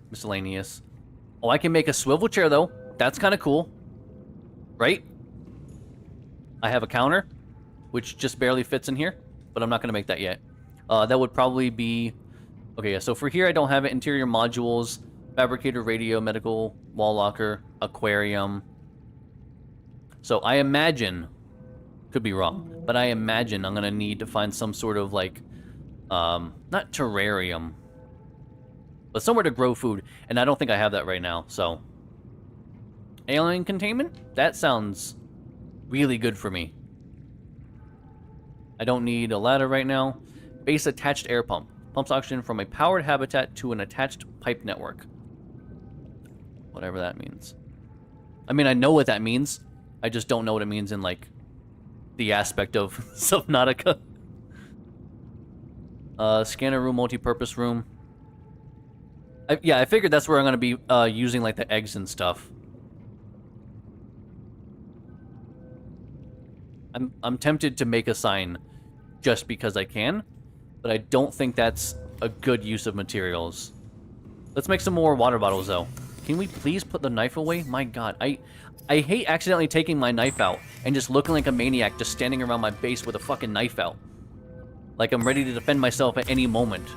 Miscellaneous. Oh, I can make a swivel chair, though. That's kind of cool. Right? I have a counter, which just barely fits in here, but I'm not going to make that yet. That would probably be... Okay, yeah, so for here, I don't have it. Interior modules, fabricator, radio, medical, wall locker, aquarium. So I imagine, could be wrong, but I imagine I'm going to need to find some sort of, like, not terrarium. But somewhere to grow food, and I don't think I have that right now, so. Alien containment? That sounds really good for me. I don't need a ladder right now. Base attached air pump. Pumps oxygen from a powered habitat to an attached pipe network. Whatever that means. I mean, I know what that means. I just don't know what it means in, like, the aspect of Subnautica. Scanner room, multi-purpose room. Yeah, I figured that's where I'm going to be using, like, the eggs and stuff. I'm tempted to make a sign just because I can, but I don't think that's a good use of materials. Let's make some more water bottles, though. Can we please put the knife away? My god, I hate accidentally taking my knife out and just looking like a maniac just standing around my base with a fucking knife out. Like I'm ready to defend myself at any moment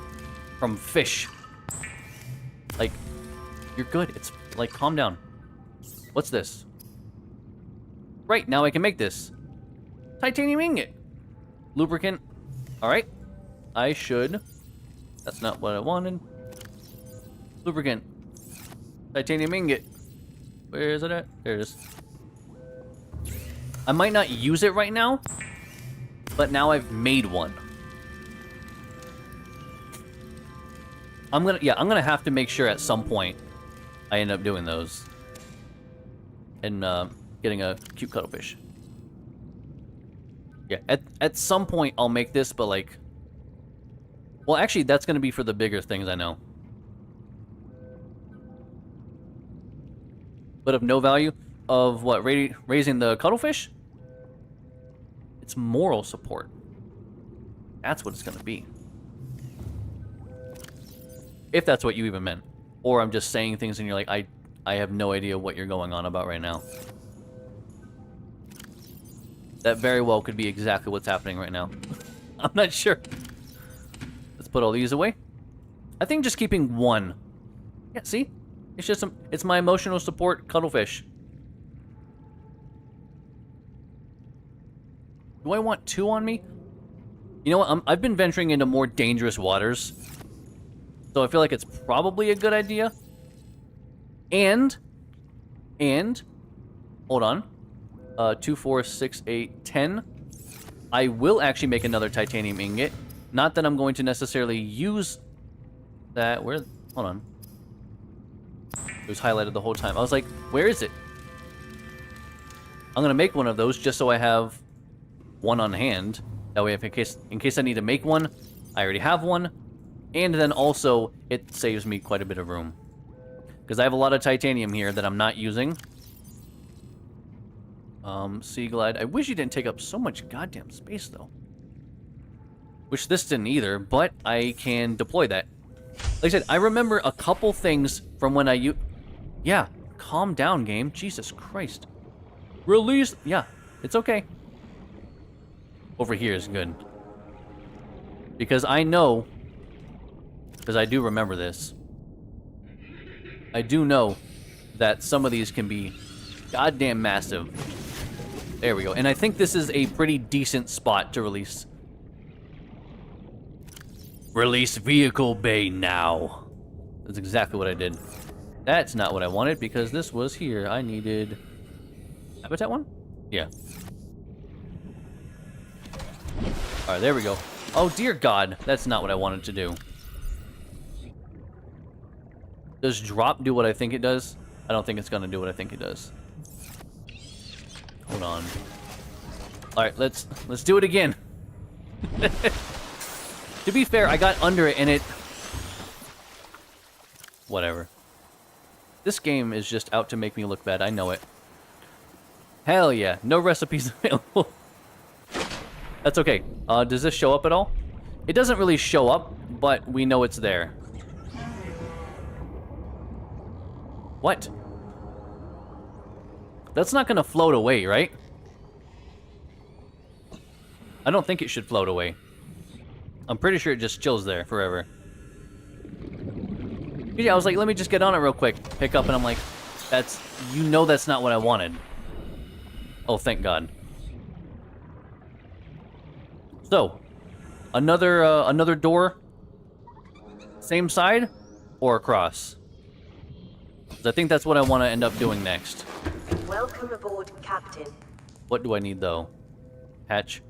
from fish. Like, you're good. It's like, calm down. What's this? Right, now I can make this. Titanium ingot. Lubricant. Alright. I should. That's not what I wanted. Lubricant. Titanium ingot. Where is it at? There it is. I might not use it right now, but now I've made one. I'm gonna have to make sure at some point I end up doing those. And getting a cute cuttlefish. Yeah, at some point I'll make this, but like... Well, actually, that's gonna be for the bigger things, I know. But of no value? Of what, raising the cuttlefish? It's moral support. That's what it's gonna be. If that's what you even meant. Or I'm just saying things and you're like, I have no idea what you're going on about right now. That very well could be exactly what's happening right now. I'm not sure. Let's put all these away. I think just keeping one. Yeah, see? It's just it's my emotional support cuttlefish. Do I want two on me? You know what? I've been venturing into more dangerous waters. So I feel like it's probably a good idea. And, hold on. 2, 4, 6, 8, 10. I will actually make another titanium ingot. Not that I'm going to necessarily use that. Hold on. It was highlighted the whole time. I was like, where is it? I'm gonna make one of those just so I have one on hand. That way, if in case I need to make one, I already have one. And then also, it saves me quite a bit of room. Because I have a lot of titanium here that I'm not using. Sea Glide. I wish you didn't take up so much goddamn space, though. Which this didn't either, but I can deploy that. Like I said, I remember a couple things from when I Yeah, calm down, game. Jesus Christ. Release... Yeah, it's okay. Over here is good. Because I know... Because I do remember this. I do know that some of these can be goddamn massive. There we go. And I think this is a pretty decent spot to release. Release vehicle bay now. That's exactly what I did. That's not what I wanted because this was here. I needed... Habitat one? Yeah. Alright, there we go. Oh, dear God. That's not what I wanted to do. Does drop do what I think it does? I don't think it's gonna do what I think it does. Hold on. Alright, let's do it again. To be fair, I got under it and it... Whatever. This game is just out to make me look bad, I know it. Hell yeah, no recipes available. That's okay. Does this show up at all? It doesn't really show up, but we know it's there. What? That's not gonna float away, right? I don't think it should float away. I'm pretty sure it just chills there forever. Yeah, I was like, let me just get on it real quick. Pick up, and I'm like, that's... You know that's not what I wanted. Oh, thank God. So, another door. Same side. or across? 'Cause I think that's what I want to end up doing next. Welcome aboard, Captain. What do I need, though? Hatch.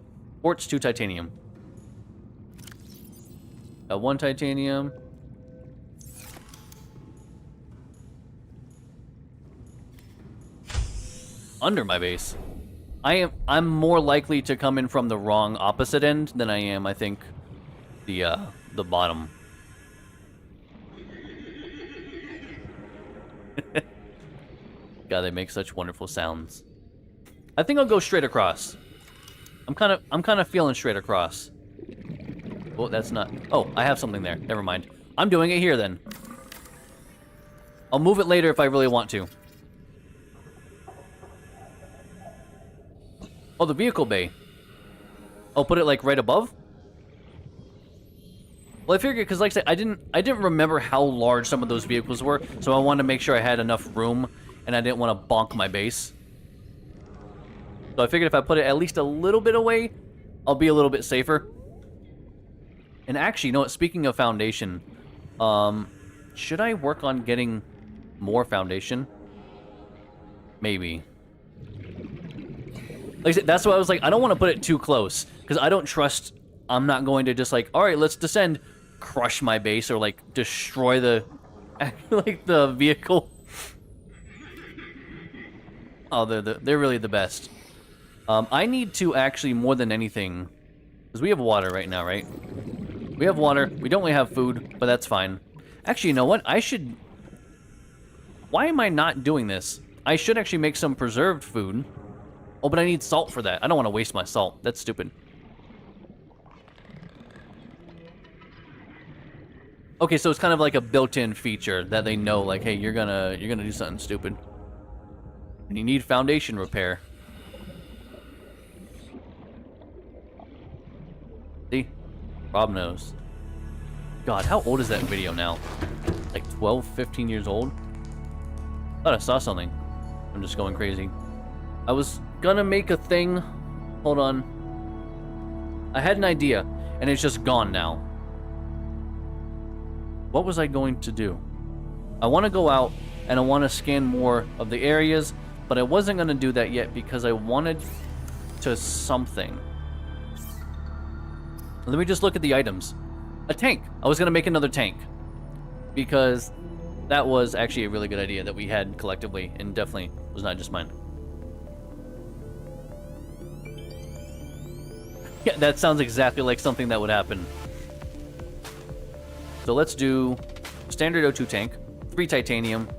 Quartz, 2 titanium. Got 1 titanium. Under my base. I'm more likely to come in from the wrong opposite end than I am, I think, the bottom. God, they make such wonderful sounds. I think I'll go straight across. I'm kind of feeling straight across. Oh, that's not. Oh, I have something there. Never mind. I'm doing it here then. I'll move it later if I really want to. Oh, the vehicle bay. I'll put it like right above. Well, I figured because, like I said, I didn't remember how large some of those vehicles were, so I wanted to make sure I had enough room, and I didn't want to bonk my base. So I figured if I put it at least a little bit away, I'll be a little bit safer. And actually, you know what? Speaking of foundation, should I work on getting more foundation? Maybe. Like I said, that's why I was like, I don't want to put it too close, because I don't trust. I'm not going to just like, all right, let's descend, crush my base, or like destroy the, like the vehicle. Oh, they're really the best. I need to actually, more than anything, because we have water right now, right? We have water. We don't really have food, but that's fine. Actually, you know what? I should. Why am I not doing this? I should actually make some preserved food. Oh, but I need salt for that. I don't want to waste my salt. That's stupid. Okay, so it's kind of like a built-in feature that they know, like, hey, you're gonna do something stupid. And you need foundation repair. See? Rob knows. God, how old is that video now? Like 12, 15 years old? I thought I saw something. I'm just going crazy. I was gonna make a thing. Hold on. I had an idea, and it's just gone now. What was I going to do? I want to go out, and I want to scan more of the areas, but I wasn't going to do that yet because I wanted to something. Let me just look at the items. A tank. I was going to make another tank because that was actually a really good idea that we had collectively, and definitely was not just mine. Yeah, that sounds exactly like something that would happen. So let's do standard O2 tank, 3 titanium.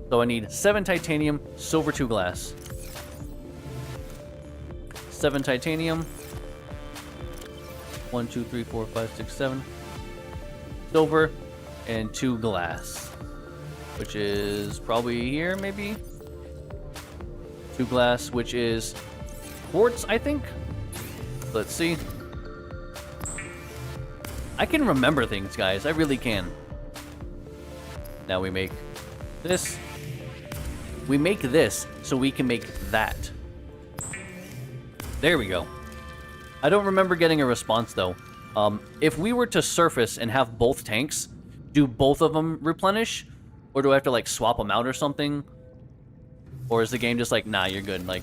So I need 7 titanium, silver 2 glass. 7 titanium. 1, 2, 3, 4, 5, 6, 7. Silver and 2 glass, which is probably here, maybe. 2 glass, which is quartz, I think. Let's see. I can remember things, guys. I really can. Now we make this. We make this so we can make that. There we go. I don't remember getting a response, though. If we were to surface and have both tanks, do both of them replenish? Or do I have to, like, swap them out or something? Or is the game just like, nah, you're good. Like,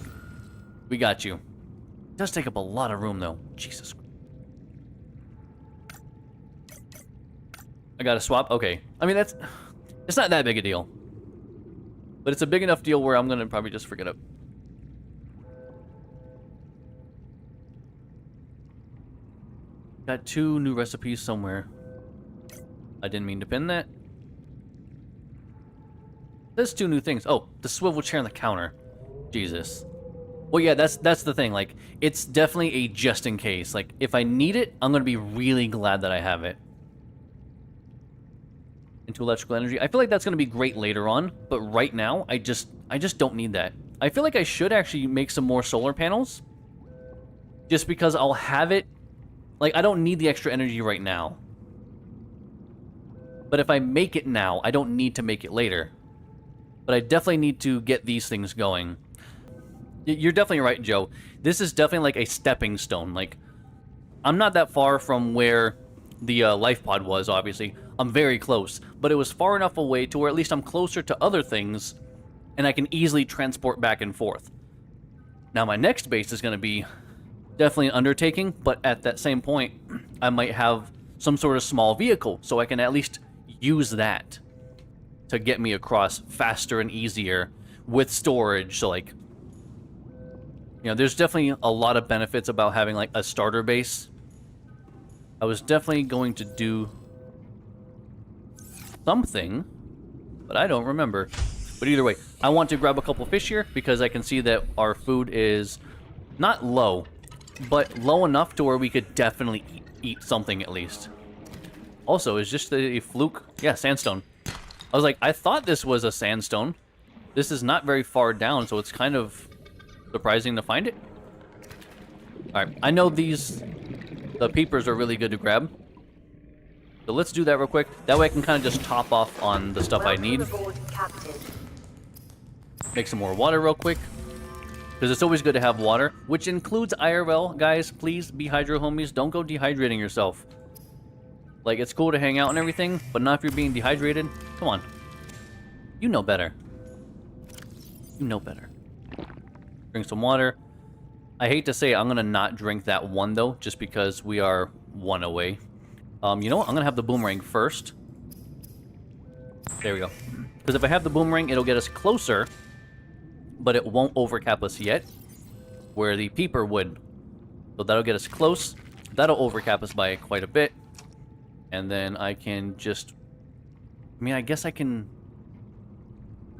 we got you. It does take up a lot of room, though. Jesus. I gotta swap? Okay. I mean, it's not that big a deal. But it's a big enough deal where I'm gonna probably just forget it. Got 2 new recipes somewhere. I didn't mean to pin that. There's 2 new things. Oh, the swivel chair on the counter. Jesus. Well, yeah, that's the thing. Like, it's definitely a just in case. Like, if I need it, I'm gonna be really glad that I have it. Into electrical energy. I feel like that's going to be great later on, but right now, I just don't need that. I feel like I should actually make some more solar panels, just because I'll have it. Like, I don't need the extra energy right now. But if I make it now, I don't need to make it later. But I definitely need to get these things going. You're definitely right, Joe. This is definitely like a stepping stone. Like, I'm not that far from where the life pod was, obviously. I'm very close, but it was far enough away to where at least I'm closer to other things, and I can easily transport back and forth. Now my next base is going to be definitely an undertaking, but at that same point, I might have some sort of small vehicle, so I can at least use that to get me across faster and easier with storage. So like, you know, there's definitely a lot of benefits about having like a starter base. I was definitely going to do something, but I don't remember. But either way, I want to grab a couple fish here because I can see that our food is not low, but low enough to where we could definitely eat something at least. Also, is just a fluke? Yeah, sandstone. I was like, I thought this was a sandstone. This is not very far down, so it's kind of surprising to find it. Alright, I know the peepers are really good to grab. So let's do that real quick. That way I can kind of just top off on the stuff I need. Make some more water real quick. Because it's always good to have water, which includes IRL. Guys, please be hydro homies. Don't go dehydrating yourself. Like, it's cool to hang out and everything, but not if you're being dehydrated. Come on. You know better. You know better. Drink some water. I hate to say it, I'm going to not drink that one, though, just because we are one away. You know what? I'm going to have the boomerang first. There we go. Because if I have the boomerang, it'll get us closer, but it won't overcap us yet, where the peeper would. So that'll get us close. That'll overcap us by quite a bit. And then I can just... I mean, I guess I can...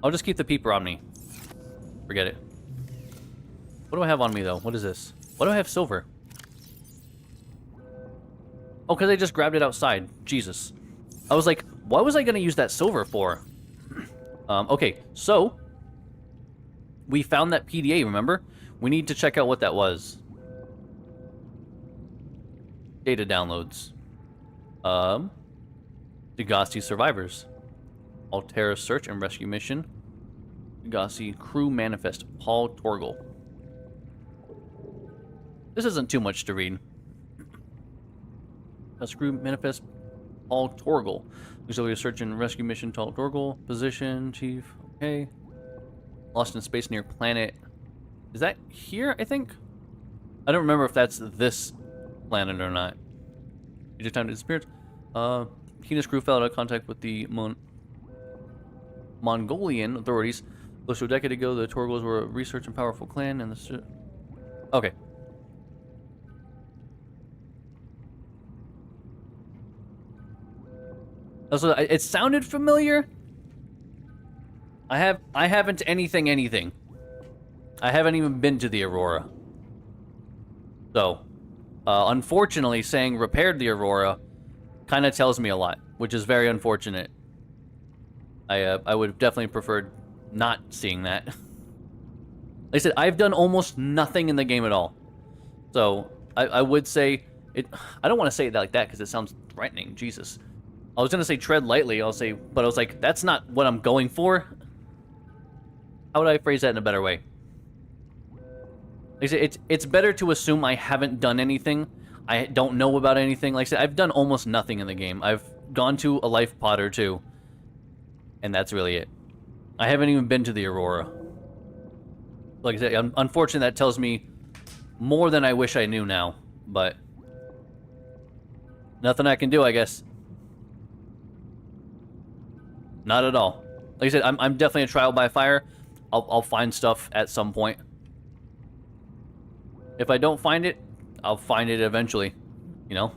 I'll just keep the peeper on me. Forget it. What do I have on me, though? What is this? Why do I have silver? Oh, because I just grabbed it outside. Jesus. I was like, what was I going to use that silver for? Okay, so... we found that PDA, remember? We need to check out what that was. Data downloads. Degassi survivors. Altera search and rescue mission. Degassi crew manifest. Paul Torgal. This isn't too much to read. Crew manifest. Paul Torgal. Auxiliary search and rescue mission. Paul Torgal. Position. Chief. Okay. Lost in space near planet. Is that here, I think? I don't remember if that's this planet or not. Major time to disappear. Keenest crew fell out of contact with the Mongolian authorities. Close to a decade ago, the Torgals were a research and powerful clan, and the... Okay. Also, it sounded familiar. I haven't anything. I haven't even been to the Aurora. So, unfortunately, saying repaired the Aurora kind of tells me a lot, which is very unfortunate. I would have definitely preferred not seeing that. Like I said, I've done almost nothing in the game at all. So, I would say it. I don't want to say it like that because it sounds threatening. Jesus. I was gonna say tread lightly. But I was like, that's not what I'm going for. How would I phrase that in a better way? Like I said, it's better to assume I haven't done anything. I don't know about anything. Like I said, I've done almost nothing in the game. I've gone to a life pod or two, and that's really it. I haven't even been to the Aurora. Like I said, unfortunately, that tells me more than I wish I knew now. But nothing I can do, I guess. Not at all. Like I said, I'm definitely a trial by fire. I'll find stuff at some point. If I don't find it, I'll find it eventually. You know?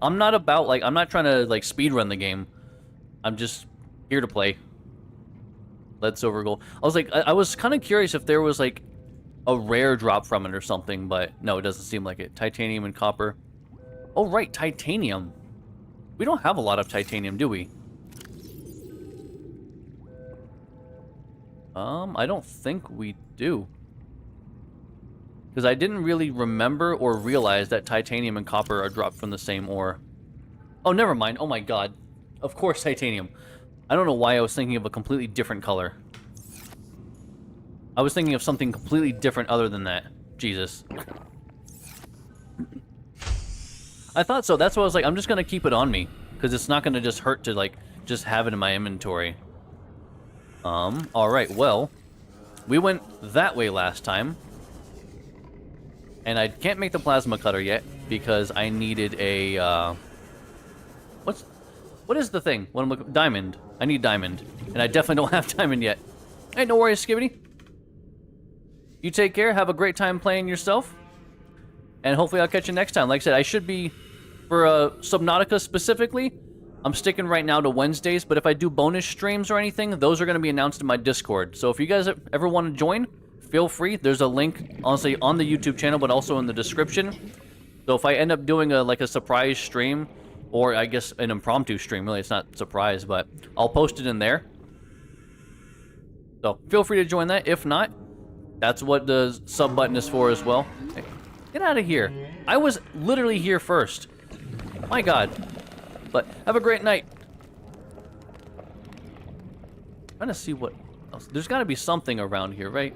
I'm not about, like, I'm not trying to, like, speedrun the game. I'm just here to play. Lead, silver, gold. I was like, I was kind of curious if there was, like, a rare drop from it or something, but no, it doesn't seem like it. Titanium and copper. Oh, right, titanium. We don't have a lot of titanium, do we? I don't think we do. Because I didn't really remember or realize that titanium and copper are dropped from the same ore. Oh, never mind. Oh my god. Of course titanium. I don't know why I was thinking of a completely different color. I was thinking of something completely different other than that. Jesus. I thought so. That's why I was like, I'm just going to keep it on me. because it's not going to just hurt to, like, just have it in my inventory. Alright, well, we went that way last time. And I can't make the plasma cutter yet, because I needed a, what is the thing? What am I looking... Diamond. I need diamond. And I definitely don't have diamond yet. Hey, no worries, Skibbity. You take care, have a great time playing yourself. And hopefully I'll catch you next time. Like I said, I should be, for Subnautica specifically, I'm sticking right now to Wednesdays, but if I do bonus streams or anything, those are going to be announced in my Discord. So if you guys ever want to join, feel free. There's a link, honestly, on the YouTube channel, but also in the description. So if I end up doing a surprise stream, or I guess an impromptu stream, really, it's not surprise, but I'll post it in there. So feel free to join that. If not, that's what the sub button is for as well. Hey, get out of here. I was literally here first. My God. But have a great night. I'm trying to see what else. There's got to be something around here, right?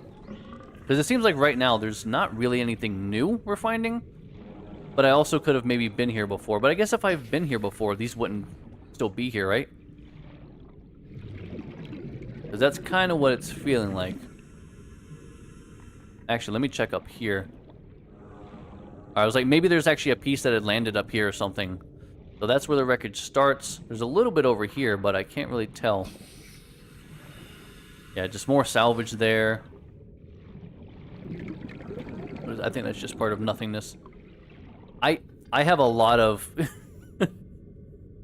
Because it seems like right now there's not really anything new we're finding. But I also could have maybe been here before. But I guess if I've been here before, these wouldn't still be here, right? Because that's kind of what it's feeling like. Actually, let me check up here. I was like, maybe there's actually a piece that had landed up here or something. So that's where the wreckage starts. There's a little bit over here, but I can't really tell. Yeah, just more salvage there. I think that's just part of nothingness. I have a lot of...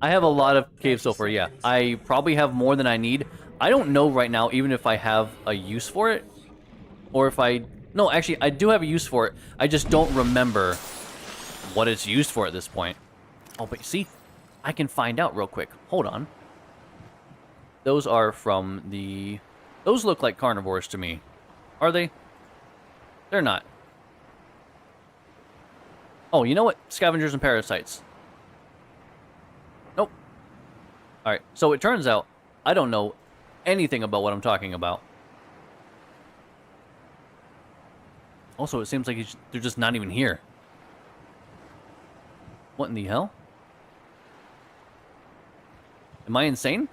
I have a lot of cave sulfur, yeah. I probably have more than I need. I don't know right now even if I have a use for it. Or if I... No, actually, I do have a use for it. I just don't remember what it's used for at this point. Oh, but see, I can find out real quick. Hold on. Those are from the... Those look like carnivores to me. Are they? They're not. Oh, you know what? Scavengers and parasites. Nope. Alright, so it turns out I don't know anything about what I'm talking about. Also, it seems like they're just not even here. What in the hell? Am I insane?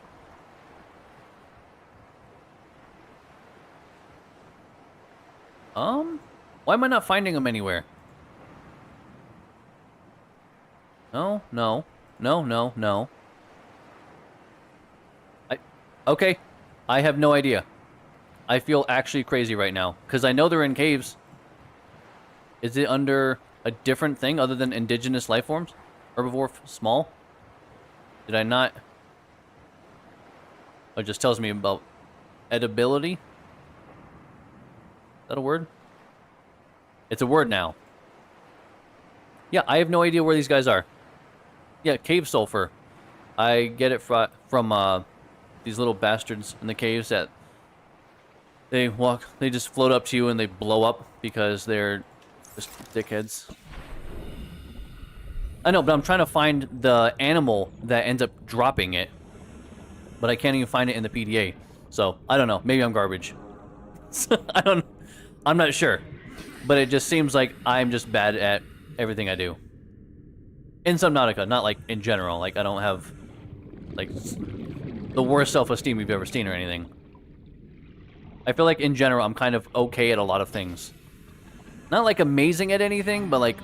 Why am I not finding them anywhere? No, no, no, no, no. Okay, I have no idea. I feel actually crazy right now, because I know they're in caves. Is it under a different thing other than indigenous life forms? Herbivore small? Did I not? Oh, it just tells me about edibility. Is that a word? It's a word now. Yeah, I have no idea where these guys are. Yeah, cave sulfur. I get it from these little bastards in the caves that they just float up to you and they blow up because they're just dickheads. I know, but I'm trying to find the animal that ends up dropping it. But I can't even find it in the PDA. So, I don't know. Maybe I'm garbage. I'm not sure. But it just seems like I'm just bad at everything I do. In Subnautica, not like in general. Like, I don't have, like, the worst self-esteem you've ever seen or anything. I feel like in general, I'm kind of okay at a lot of things. Not like amazing at anything, but like,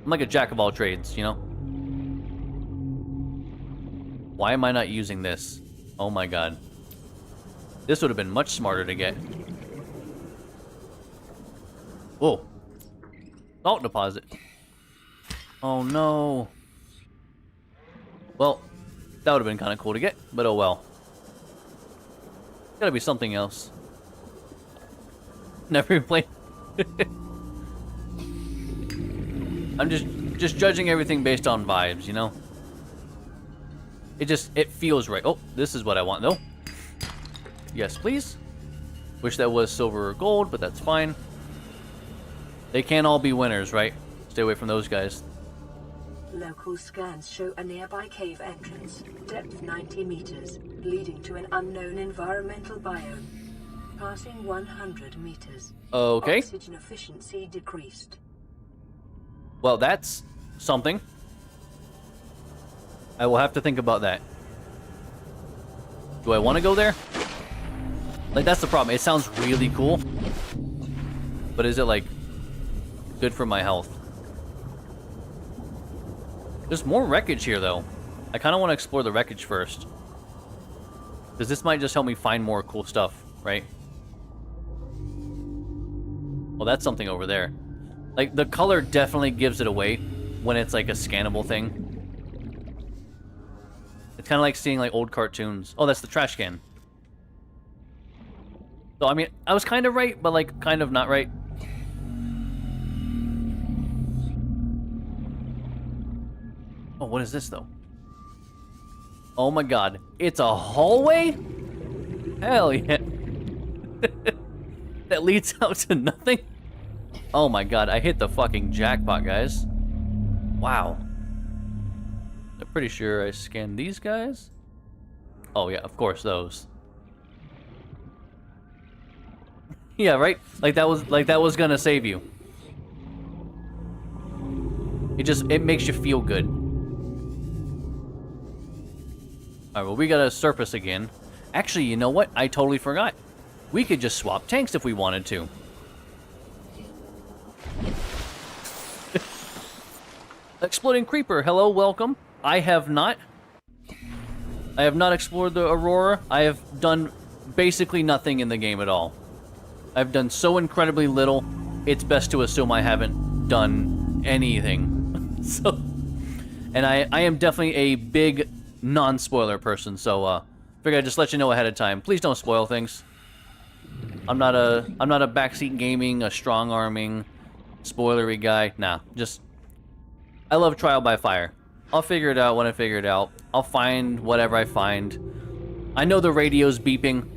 I'm like a jack of all trades, you know? Why am I not using this? Oh my god. This would have been much smarter to get. Whoa. Salt deposit. Oh no. Well, that would have been kind of cool to get, but oh well. Gotta be something else. Never even played. I'm just judging everything based on vibes, you know? It feels right. Oh, this is what I want, though. Yes, please. Wish that was silver or gold, but that's fine. They can't all be winners, right? Stay away from those guys. Local scans show a nearby cave entrance, depth 90 meters, leading to an unknown environmental biome. Passing 100 meters. Okay. Oxygen efficiency decreased. Well, that's something. I will have to think about that. Do I want to go there? Like, that's the problem. It sounds really cool. But is it, like, good for my health? There's more wreckage here, though. I kind of want to explore the wreckage first. Because this might just help me find more cool stuff, right? Well, that's something over there. Like, the color definitely gives it away when it's, like, a scannable thing. It's kind of like seeing, like, old cartoons. Oh, that's the trash can. So, I mean, I was kind of right, but, like, kind of not right. Oh, what is this, though? Oh my god. It's a hallway? Hell yeah. That leads out to nothing? Oh my god, I hit the fucking jackpot, guys. Wow. I'm pretty sure I scanned these guys. Oh yeah, of course, those. Yeah, right? Like that was gonna save you. It makes you feel good. Alright, well, we got a surface again. Actually, you know what? I totally forgot. We could just swap tanks if we wanted to. Exploding Creeper, hello, welcome. I have not explored the Aurora. I have done basically nothing in the game at all. I've done so incredibly little, it's best to assume I haven't done anything. So, and I am definitely a big non-spoiler person, so figured I'd just let you know ahead of time. Please don't spoil things. I'm not a backseat gaming, a strong-arming, spoilery guy. Nah, just I love trial by fire. I'll figure it out when I figure it out. I'll find whatever I find. I know the radio's beeping.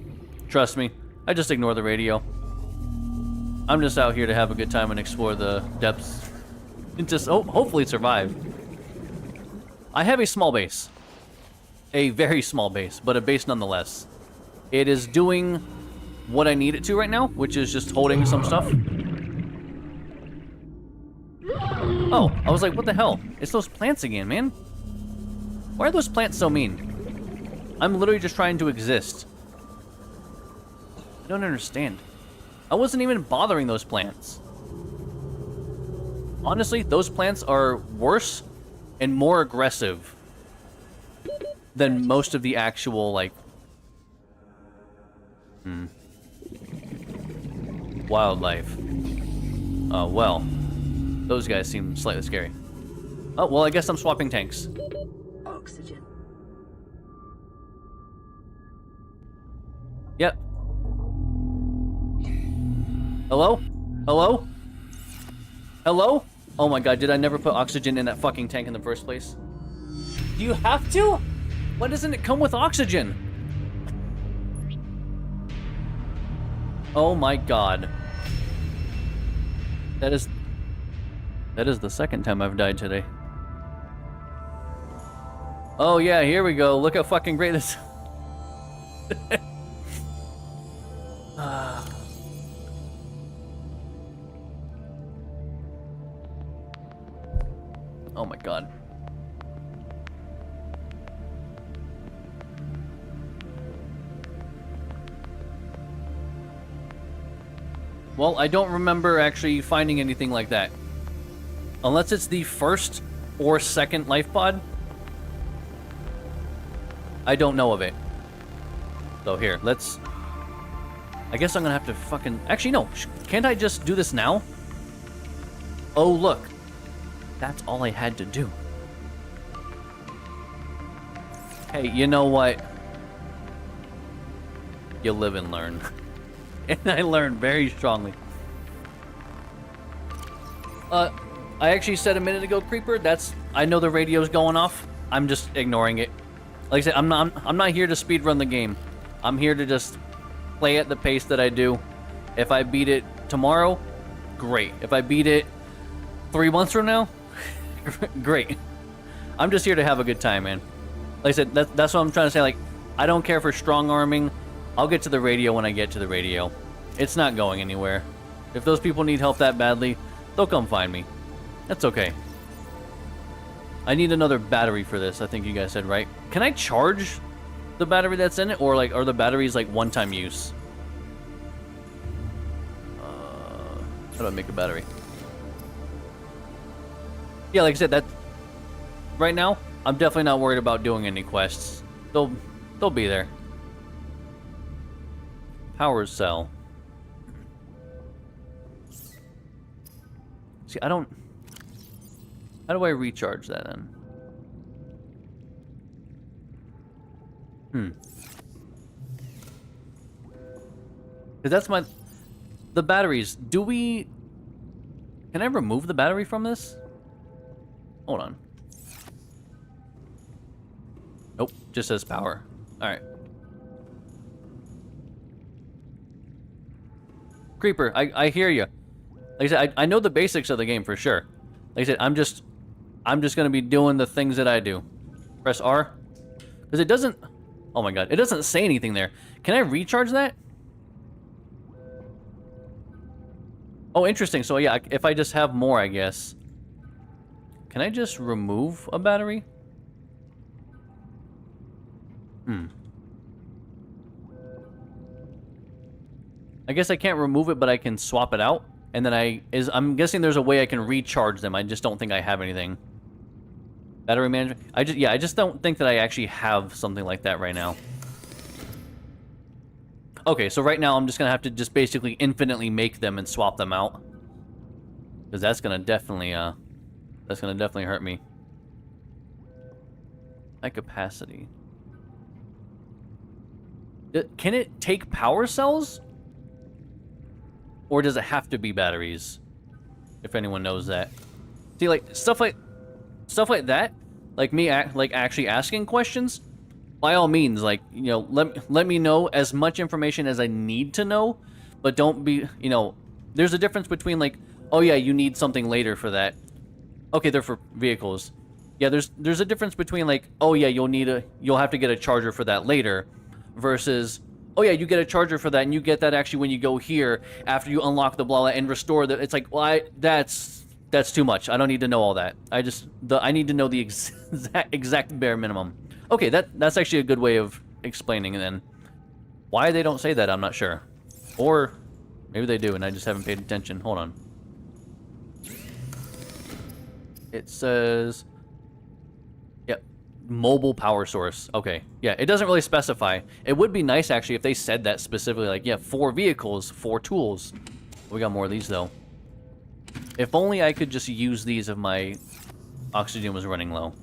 Trust me. I just ignore the radio. I'm just out here to have a good time and explore the depths. And just hopefully survive. I have a small base. A very small base, but a base nonetheless. It is doing what I need it to right now, which is just holding some stuff. Oh, I was like, what the hell? It's those plants again, man. Why are those plants so mean? I'm literally just trying to exist. I don't understand. I wasn't even bothering those plants. Honestly, those plants are worse and more aggressive than most of the actual, like... wildlife. Oh, well. Those guys seem slightly scary. Oh, well, I guess I'm swapping tanks. Oxygen. Yep. Hello? Hello? Hello? Oh my god, did I never put oxygen in that fucking tank in the first place? Do you have to? Why doesn't it come with oxygen? Oh my god. That is the second time I've died today. Oh yeah, here we go. Look how fucking great this... Oh my god. Well, I don't remember actually finding anything like that. Unless it's the first or second life pod. I don't know of it. So here, let's... I guess I'm gonna have to fucking... Actually, no. Can't I just do this now? Oh, look. That's all I had to do. Hey, you know what? You live and learn. And I learned very strongly. I actually said a minute ago, Creeper, I know the radio's going off. I'm just ignoring it. Like I said, I'm not here to speedrun the game. I'm here to just play at the pace that I do. If I beat it tomorrow, great. If I beat it 3 months from now, great. I'm just here to have a good time, man. Like I said, that's what I'm trying to say. Like, I don't care for strong arming. I'll get to the radio when I get to the radio. It's not going anywhere. If those people need help that badly, they'll come find me. That's okay. I need another battery for this, I think you guys said, right? Can I charge the battery that's in it? Or, like, are the batteries, like, one-time use? How do I make a battery? Yeah, like I said, that... Right now, I'm definitely not worried about doing any quests. They'll be there. Power cell. See, I don't... How do I recharge that, then? Because that's my... The batteries. Do we... Can I remove the battery from this? Hold on. Nope. Just says power. Alright. Creeper, I hear you. Like I said, I know the basics of the game for sure. Like I said, I'm just gonna be doing the things that I do. Press R. Because it doesn't... Oh my god. It doesn't say anything there. Can I recharge that? Oh, interesting. So yeah, if I just have more, I guess. Can I just remove a battery? I guess I can't remove it, but I can swap it out. And then I'm guessing there's a way I can recharge them. I just don't think I have anything. Battery management. I just don't think that I actually have something like that right now. Okay, so right now I'm just gonna have to just basically infinitely make them and swap them out. Because that's gonna definitely hurt me. High capacity. Can it take power cells? Or does it have to be batteries? If anyone knows that. See, like stuff like that, like me actually asking questions, by all means, like, you know, let me know as much information as I need to know, but don't be, you know, there's a difference between like, oh yeah, you need something later for that. Okay, they're for vehicles. Yeah, there's a difference between like, oh yeah, you'll have to get a charger for that later, versus, oh yeah, you get a charger for that, and you get that actually when you go here after you unlock the blah and restore the. It's like, well, that's too much. I don't need to know all that. I need to know the exact bare minimum. Okay, that's actually a good way of explaining it then. Why they don't say that, I'm not sure. Or maybe they do and I just haven't paid attention. Hold on. It says... Yep. Mobile power source. Okay. Yeah, it doesn't really specify. It would be nice actually if they said that specifically. Like, yeah, 4 vehicles, 4 tools. We got more of these though. If only I could just use these if my oxygen was running low.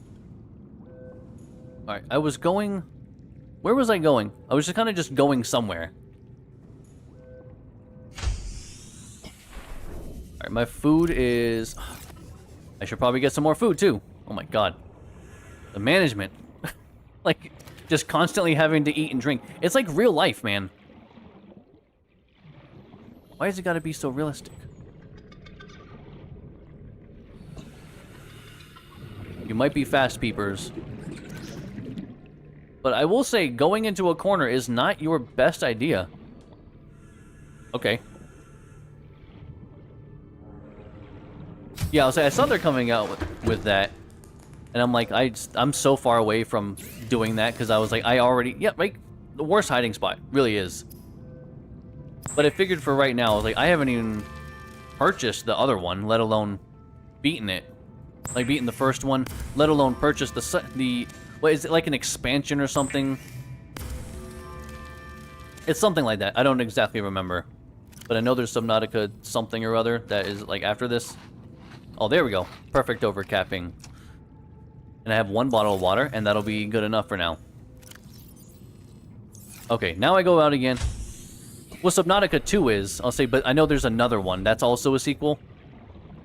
Alright, I was going... Where was I going? I was just kind of just going somewhere. Alright, my food is... I should probably get some more food, too. Oh my god. The management. Like, just constantly having to eat and drink. It's like real life, man. Why has it got to be so realistic? You might be fast peepers. But I will say, going into a corner is not your best idea. Okay. Yeah, I'll say, I saw they're coming out with that. And I'm like, I'm so far away from doing that, because I was like, yeah, right, the worst hiding spot, really is. But I figured for right now, I was like, I haven't even purchased the other one, let alone beaten it. Like, beaten the first one, let alone purchase the what is it, like an expansion or something? It's something like that. I don't exactly remember. But I know there's Subnautica something or other that is, like, after this. Oh, there we go. Perfect overcapping. And I have 1 bottle of water, and that'll be good enough for now. Okay, now I go out again. What Subnautica 2 is, I'll say, but I know there's another one. That's also a sequel.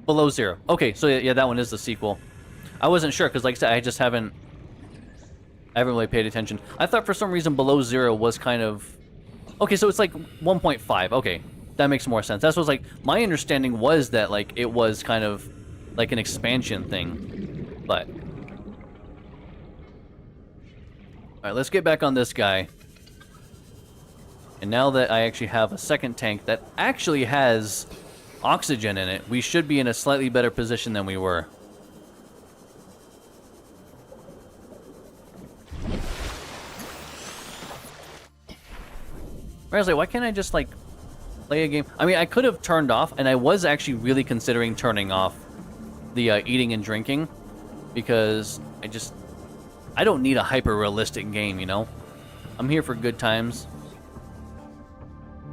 Below Zero. Okay, so yeah, that one is the sequel. I wasn't sure, because like I said, I haven't really paid attention. I thought for some reason Below Zero was kind of... Okay, so it's like 1.5. Okay, that makes more sense. That's what's like... My understanding was that, like, it was kind of like an expansion thing. But... Alright, let's get back on this guy. And now that I actually have a second tank that actually has oxygen in it, we should be in a slightly better position than we were. I was like, why can't I just, like, play a game? I mean, I could have turned off, and I was actually really considering turning off the eating and drinking, because I don't need a hyper-realistic game, you know? I'm here for good times.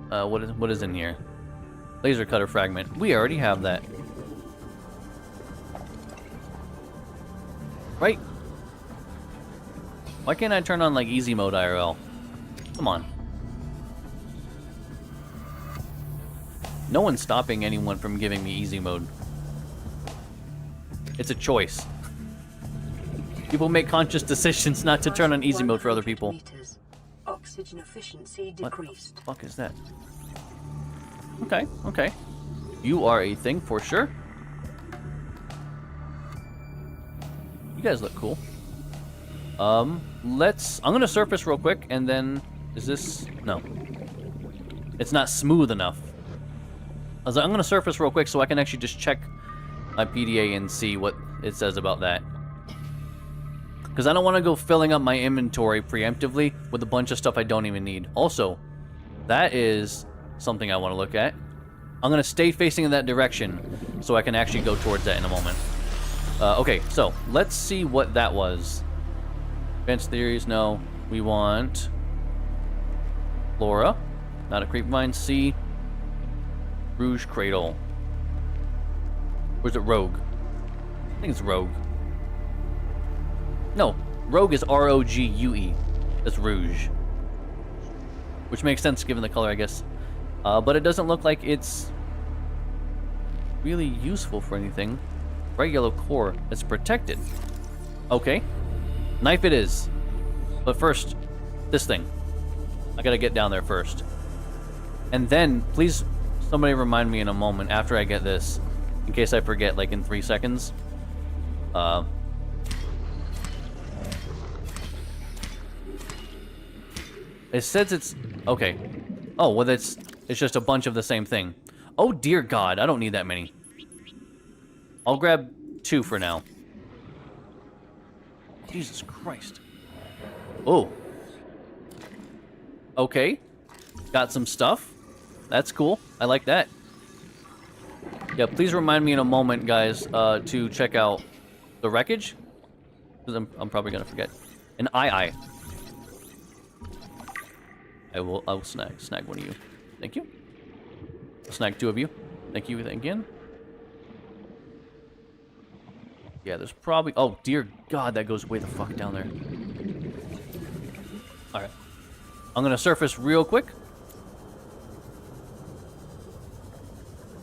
What is in here? Laser cutter fragment. We already have that. Right? Why can't I turn on, like, easy mode IRL? Come on. No one's stopping anyone from giving me easy mode. It's a choice. People make conscious decisions not to turn on easy mode for other people. Meters. Oxygen efficiency decreased. What the fuck is that? Okay, okay. You are a thing for sure. You guys look cool. I'm gonna surface real quick, and then... Is this... No. It's not smooth enough. I was like, I'm gonna surface real quick so I can actually just check my PDA and see what it says about that. Because I don't want to go filling up my inventory preemptively with a bunch of stuff I don't even need. Also, that is something I want to look at. I'm going to stay facing in that direction so I can actually go towards that in a moment. Okay, so let's see what that was. Advanced theories, no. We want Laura, not a creepvine. C. Rouge Cradle. Or is it Rogue? I think it's Rogue. No, Rogue is R-O-G-U-E. That's Rouge. Which makes sense given the color, I guess. But it doesn't look like it's really useful for anything. Bright yellow core. It's protected. Okay. Knife it is. But first, this thing. I gotta get down there first. And then, please, somebody remind me in a moment after I get this. In case I forget, like, in 3 seconds. It says it's... Okay. Oh, well, it's just a bunch of the same thing. Oh, dear God. I don't need that many. I'll grab 2 for now. Jesus Christ. Oh. Okay. Got some stuff. That's cool. I like that. Yeah, please remind me in a moment, guys, to check out the wreckage. Because I'm probably going to forget. An eye. I will snag one of you. Thank you. I'll snag 2 of you. Thank you again. Yeah, there's probably... Oh, dear God, that goes way the fuck down there. Alright. I'm gonna surface real quick.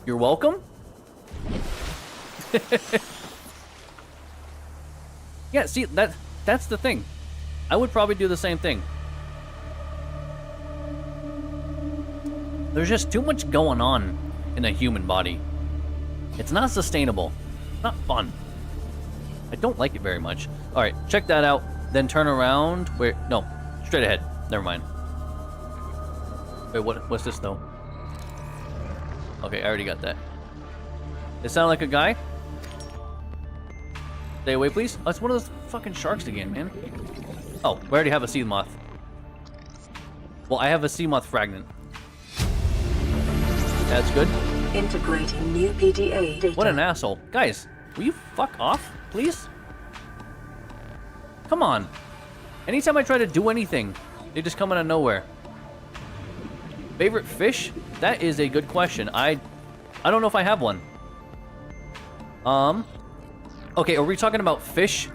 You're welcome? Yeah, see, that's the thing. I would probably do the same thing. There's just too much going on in a human body. It's not sustainable. It's not fun. I don't like it very much. Alright, check that out. Then turn around. Wait, no. Straight ahead. Never mind. Wait, what's this, though? Okay, I already got that. It sounded like a guy. Stay away, please. Oh, it's one of those fucking sharks again, man. Oh, we already have a sea moth. Well, I have a sea moth fragment. That's good. Integrating new PDA data. What an asshole. Guys, will you fuck off, please? Come on. Anytime I try to do anything, they just come out of nowhere. Favorite fish? That is a good question. I don't know if I have one. Okay, are we talking about fish?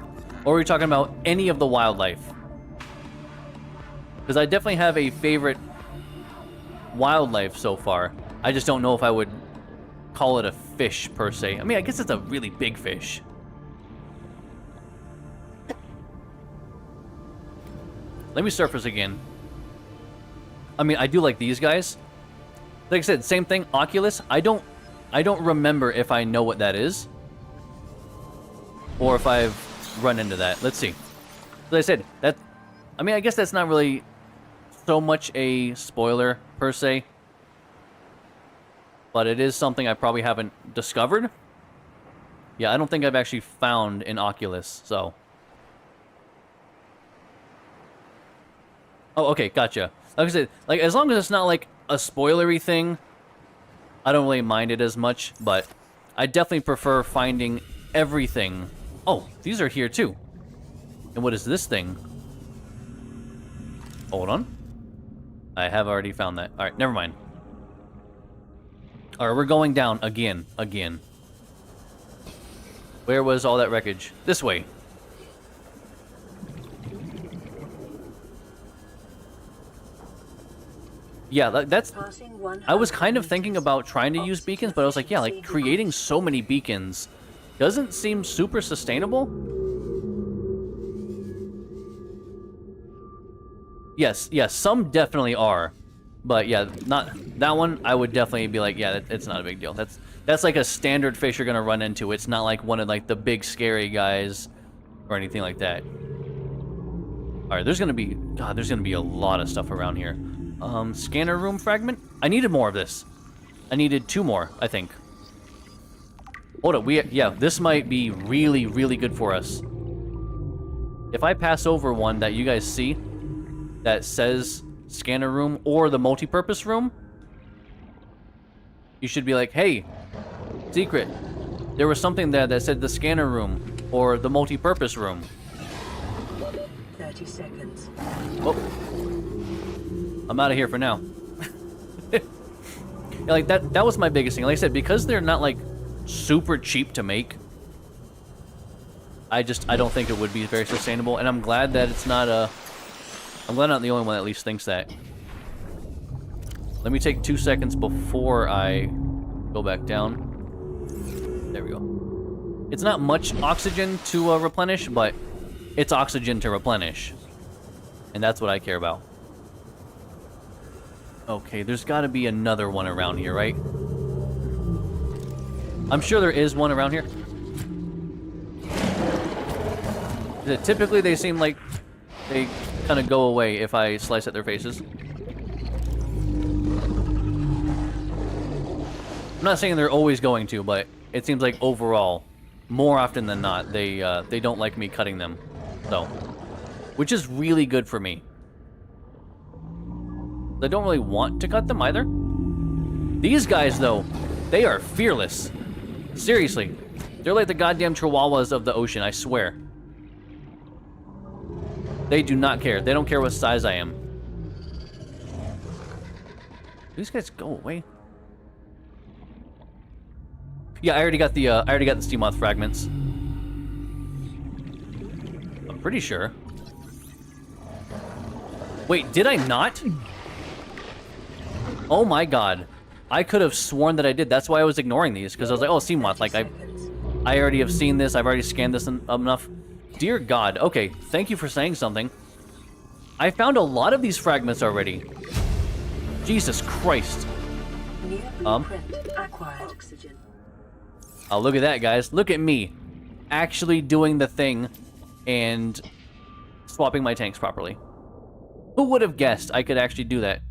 Or are we talking about any of the wildlife? Because I definitely have a favorite wildlife so far. I just don't know if I would call it a fish, per se. I mean, I guess it's a really big fish. Let me surface again. I mean, I do like these guys. Like I said, same thing, Oculus. I don't remember if I know what that is. Or if I've run into that. Let's see. Like I said, I mean, I guess that's not really so much a spoiler, per se. But it is something I probably haven't discovered. Yeah, I don't think I've actually found an Oculus, so... Oh, okay, gotcha. Like I said, like as long as it's not like a spoilery thing, I don't really mind it as much, but I definitely prefer finding everything. Oh, these are here too. And what is this thing? Hold on. I have already found that. Alright, never mind. Alright, we're going down again. Where was all that wreckage? This way. Yeah, that's... I was kind of thinking about trying to use beacons, but I was like, yeah, like, creating so many beacons doesn't seem super sustainable. Yes, some definitely are. But yeah, not that one, I would definitely be like, yeah, it's not a big deal. That's like a standard fish you're gonna run into. It's not like one of like the big scary guys or anything like that. Alright, there's gonna be a lot of stuff around here. Scanner room fragment? I needed more of this. I needed 2 more, I think. Hold up, yeah, this might be really, really good for us. If I pass over one that you guys see that says scanner room or the multi-purpose room, you should be like, hey, secret, there was something there that said the scanner room or the multi-purpose room. 30 seconds. Oh. I'm out of here for now. Yeah, like that was my biggest thing. Like I said, because they're not like super cheap to make, I don't think it would be very sustainable, and I'm glad that it's not I'm glad I'm not the only one that at least thinks that. Let me take 2 seconds before I go back down. There we go. It's not much oxygen to replenish, but it's oxygen to replenish. And that's what I care about. Okay, there's got to be another one around here, right? I'm sure there is one around here. Typically, they seem like they kind of go away if I slice at their faces. I'm not saying they're always going to, but it seems like overall, more often than not, they don't like me cutting them. So, which is really good for me. I don't really want to cut them either. These guys, though, they are fearless. Seriously. They're like the goddamn chihuahuas of the ocean, I swear. They do not care. They don't care what size I am. These guys go away. Yeah, I already got the sea moth fragments. I'm pretty sure. Wait, did I not? Oh my god. I could have sworn that I did. That's why I was ignoring these, because I was like, oh, sea moth, like, I already have seen this. I've already scanned this enough. Dear God. Okay, thank you for saying something. I found a lot of these fragments already. Jesus Christ. Oh, look at that, guys. Look at me. Actually doing the thing and swapping my tanks properly. Who would have guessed I could actually do that?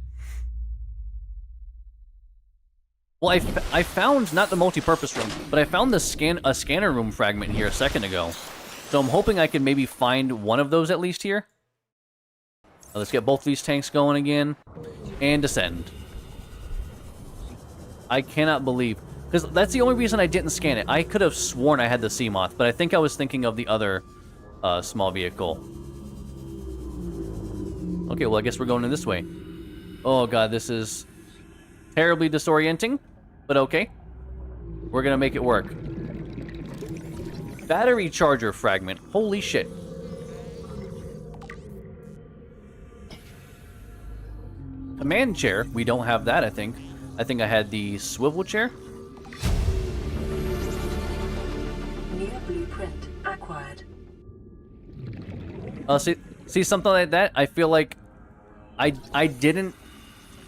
Well, I found, not the multi-purpose room, but I found a scanner room fragment here a second ago. So I'm hoping I can maybe find one of those at least here. Now, let's get both these tanks going again. And descend. I cannot believe... Because that's the only reason I didn't scan it. I could have sworn I had the sea moth, but I think I was thinking of the other small vehicle. Okay, well, I guess we're going in this way. Oh, God, this is terribly disorienting, but okay. We're going to make it work. Battery charger fragment. Holy shit. Command chair. We don't have that, I think. I think I had the swivel chair. New blueprint acquired. See something like that? I feel like I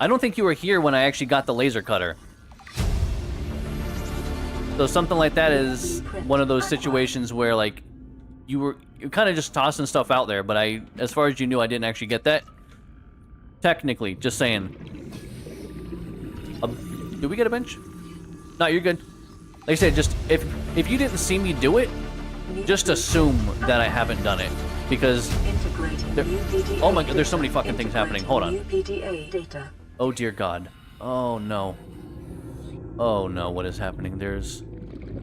don't think you were here when I actually got the laser cutter. So something like that is one of those situations where like you're kind of just tossing stuff out there, but as far as you knew, I didn't actually get that. Technically, just saying. Did we get a bench? No, you're good. Like I said, just if you didn't see me do it, just assume that I haven't done it. because Integrating there, new PDA oh my god, there's so many data. fucking things happening. Hold on. New PDA data. Oh dear God. Oh no. Oh no, what is happening? There's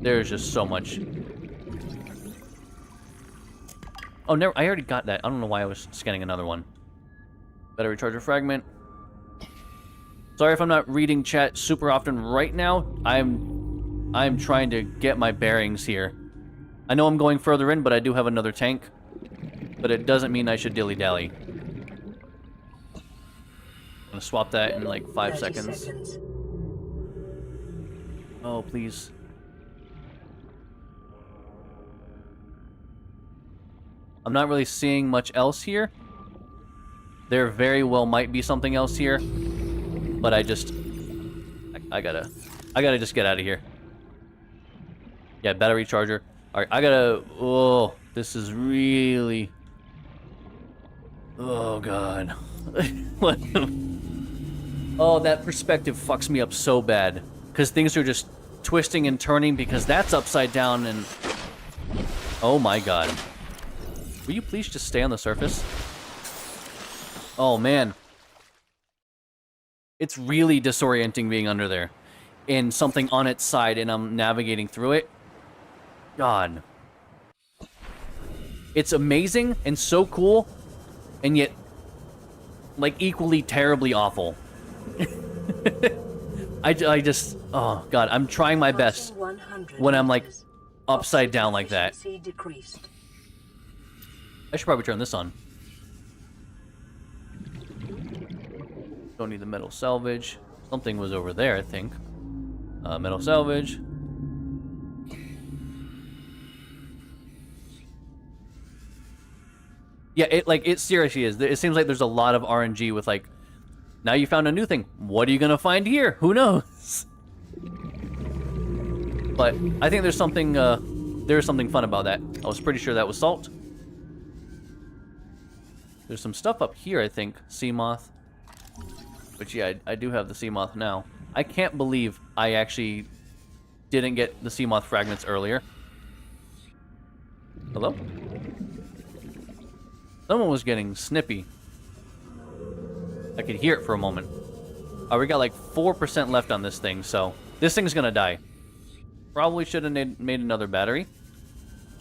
just so much. Oh, never. I already got that. I don't know why I was scanning another one. Battery charger fragment. Sorry if I'm not reading chat super often right now. I'm trying to get my bearings here. I know I'm going further in, but I do have another tank. But it doesn't mean I should dilly-dally. I'm gonna swap that in like 5 seconds. Oh, please. I'm not really seeing much else here. There very well might be something else here. But I gotta just get out of here. Yeah, battery charger. Alright, oh, this is really... Oh, God. What? Oh, that perspective fucks me up so bad. Because things are just twisting and turning because that's upside down and... Oh, my God. Will you please just stay on the surface? Oh, man. It's really disorienting being under there. And something on its side and I'm navigating through it. God. It's amazing and so cool, and yet, like, equally terribly awful. I just, oh God, I'm trying my best when I'm, like, upside down like that. I should probably turn this on. Don't need the metal salvage. Something was over there, I think. Metal salvage. Yeah, it seriously is. It seems like there's a lot of RNG with, like, now you found a new thing. What are you gonna find here? Who knows? But I think there's something fun about that. I was pretty sure that was salt. There's some stuff up here, I think. Sea moth. But yeah, I do have the sea moth now. I can't believe I actually didn't get the sea moth fragments earlier. Hello? Someone was getting snippy. I could hear it for a moment. Oh, we got like 4% left on this thing, so this thing's gonna die. Probably should have made another battery.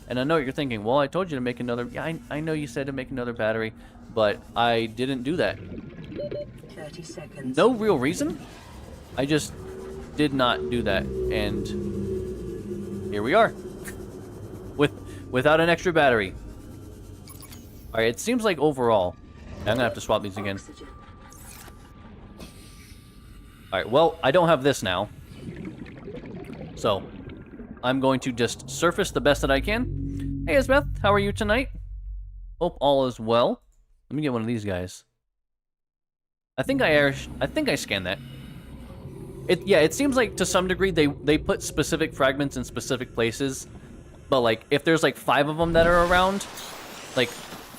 And I know what you're thinking. Well, I told you to make another... Yeah, I know you said to make another battery, but I didn't do that. 30 seconds. No real reason. I just did not do that, and here we are. Without an extra battery. Alright, it seems like overall... I'm gonna have to swap these again. Alright, well, I don't have this now. So, I'm going to just surface the best that I can. Hey, Isbeth, how are you tonight? Hope all is well. Let me get one of these guys. I think I scanned that. Yeah, it seems like to some degree they put specific fragments in specific places. But, like, if there's, like, 5 of them that are around, like...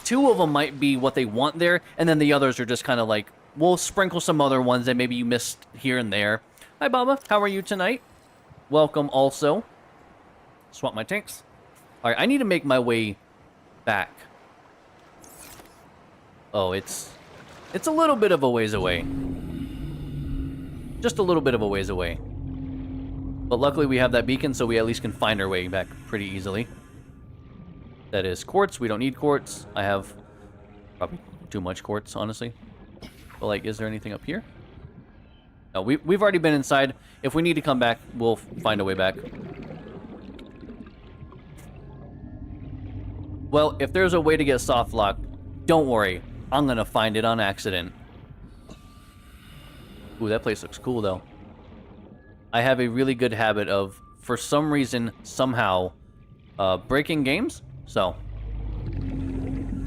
2 of them might be what they want there, and then the others are just kind of like, we'll sprinkle some other ones that maybe you missed here and there. Hi, Baba. How are you tonight? Welcome also. Swap my tanks. Alright, I need to make my way back. Oh, it's a little bit of a ways away. Just a little bit of a ways away. But luckily we have that beacon, so we at least can find our way back pretty easily. That is quartz. We don't need quartz. I have probably too much quartz, honestly. But, like, is there anything up here? No, we've already been inside. If we need to come back, we'll find a way back. Well, if there's a way to get soft lock, don't worry. I'm gonna find it on accident. Ooh, that place looks cool, though. I have a really good habit of, for some reason, somehow, breaking games. So,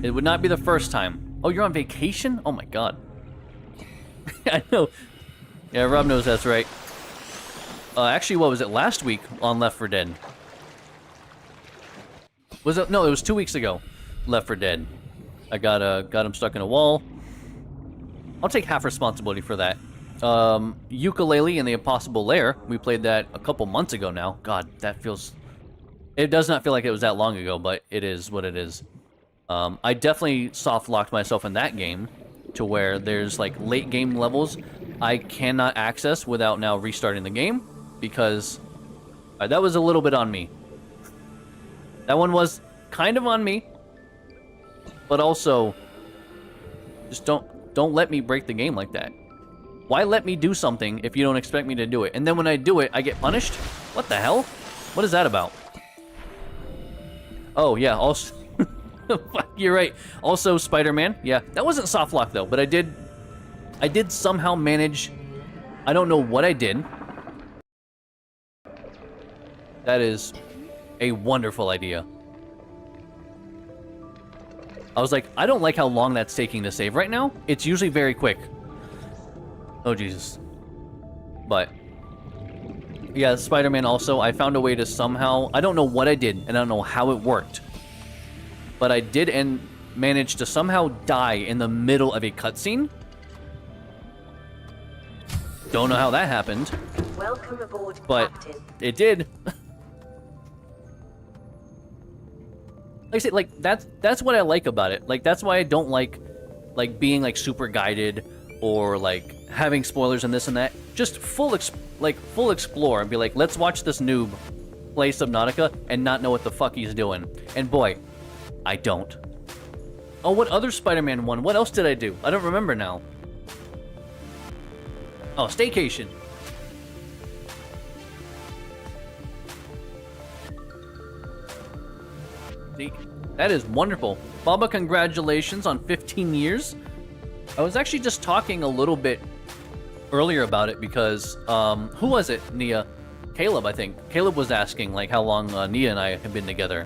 it would not be the first time. Oh, you're on vacation? Oh my god. I know. Yeah, Rob knows that's right. Actually, what was it? Last week on Left 4 Dead. Was it? No, it was 2 weeks ago. Left 4 Dead. I got him stuck in a wall. I'll take half responsibility for that. Ukulele and the Impossible Lair. We played that a couple months ago now. God, that feels... It does not feel like it was that long ago, but it is what it is. I definitely soft locked myself in that game to where there's like late game levels I cannot access without now restarting the game because that was a little bit on me. That one was kind of on me, but also just don't let me break the game like that. Why let me do something if you don't expect me to do it? And then when I do it, I get punished? What the hell? What is that about? Oh, yeah, also... You're right. Also, Spider-Man. Yeah, that wasn't soft lock, though, but I did somehow manage... I don't know what I did. That is a wonderful idea. I was like, I don't like how long that's taking to save right now. It's usually very quick. Oh, Jesus. But... yeah, Spider-Man also, I found a way to somehow... I don't know what I did, and I don't know how it worked. But I did manage to somehow die in the middle of a cutscene. Don't know how that happened. Welcome aboard, but Captain. It did. Like I said, like that's what I like about it. Like that's why I don't like being like super guided or like having spoilers and this and that. Just full explore and be like, let's watch this noob play Subnautica and not know what the fuck he's doing. And boy, I don't. Oh, what other Spider-Man one? What else did I do? I don't remember now. Oh, Staycation. See, that is wonderful. Baba, congratulations on 15 years. I was actually just talking a little bit earlier about it because, who was it, Nia? Caleb, I think. Caleb was asking, like, how long Nia and I have been together.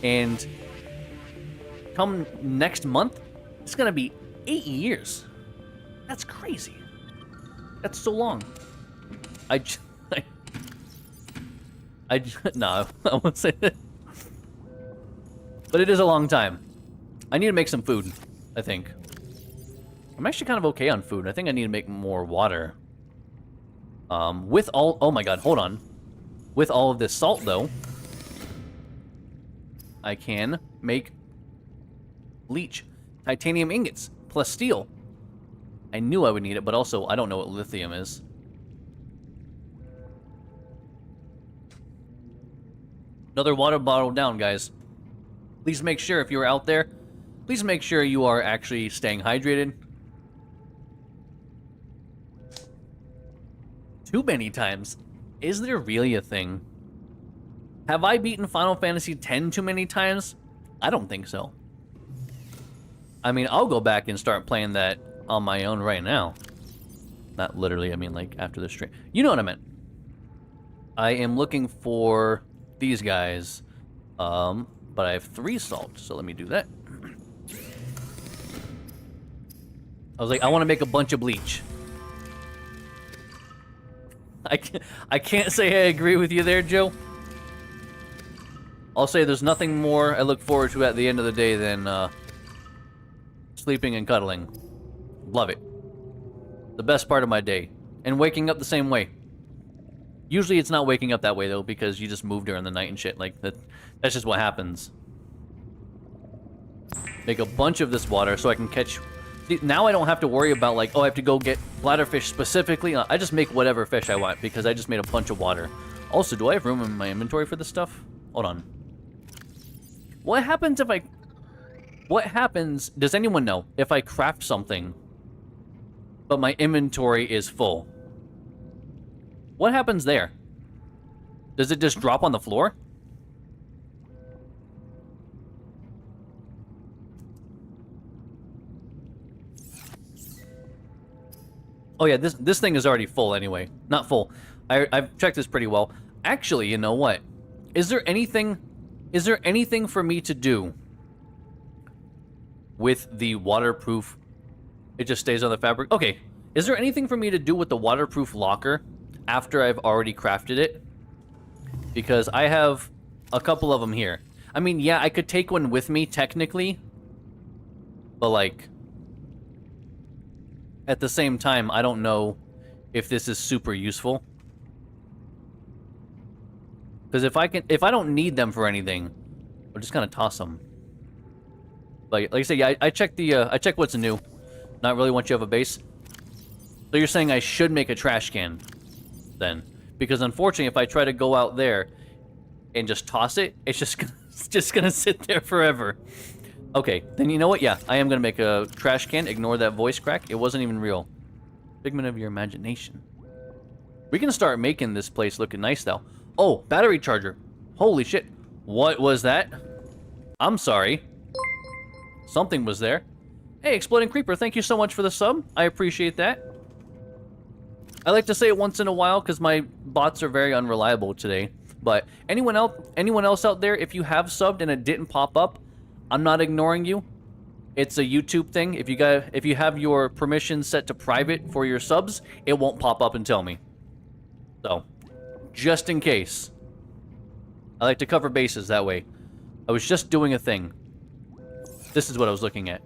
And come next month, it's gonna be 8 years. That's crazy. That's so long. No, I won't say that. But it is a long time. I need to make some food, I think. I'm actually kind of okay on food. I think I need to make more water. Oh my god, hold on. With all of this salt, though, I can make bleach. Titanium ingots plus steel. I knew I would need it, but also I don't know what lithium is. Another water bottle down, guys. Please make sure, if you're out there, please make sure you are actually staying hydrated. Too many times. Is there really a thing? Have I beaten Final Fantasy X too many times? I don't think so. I mean, I'll go back and start playing that on my own right now. Not literally, I mean like after the stream. You know what I meant. I am looking for these guys. But I have 3 salt, so let me do that. I was like, I want to make a bunch of bleach. I can't say I agree with you there, Joe. I'll say there's nothing more I look forward to at the end of the day than sleeping and cuddling. Love it. The best part of my day. And waking up the same way. Usually it's not waking up that way, though, because you just move during the night and shit. Like, that's just what happens. Make a bunch of this water so I can catch... See, now I don't have to worry about, like, oh, I have to go get bladderfish specifically. I just make whatever fish I want because I just made a bunch of water. Also, do I have room in my inventory for this stuff? Hold on. What happens if I... What happens... Does anyone know if I craft something, but my inventory is full? What happens there? Does it just drop on the floor? Oh yeah, this thing is already full anyway. Not full. I've checked this pretty well. Actually, you know what? Is there anything for me to do with the waterproof... It just stays on the fabric? Okay. Is there anything for me to do with the waterproof locker after I've already crafted it? Because I have a couple of them here. I mean, yeah, I could take one with me, technically. But, like... At the same time, I don't know if this is super useful. Because if I don't need them for anything, I'll just kind of toss them. But like I said, yeah, I checked I checked what's new. Not really once you have a base. So you're saying I should make a trash can, then? Because unfortunately, if I try to go out there and just toss it, it's just gonna sit there forever. Okay, then you know what? Yeah, I am gonna make a trash can. Ignore that voice crack. It wasn't even real. Figment of your imagination. We can start making this place looking nice now. Oh, battery charger. Holy shit. What was that? I'm sorry. Something was there. Hey, Exploding Creeper, thank you so much for the sub. I appreciate that. I like to say it once in a while because my bots are very unreliable today. But anyone else out there, if you have subbed and it didn't pop up, I'm not ignoring you. It's a YouTube thing. If you have your permissions set to private for your subs, it won't pop up and tell me. So, just in case. I like to cover bases that way. I was just doing a thing. This is what I was looking at.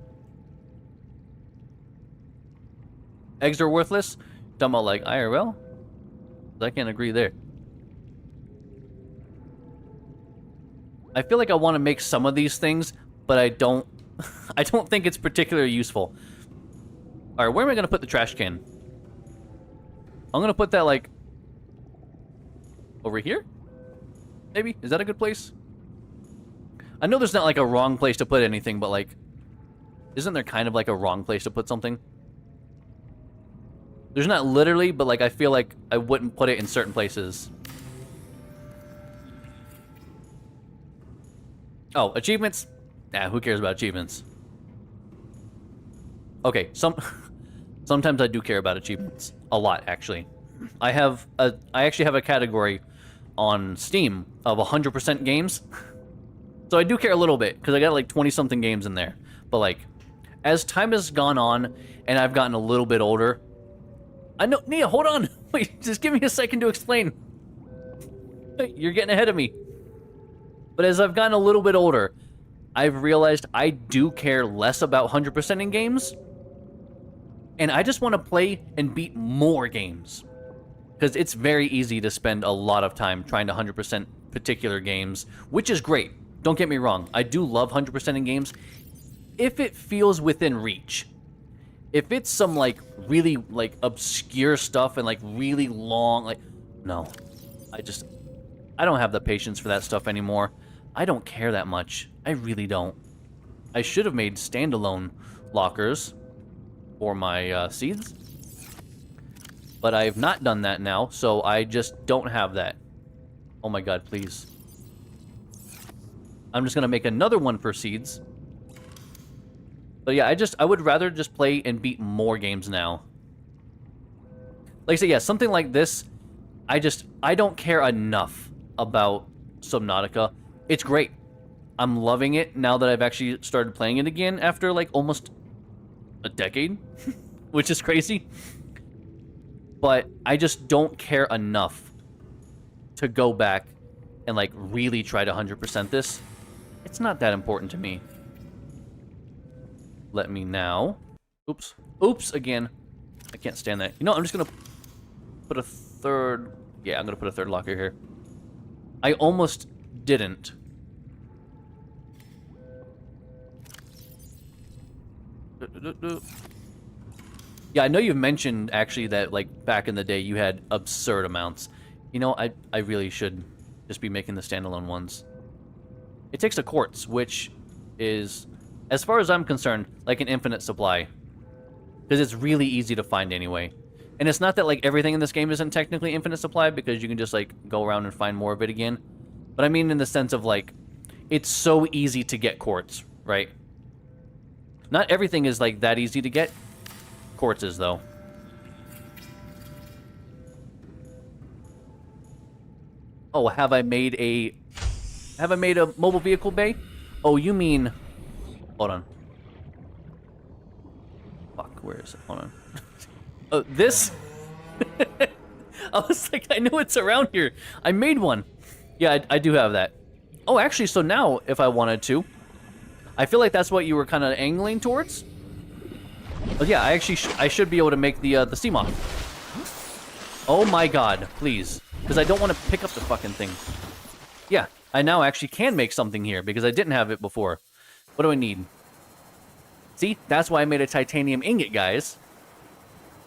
Eggs are worthless? Talking about like IRL? I can't agree there. I feel like I want to make some of these things, but I don't I don't think it's particularly useful. Alright, where am I going to put the trash can? I'm going to put that, like, over here? Maybe? Is that a good place? I know there's not, like, a wrong place to put anything, but, like, isn't there kind of, like, a wrong place to put something? There's not literally, but, like, I feel like I wouldn't put it in certain places. Oh, achievements? Nah, who cares about achievements? Okay, sometimes I do care about achievements. A lot, actually. I actually have a category on Steam of 100% games. So I do care a little bit, because I got like 20-something games in there. But like, as time has gone on, and I've gotten a little bit older... I know... Nia, hold on! Wait, just give me a second to explain. You're getting ahead of me. But as I've gotten a little bit older, I've realized I do care less about 100% in games. And I just want to play and beat more games. Because it's very easy to spend a lot of time trying to 100% particular games, which is great. Don't get me wrong. I do love 100% in games if it feels within reach. If it's some, like, really, like, obscure stuff and, like, really long, like... No. I don't have the patience for that stuff anymore. I don't care that much. I really don't. I should have made standalone lockers for my seeds. But I have not done that now, so I just don't have that. Oh my god, please. I'm just going to make another one for seeds. But yeah, I would rather just play and beat more games now. Like I said, yeah, something like this, I don't care enough about Subnautica. It's great. I'm loving it now that I've actually started playing it again after like almost a decade, which is crazy. But I just don't care enough to go back and like really try to 100% this. It's not that important to me. Let me now. Oops. Oops again. I can't stand that. You know, I'm just gonna put a third. Yeah, I'm gonna put a third locker here. I almost didn't. Yeah, I know you've mentioned actually that like back in the day you had absurd amounts. You know, I really should just be making the standalone ones. It takes a quartz, which is, as far as I'm concerned, like an infinite supply. Because it's really easy to find anyway. And it's not that like everything in this game isn't technically infinite supply, because you can just like go around and find more of it again. But I mean in the sense of like, it's so easy to get quartz, right? Not everything is like that easy to get. Quartz is though. Oh, have I made a mobile vehicle bay? Oh, you mean... Hold on. Fuck, where is it? Hold on. Oh, this? I was like, I know it's around here. I made one. Yeah, I do have that. Oh, actually, so now, if I wanted to, I feel like that's what you were kind of angling towards. Oh, yeah, I should be able to make the CMOC. Oh my god, please. Because I don't want to pick up the fucking thing. Yeah, I now actually can make something here, because I didn't have it before. What do I need? See, that's why I made a titanium ingot, guys.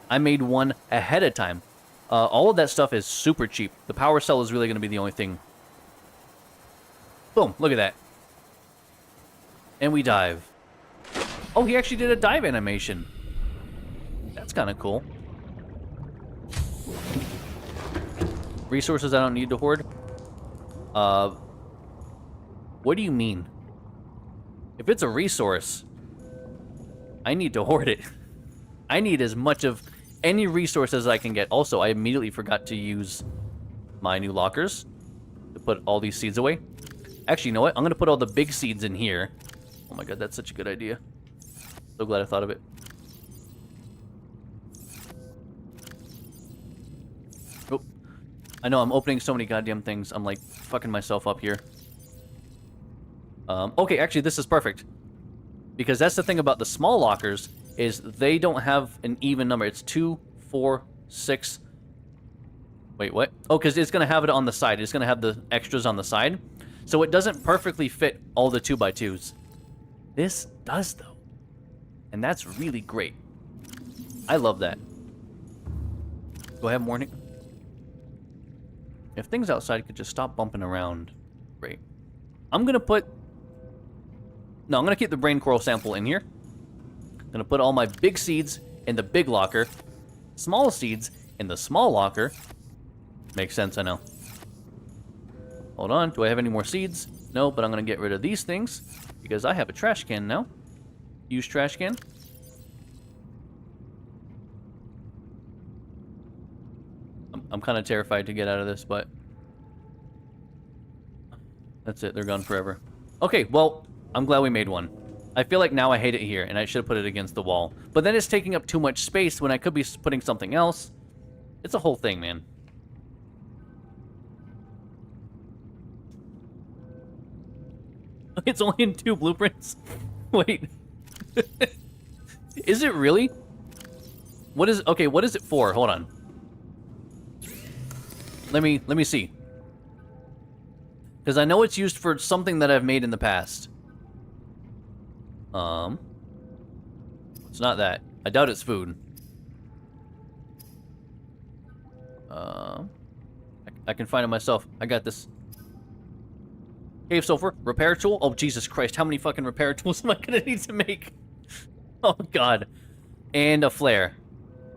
I made one ahead of time. All of that stuff is super cheap. The power cell is really going to be the only thing. Boom, look at that. And we dive. Oh, he actually did a dive animation. That's kind of cool. Resources I don't need to hoard. What do you mean? If it's a resource, I need to hoard it. I need as much of any resource as I can get. Also, I immediately forgot to use my new lockers to put all these seeds away. Actually, you know what? I'm going to put all the big seeds in here. Oh my god, that's such a good idea. So glad I thought of it. Oh, I know I'm opening so many goddamn things. I'm like fucking myself up here. Okay, actually, this is perfect. Because that's the thing about the small lockers, is they don't have an even number. It's 2, 4, 6. Wait, what? Oh, because it's going to have it on the side. It's going to have the extras on the side. So it doesn't perfectly fit all the 2x2s. This does, though. And that's really great. I love that. Do I have morning? If things outside could just stop bumping around. Great. I'm going to put... No, I'm going to keep the brain coral sample in here. I'm going to put all my big seeds in the big locker. Small seeds in the small locker. Makes sense, I know. Hold on. Do I have any more seeds? No, but I'm going to get rid of these things. Because I have a trash can now. Use trash can. I'm kind of terrified to get out of this, but... That's it. They're gone forever. Okay, well... I'm glad we made one. I feel like now I hate it here, and I should have put it against the wall. But then it's taking up too much space when I could be putting something else. It's a whole thing, man. It's only in 2 blueprints? Wait. Is it really? What is... Okay, what is it for? Hold on. Let me see. Because I know it's used for something that I've made in the past. It's not that. I doubt it's food. I can find it myself. I got this. Cave sulfur, repair tool. Oh, Jesus Christ. How many fucking repair tools am I gonna need to make? Oh, God. And a flare.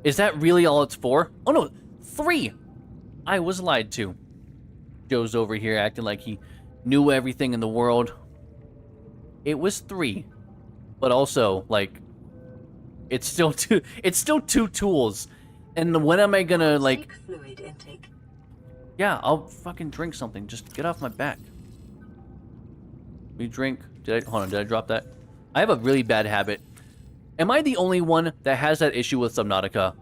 Is that really all it's for? Oh, no. 3. I was lied to. Joe's over here acting like he knew everything in the world. It was 3. But also, like, it's still 2 tools. And when am I gonna, like... Fluid intake. Yeah, I'll fucking drink something. Just get off my back. We drink... Hold on, did I drop that? I have a really bad habit. Am I the only one that has that issue with Subnautica?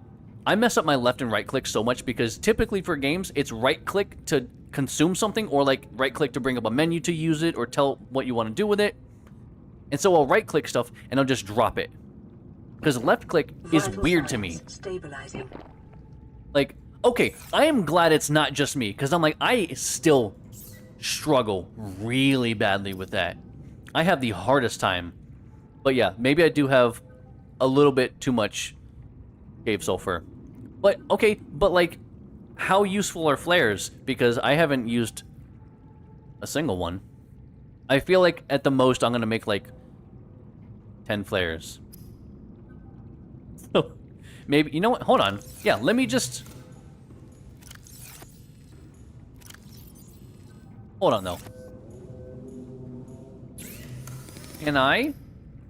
I mess up my left and right click so much because typically for games, it's right click to consume something or like right click to bring up a menu to use it or tell what you want to do with it. And so I'll right click stuff and I'll just drop it. Because left click is weird to me. Stabilizing. Like, okay, I am glad it's not just me because I'm like, I still struggle really badly with that. I have the hardest time. But yeah, maybe I do have a little bit too much cave sulfur. But, okay, but like, how useful are flares? Because I haven't used a single one. I feel like at the most I'm going to make like 10 flares. So, maybe, you know what? Hold on. Yeah, let me just... Hold on, though. Can I?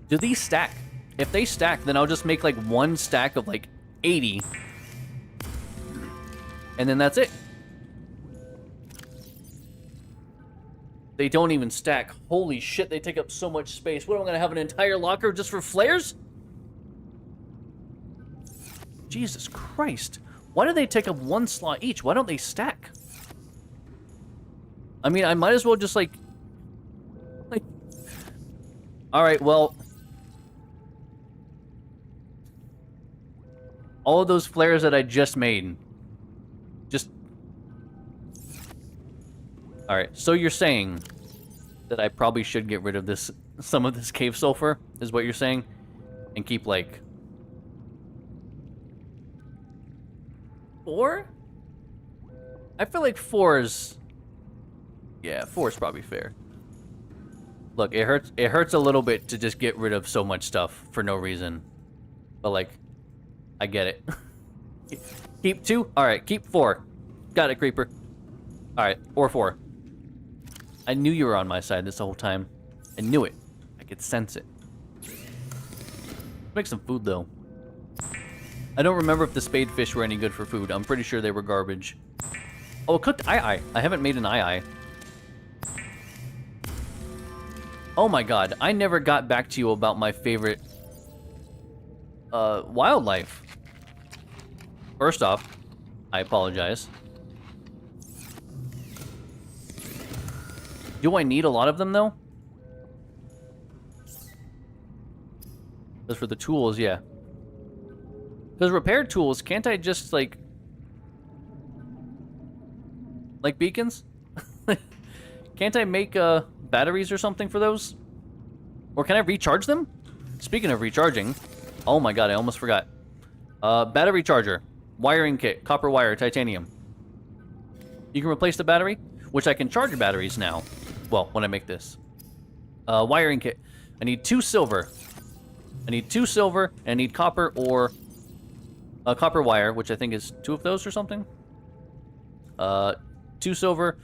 Do these stack? If they stack, then I'll just make like 1 stack of like 80. And then that's it. They don't even stack. Holy shit, they take up so much space. What, am I gonna have an entire locker just for flares? Jesus Christ. Why do they take up 1 slot each? Why don't they stack? I mean, I might as well just like... Alright, well... All of those flares that I just made... Just... Alright, so you're saying that I probably should get rid of this... Some of this cave sulfur, is what you're saying? And keep, like... 4? I feel like 4 is... Yeah, 4 is probably fair. Look, it hurts a little bit to just get rid of so much stuff for no reason. But, like, I get it. Keep 2? Alright, keep 4. Got it, Creeper. Alright, or 4. I knew you were on my side this whole time. I knew it. I could sense it. Make some food, though. I don't remember if the spadefish were any good for food. I'm pretty sure they were garbage. Oh, a cooked eye-eye. I haven't made an eye-eye. Oh my god, I never got back to you about my favorite wildlife. First off, I apologize. Do I need a lot of them, though? Because for the tools, yeah. Because repair tools, can't I just, like beacons? Can't I make, batteries or something for those? Or can I recharge them? Speaking of recharging, oh my god, I almost forgot. Battery charger, wiring kit, copper wire, titanium. You can replace the battery, which I can charge batteries now. Well, when I make this. Wiring kit. I need 2 silver. I need 2 silver, and I need copper or copper wire, which I think is 2 of those or something. 2 silver,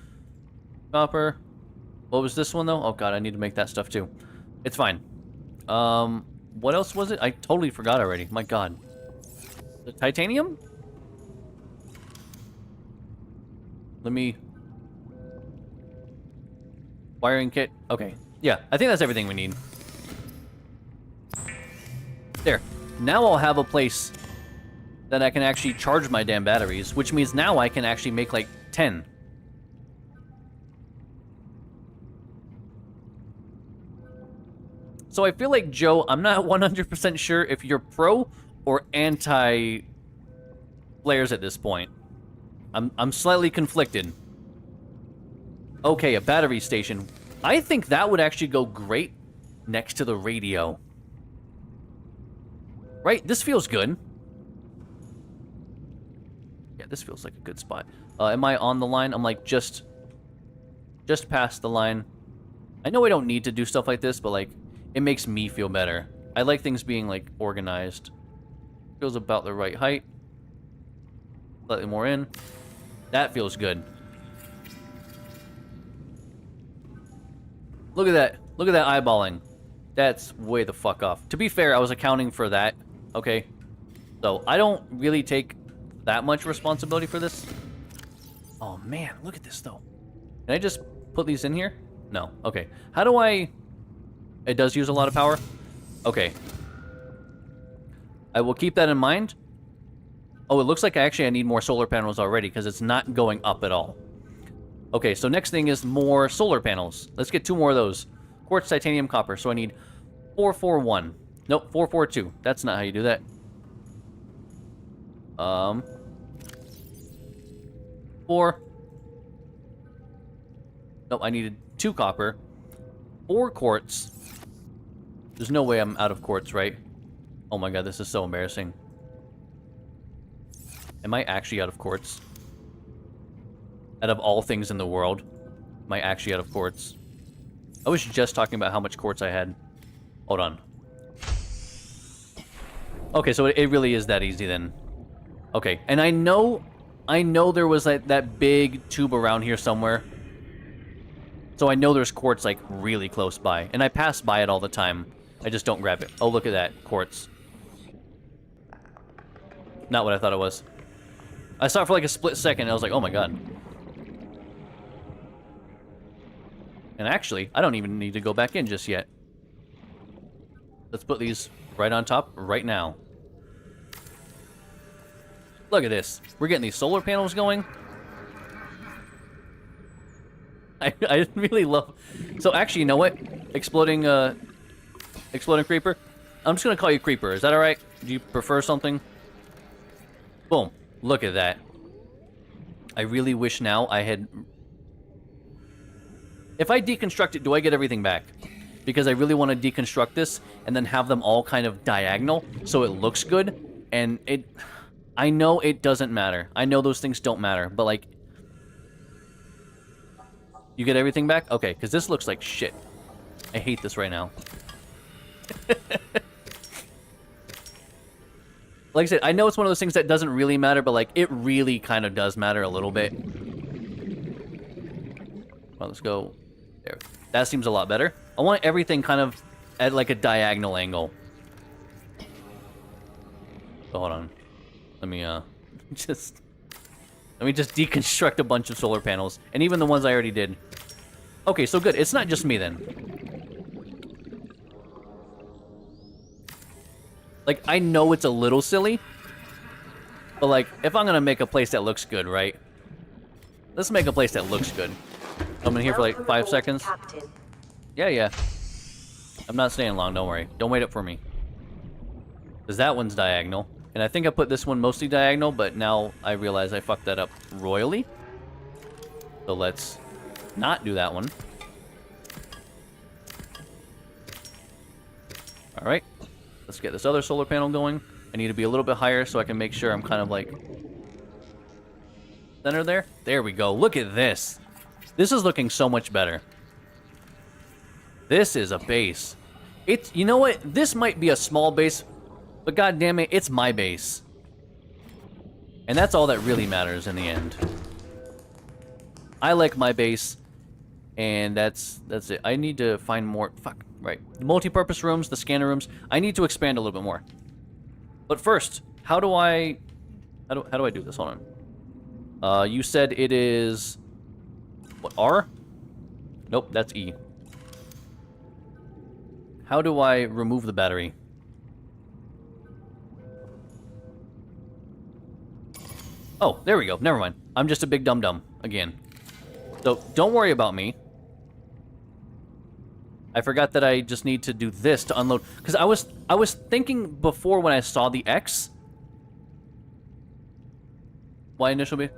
copper. What was this one, though? Oh, God, I need to make that stuff, too. It's fine. What else was it? I totally forgot already. My God. The titanium? Let me... Wiring kit. Okay. Yeah, I think that's everything we need. There. Now I'll have a place that I can actually charge my damn batteries, which means now I can actually make, like, 10. So I feel like, Joe, I'm not 100% sure if you're pro or anti flares at this point. I'm slightly conflicted. Okay, a battery station. I think that would actually go great next to the radio. Right? This feels good. Yeah, this feels like a good spot. Am I on the line? I'm like just past the line. I know I don't need to do stuff like this, but like it makes me feel better. I like things being like organized. Feels about the right height. Slightly more in. That feels good. Look at that. Look at that eyeballing. That's way the fuck off. To be fair, I was accounting for that. Okay. So, I don't really take that much responsibility for this. Oh, man. Look at this, though. Can I just put these in here? No. Okay. How do I... It does use a lot of power? Okay. I will keep that in mind. Oh, it looks like I need more solar panels already because it's not going up at all. Okay, so next thing is more solar panels. Let's get 2 more of those. Quartz, titanium, copper. So I need 441. Nope, 442. That's not how you do that. 4. Nope, I needed 2 copper. 4 quartz. There's no way I'm out of quartz, right? Oh my god, this is so embarrassing. Am I actually out of quartz? Out of all things in the world, am I actually out of quartz? I was just talking about how much quartz I had. Hold on. Okay, so it really is that easy then. Okay, and I know there was that big tube around here somewhere. So I know there's quartz like really close by, and I pass by it all the time. I just don't grab it. Oh, look at that, quartz. Not what I thought it was. I saw it for like a split second, and I was like, oh my god. And actually, I don't even need to go back in just yet. Let's put these right on top right now. Look at this. We're getting these solar panels going. I really love... So actually, you know what? Exploding creeper? I'm just going to call you Creeper. Is that alright? Do you prefer something? Boom. Look at that. I really wish now I had... If I deconstruct it, do I get everything back? because I really want to deconstruct this and then have them all kind of diagonal so it looks good. And I know it doesn't matter. I know those things don't matter, but like, you get everything back? Okay, because this looks like shit. I hate this right now. Like I said, I know it's one of those things that doesn't really matter, but like, it really kind of does matter a little bit. Well, let's go there. That seems a lot better. I want everything kind of at like a diagonal angle. So hold on. Let me just deconstruct a bunch of solar panels, and even the ones I already did. Okay, so good. It's not just me then. Like, I know it's a little silly, but like, if I'm gonna make a place that looks good, right? Let's make a place that looks good. I'm in here for like 5 seconds. Captain. Yeah. I'm not staying long, don't worry. Don't wait up for me. Because that one's diagonal. And I think I put this one mostly diagonal, but now I realize I fucked that up royally. So let's not do that one. Alright. Let's get this other solar panel going. I need to be a little bit higher so I can make sure I'm kind of like... center there? There we go. Look at this. This is looking so much better. This is a base. It's... You know what? This might be a small base, but god damn it, it's my base. And that's all that really matters in the end. I like my base, and that's it. I need to find more... Fuck. Right. The multi-purpose rooms, the scanner rooms. I need to expand a little bit more. But first, how do I do this? Hold on. You said it is... What, R? Nope, that's E. How do I remove the battery? Oh, there we go. Never mind. I'm just a big dum-dum again. So, don't worry about me. I forgot that I just need to do this to unload. Because I was thinking before when I saw the X. Why initial B?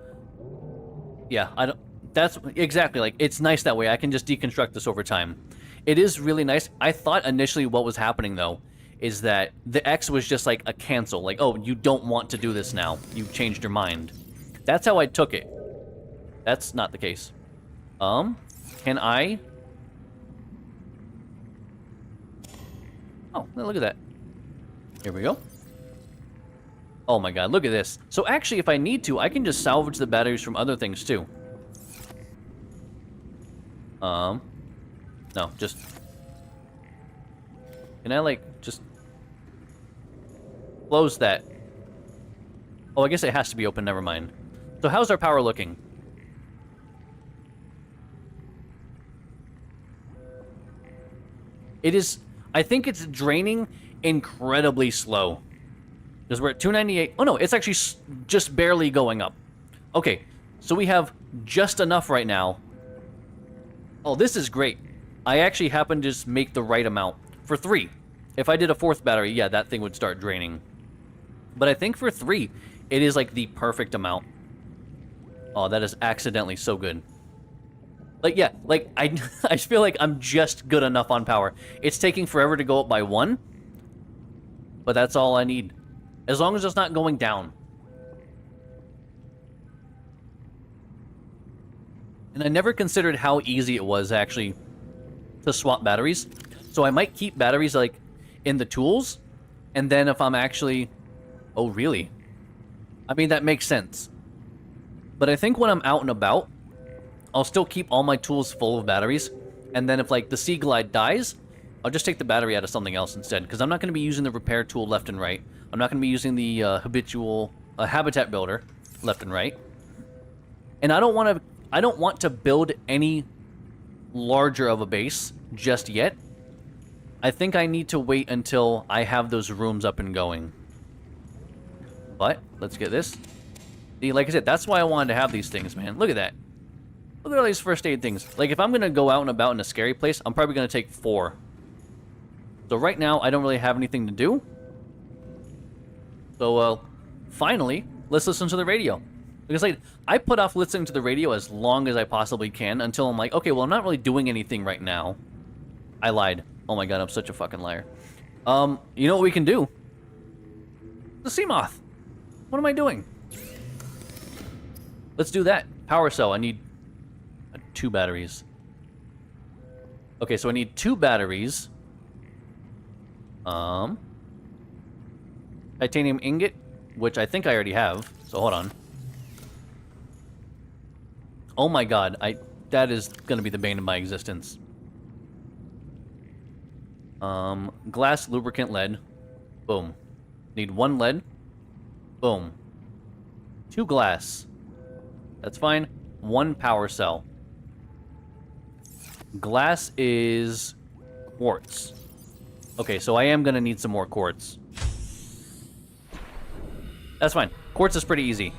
Yeah, I don't... That's exactly, like, it's nice that way. I can just deconstruct this over time. It is really nice. I thought initially what was happening, though, is that the X was just like a cancel. Like, oh, you don't want to do this now. You've changed your mind. That's how I took it. That's not the case. Can I... Oh, look at that. Here we go. Oh my god, look at this. So actually, if I need to, I can just salvage the batteries from other things, too. No, just... Can I, like, just... close that? Oh, I guess it has to be open, never mind. So how's our power looking? It is... I think it's draining incredibly slow. Because we're at 298. Oh no, it's actually just barely going up. Okay, so we have just enough right now. Oh, this is great. I actually happen to just make the right amount. For 3. If I did a 4th battery, yeah, that thing would start draining. But I think for 3, it is like the perfect amount. Oh, that is accidentally so good. Like, yeah, like, I feel like I'm just good enough on power. It's taking forever to go up by 1. But that's all I need. As long as it's not going down. And I never considered how easy it was, actually, to swap batteries. So I might keep batteries, like, in the tools. And then if I'm actually... Oh, really? I mean, that makes sense. But I think when I'm out and about, I'll still keep all my tools full of batteries. And then if, like, the Sea Glide dies, I'll just take the battery out of something else instead. Because I'm not going to be using the repair tool left and right. I'm not going to be using the habitual habitat builder left and right. And I don't want to build any larger of a base just yet. I think I need to wait until I have those rooms up and going. But, let's get this. See, like I said, that's why I wanted to have these things, man. Look at that. Look at all these first aid things. Like, if I'm going to go out and about in a scary place, I'm probably going to take 4. So right now, I don't really have anything to do. So, finally, let's listen to the radio. Because, like, I put off listening to the radio as long as I possibly can until I'm like, okay, well, I'm not really doing anything right now. I lied. Oh my god, I'm such a fucking liar. You know what we can do? The sea moth. What am I doing? Let's do that. Power cell. I need 2 batteries. Okay, so I need 2 batteries. Titanium ingot, which I think I already have. So hold on. Oh my god, that is gonna be the bane of my existence. Glass, lubricant, lead. Boom. Need 1 lead. Boom. 2 glass. That's fine. 1 power cell. Glass is quartz. Okay, so I am gonna need some more quartz. That's fine. Quartz is pretty easy.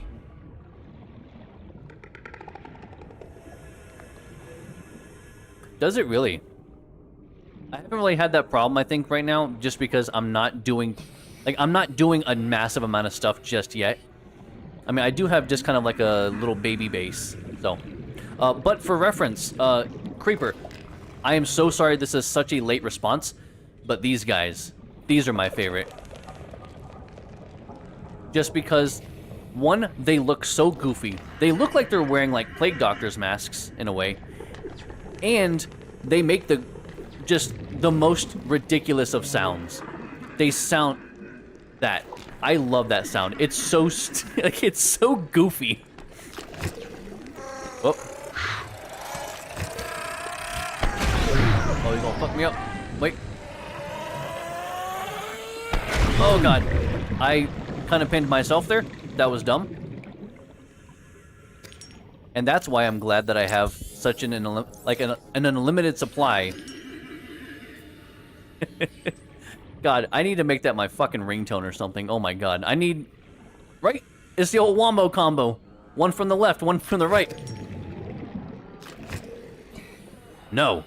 Does it really? I haven't really had that problem, I think, right now, just because I'm not doing... Like, I'm not doing a massive amount of stuff just yet. I mean, I do have just kind of like a little baby base, so... but for reference, Creeper, I am so sorry this is such a late response, but these guys, these are my favorite. Just because, one, they look so goofy. They look like they're wearing, like, Plague Doctor's masks, in a way. And they make just the most ridiculous of sounds. They sound that. I love that sound. It's so like it's so goofy. Oh. Oh, he's gonna fuck me up. Wait. Oh god. I kind of pinned myself there. That was dumb. And that's why I'm glad that I have such an unlimited supply. God, I need to make that my fucking ringtone or something. Oh my god. I need... Right? It's the old wombo combo. One from the left, one from the right. No.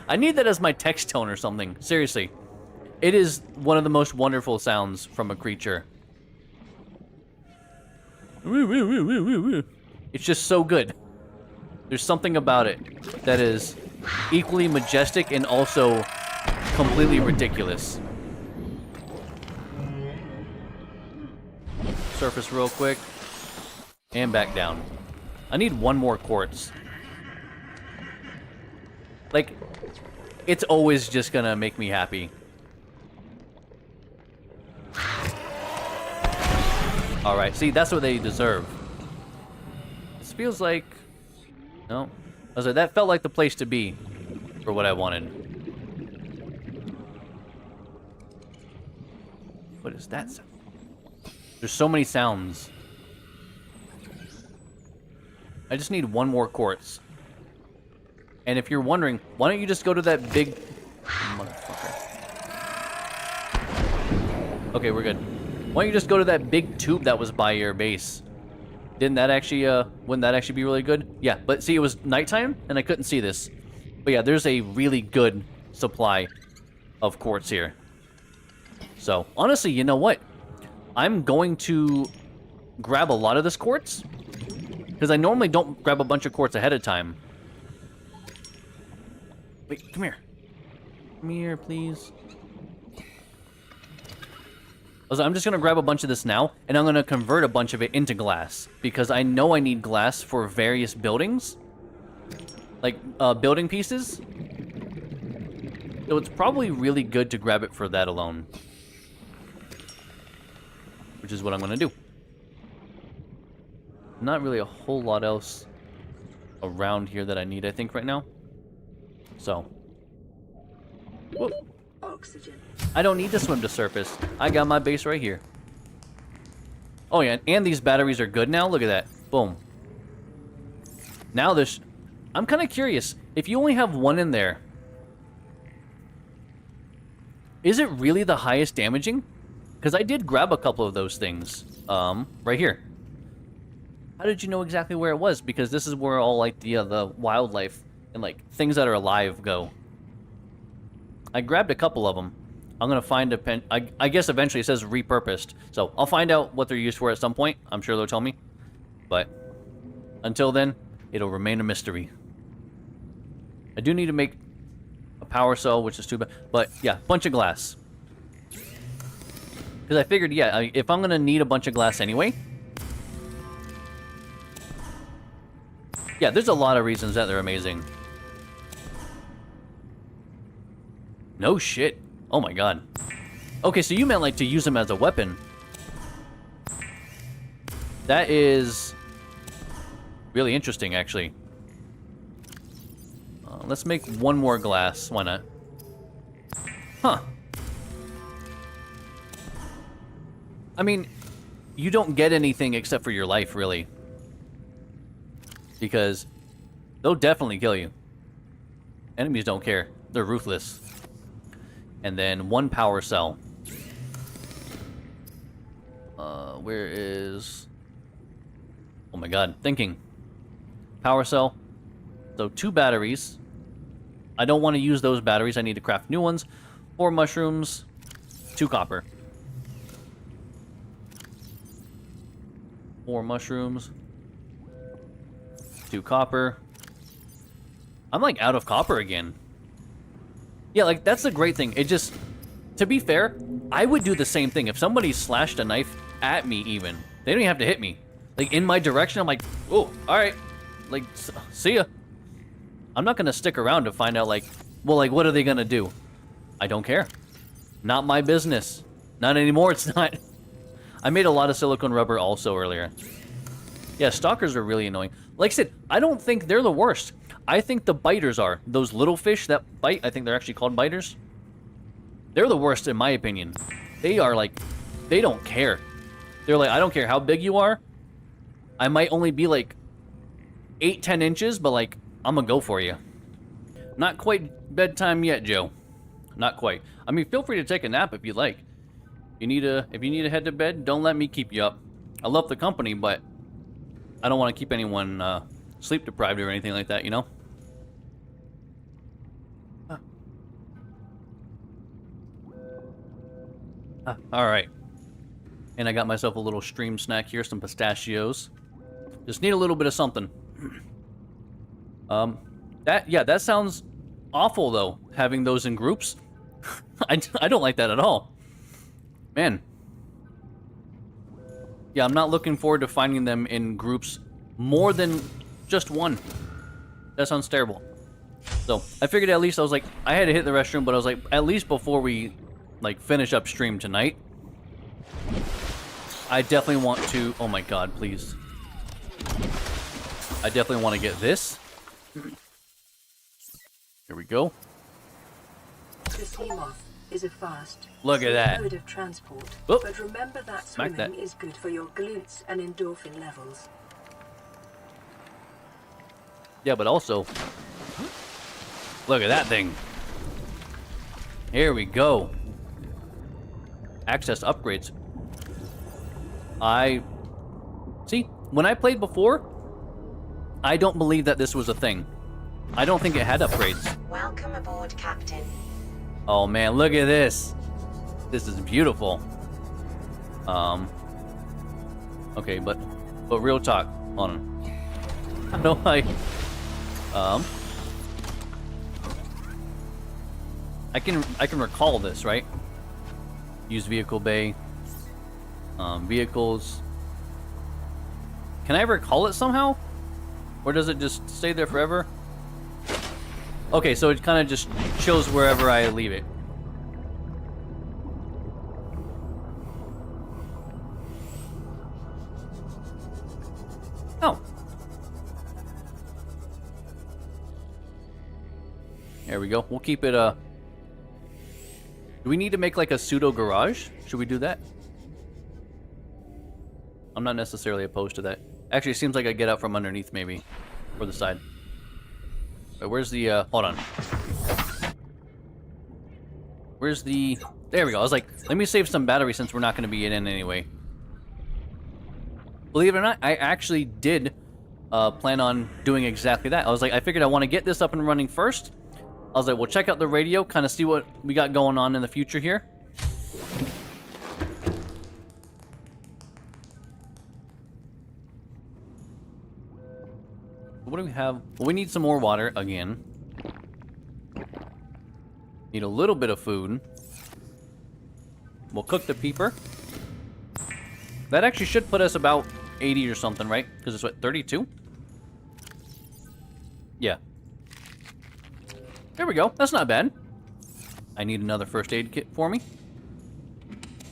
I need that as my text tone or something. Seriously. It is one of the most wonderful sounds from a creature. It's just so good. There's something about it that is equally majestic and also completely ridiculous. Surface real quick. And back down. I need 1 more quartz. Like, it's always just gonna make me happy. Alright, see, that's what they deserve. This feels like... No. I was like, that felt like the place to be for what I wanted. What is that sound? There's so many sounds. I just need 1 more quartz. And if you're wondering, why don't you just go to that big... Motherfucker. Okay, we're good. Why don't you just go to that big tube that was by your base? Wouldn't that actually be really good? Yeah, but see, it was nighttime, and I couldn't see this. But yeah, there's a really good supply of quartz here. So, honestly, you know what? I'm going to grab a lot of this quartz, because I normally don't grab a bunch of quartz ahead of time. Wait, come here. Come here, please. I'm just going to grab a bunch of this now, and I'm going to convert a bunch of it into glass, because I know I need glass for various buildings. Like, building pieces. So it's probably really good to grab it for that alone. Which is what I'm going to do. Not really a whole lot else around here that I need, I think, right now. So. Whoop. Oxygen. I don't need to swim to surface. I got my base right here. Oh yeah, and these batteries are good now. Look at that. Boom. Now this... I'm kind of curious. If you only have 1 in there, is it really the highest damaging? Because I did grab a couple of those things. Right here. How did you know exactly where it was? Because this is where all, like, the wildlife and, like, things that are alive go. I grabbed a couple of them. I'm going to find a pen. I guess eventually it says repurposed. So I'll find out what they're used for at some point. I'm sure they'll tell me. But until then, it'll remain a mystery. I do need to make a power cell, which is too bad. But yeah, bunch of glass. Because I figured, yeah, if I'm going to need a bunch of glass anyway. Yeah, there's a lot of reasons that they're amazing. No shit. Oh my god. Okay, so you meant like to use them as a weapon. That is really interesting, actually. Let's make one more glass. Why not? Huh. I mean, you don't get anything except for your life, really. Because they'll definitely kill you. Enemies don't care. They're ruthless. And then one power cell. Where is... Oh my god, thinking. Power cell. So 2 batteries. I don't want to use those batteries. I need to craft new ones. 4 mushrooms. 2 copper. 4 mushrooms. 2 copper. I'm like out of copper again. Yeah, like that's the great thing. It just, to be fair, I would do the same thing. If somebody slashed a knife at me even, they don't even have to hit me. Like in my direction, I'm like, oh, all right. Like, see ya. I'm not going to stick around to find out like, well, like what are they going to do? I don't care. Not my business. Not anymore, it's not. I made a lot of silicone rubber also earlier. Yeah, stalkers are really annoying. Like I said, I don't think they're the worst. I think the biters are. Those little fish that bite, I think they're actually called biters. They're the worst in my opinion. They are like, they don't care. They're like, I don't care how big you are. I might only be like 8-10 inches, but like, I'm gonna go for you. Not quite bedtime yet, Joe. Not quite. I mean, feel free to take a nap if you like. If you need to head to bed, don't let me keep you up. I love the company, but I don't want to keep anyone sleep deprived or anything like that, you know? All right. And I got myself a little stream snack here, some pistachios. Just need a little bit of something. That sounds awful though, having those in groups. I don't like that at all. Man. Yeah, I'm not looking forward to finding them in groups more than just one. That sounds terrible. So, I figured at least I was like, I had to hit the restroom, but I was like, at least before we, like, finish up stream tonight, I definitely want to... Oh my god, please. I definitely want to get this. Here we go. The sea moth is a fast, Look at that. mode of transport. Oop. But remember that Smack swimming that. is good for your glutes and endorphin levels. Yeah, but also... Look at that thing. Here we go. Access upgrades. See, when I played before, I don't believe that this was a thing. I don't think it had upgrades. Welcome aboard, Captain. Oh man, look at this. This is beautiful. Okay, but real talk. Hold on. How do I I can recall this, right? Use vehicle bay. Vehicles. Can I recall it somehow? Or does it just stay there forever? Okay, so it kind of just chills wherever I leave it. Oh. There we go. We'll keep it, do we need to make like a pseudo garage? Should we do that? I'm not necessarily opposed to that. Actually, it seems like I get out from underneath, maybe. Or the side. Wait, where's the, hold on. Where's the... There we go. I was like, let me save some battery since we're not going to be in anyway. Believe it or not, I actually did plan on doing exactly that. I was like, I figured I want to get this up and running first. I was like, well, check out the radio, kind of see what we got going on in the future here. What do we have? Well, we need some more water again. Need a little bit of food. We'll cook the peeper. That actually should put us about 80 or something, right? Because it's what, 32? Yeah. There we go. That's not bad. I need another first aid kit for me.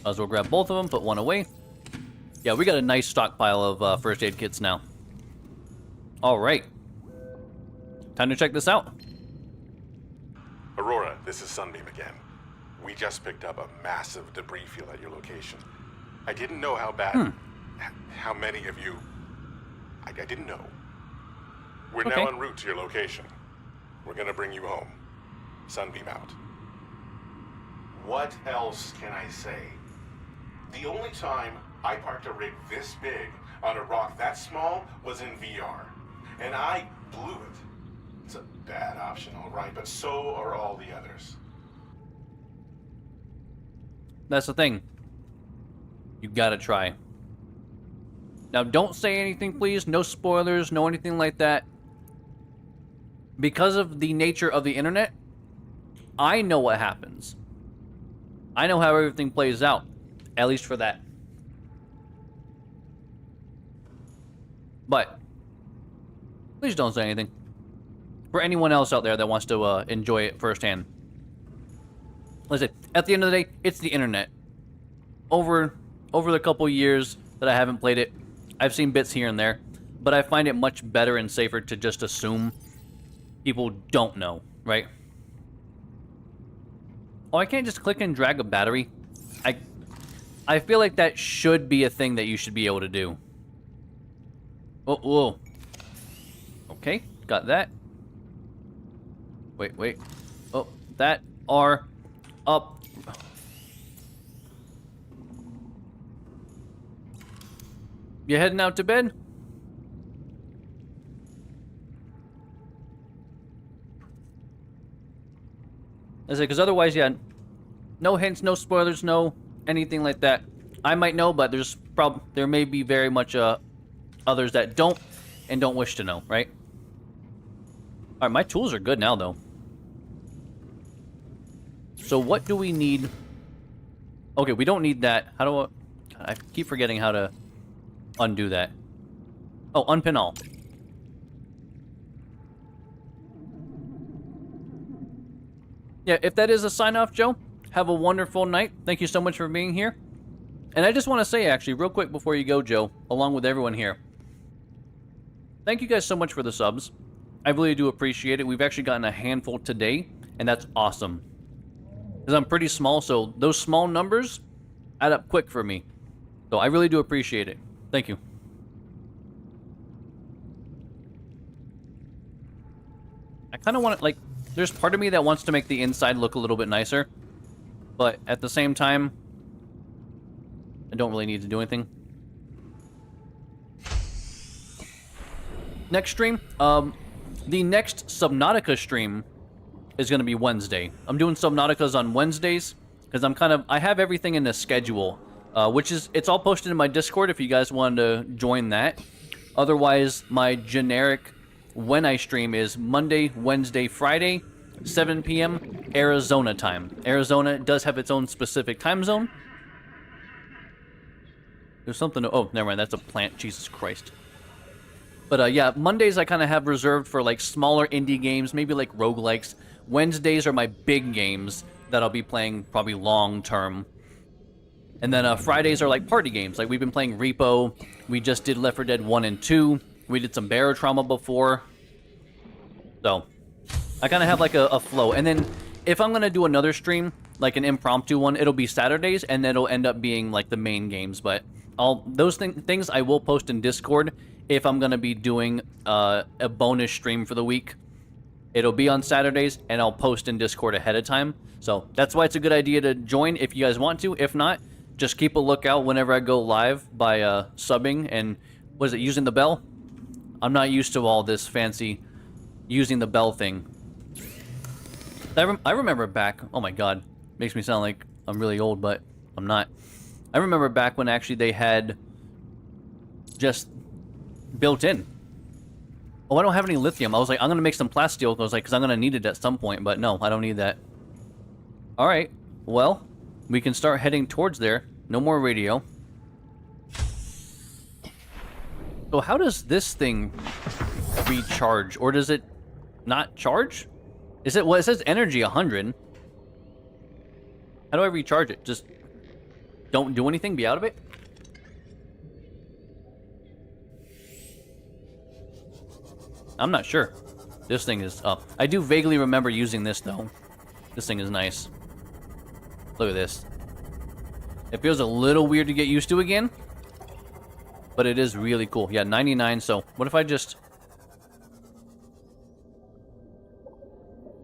Might as well grab both of them, put one away. Yeah, we got a nice stockpile of first aid kits now. Alright. Time to check this out. Aurora, this is Sunbeam again. We just picked up a massive debris field at your location. I didn't know how bad... How many of you... I didn't know. We're now en route to your location. We're gonna bring you home. Sunbeam out. What else can I say? The only time I parked a rig this big on a rock that small was in VR. And I blew it. It's a bad option, all right, but so are all the others. That's the thing. You gotta try. Now, don't say anything, please. No spoilers, no anything like that. Because of the nature of the internet, I know what happens. I know how everything plays out. At least for that. But, please don't say anything. For anyone else out there that wants to enjoy it firsthand. Listen, at the end of the day, it's the internet. Over the couple years that I haven't played it, I've seen bits here and there, but I find it much better and safer to just assume people don't know, right? Oh, I can't just click and drag a battery. I feel like that should be a thing that you should be able to do. Oh, whoa. Okay, got that. Wait. Oh, that are up. You heading out to bed? I say, because otherwise, yeah, no hints, no spoilers, no anything like that. I might know, but there may be very much others that don't and don't wish to know, right? All right, my tools are good now, though. So what do we need? Okay, we don't need that. How do I keep forgetting how to undo that. Oh, unpin all. Yeah, if that is a sign-off, Joe, have a wonderful night. Thank you so much for being here. And I just want to say, actually, real quick before you go, Joe, along with everyone here, thank you guys so much for the subs. I really do appreciate it. We've actually gotten a handful today, and that's awesome. Because I'm pretty small, so those small numbers add up quick for me. So I really do appreciate it. Thank you. I kind of want to, like, there's part of me that wants to make the inside look a little bit nicer. But at the same time, I don't really need to do anything. Next stream, the next Subnautica stream is going to be Wednesday. I'm doing Subnauticas on Wednesdays because I have everything in the schedule, it's all posted in my Discord if you guys wanted to join that. Otherwise, my generic when I stream is Monday, Wednesday, Friday, 7 p.m. Arizona time. Arizona does have its own specific time zone. There's something to, oh, never mind, that's a plant, Jesus Christ. But yeah, Mondays I kind of have reserved for like smaller indie games, maybe like roguelikes. Wednesdays are my big games that I'll be playing probably long term. And then Fridays are like party games. Like we've been playing Repo, we just did Left 4 Dead 1 and 2, we did some Barotrauma before. So, I kind of have like a flow. And then if I'm going to do another stream, like an impromptu one, it'll be Saturdays and it'll end up being like the main games. But those things I will post in Discord if I'm going to be doing a bonus stream for the week. It'll be on Saturdays and I'll post in Discord ahead of time. So that's why it's a good idea to join if you guys want to. If not, just keep a lookout whenever I go live by subbing and, what is it, using the bell? I'm not used to all this fancy using the bell thing. I remember back, oh my god, makes me sound like I'm really old, but I'm not. I remember back when actually they had just built in. Oh, I don't have any lithium. I was like, I'm going to make some plasteel. I was like, because I'm going to need it at some point, but no, I don't need that. Alright, well, we can start heading towards there. No more radio. So how does this thing recharge? Or does it not charge? Is it, well, it says energy 100. How do I recharge it? Just don't do anything? Be out of it? I'm not sure. This thing is up. I do vaguely remember using this, though. This thing is nice. Look at this. It feels a little weird to get used to again, but it is really cool. Yeah, 99, so what if I just...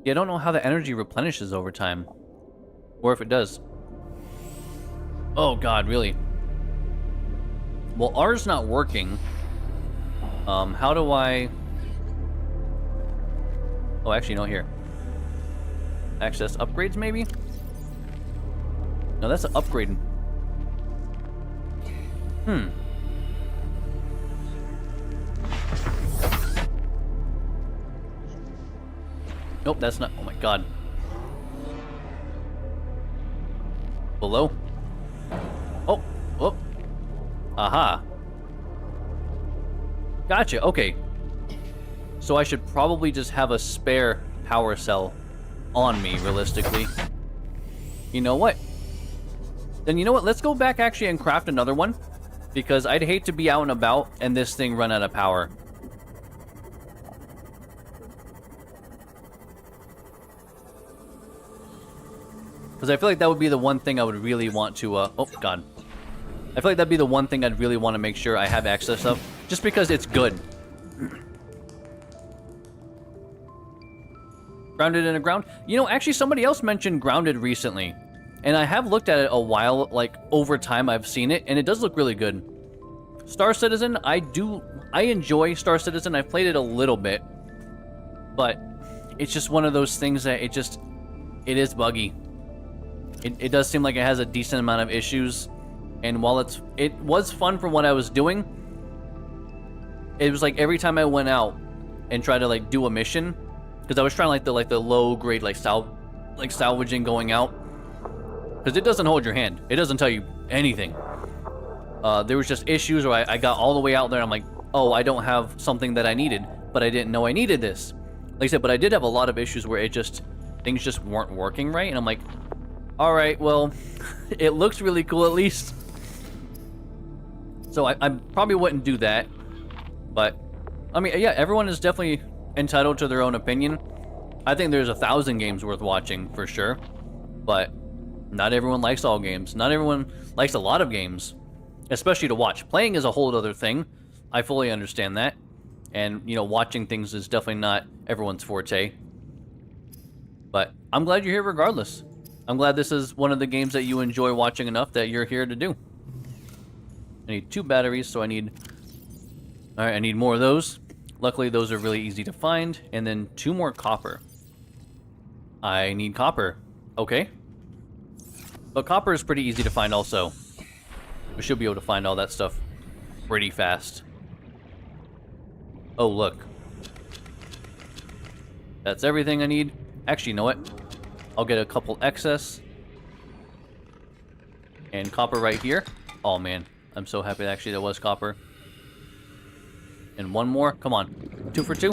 Yeah, I don't know how the energy replenishes over time. Or if it does. Oh, God, really? Well, R's not working. How do I... Oh, actually, no, here. Access upgrades, maybe? No, that's an upgrade. Nope, that's not... Oh, my God. Below? Oh, oh. Aha. Gotcha, okay. So I should probably just have a spare power cell on me, realistically. You know what? Then you know what? Let's go back actually and craft another one. Because I'd hate to be out and about and this thing run out of power. Because I feel like that would be the one thing I would really want to, oh, God. I feel like that'd be the one thing I'd really want to make sure I have access of. Just because it's good. Grounded in a ground? You know, actually somebody else mentioned Grounded recently. And I have looked at it a while, like, over time I've seen it, and it does look really good. Star Citizen, I enjoy Star Citizen. I've played it a little bit. But it's just one of those things that it is buggy. It does seem like it has a decent amount of issues. And while it was fun for what I was doing, it was like every time I went out and tried to, like, do a mission, because I was trying the low grade, like salvaging going out. Because it doesn't hold your hand. It doesn't tell you anything. There was just issues where I got all the way out there and I'm like, oh, I don't have something that I needed, but I didn't know I needed this. Like I said, but I did have a lot of issues where things just weren't working right, and I'm like, all right, well, it looks really cool at least. So I probably wouldn't do that, but I mean, yeah, everyone is definitely entitled to their own opinion. I think there's 1,000 games worth watching for sure, but not everyone likes all games. Not everyone likes a lot of games, especially to watch. Playing is a whole other thing. I fully understand that. And, you know, watching things is definitely not everyone's forte. But I'm glad you're here regardless. I'm glad this is one of the games that you enjoy watching enough that you're here to do. I need 2 batteries, so I need... Alright, I need more of those. Luckily, those are really easy to find. And then 2 more copper. I need copper. Okay. But copper is pretty easy to find also. We should be able to find all that stuff pretty fast. Oh, look. That's everything I need. Actually, you know what? I'll get a couple excess. And copper right here. Oh, man. I'm so happy that actually there was copper. And 1 more. Come on. 2 for 2.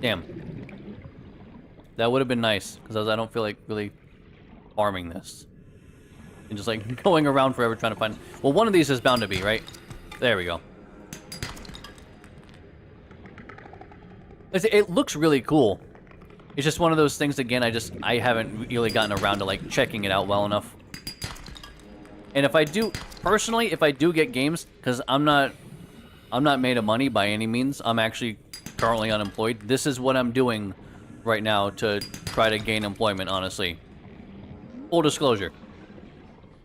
Damn. That would have been nice. Because I don't feel like really farming this. And just like going around forever trying to find... Well, one of these is bound to be, right? There we go. It looks really cool. It's just one of those things, again, I haven't really gotten around to like checking it out well enough. And if I do, personally, if I do get games, because I'm not made of money by any means. I'm actually currently unemployed. This is what I'm doing right now to try to gain employment, honestly. Full disclosure.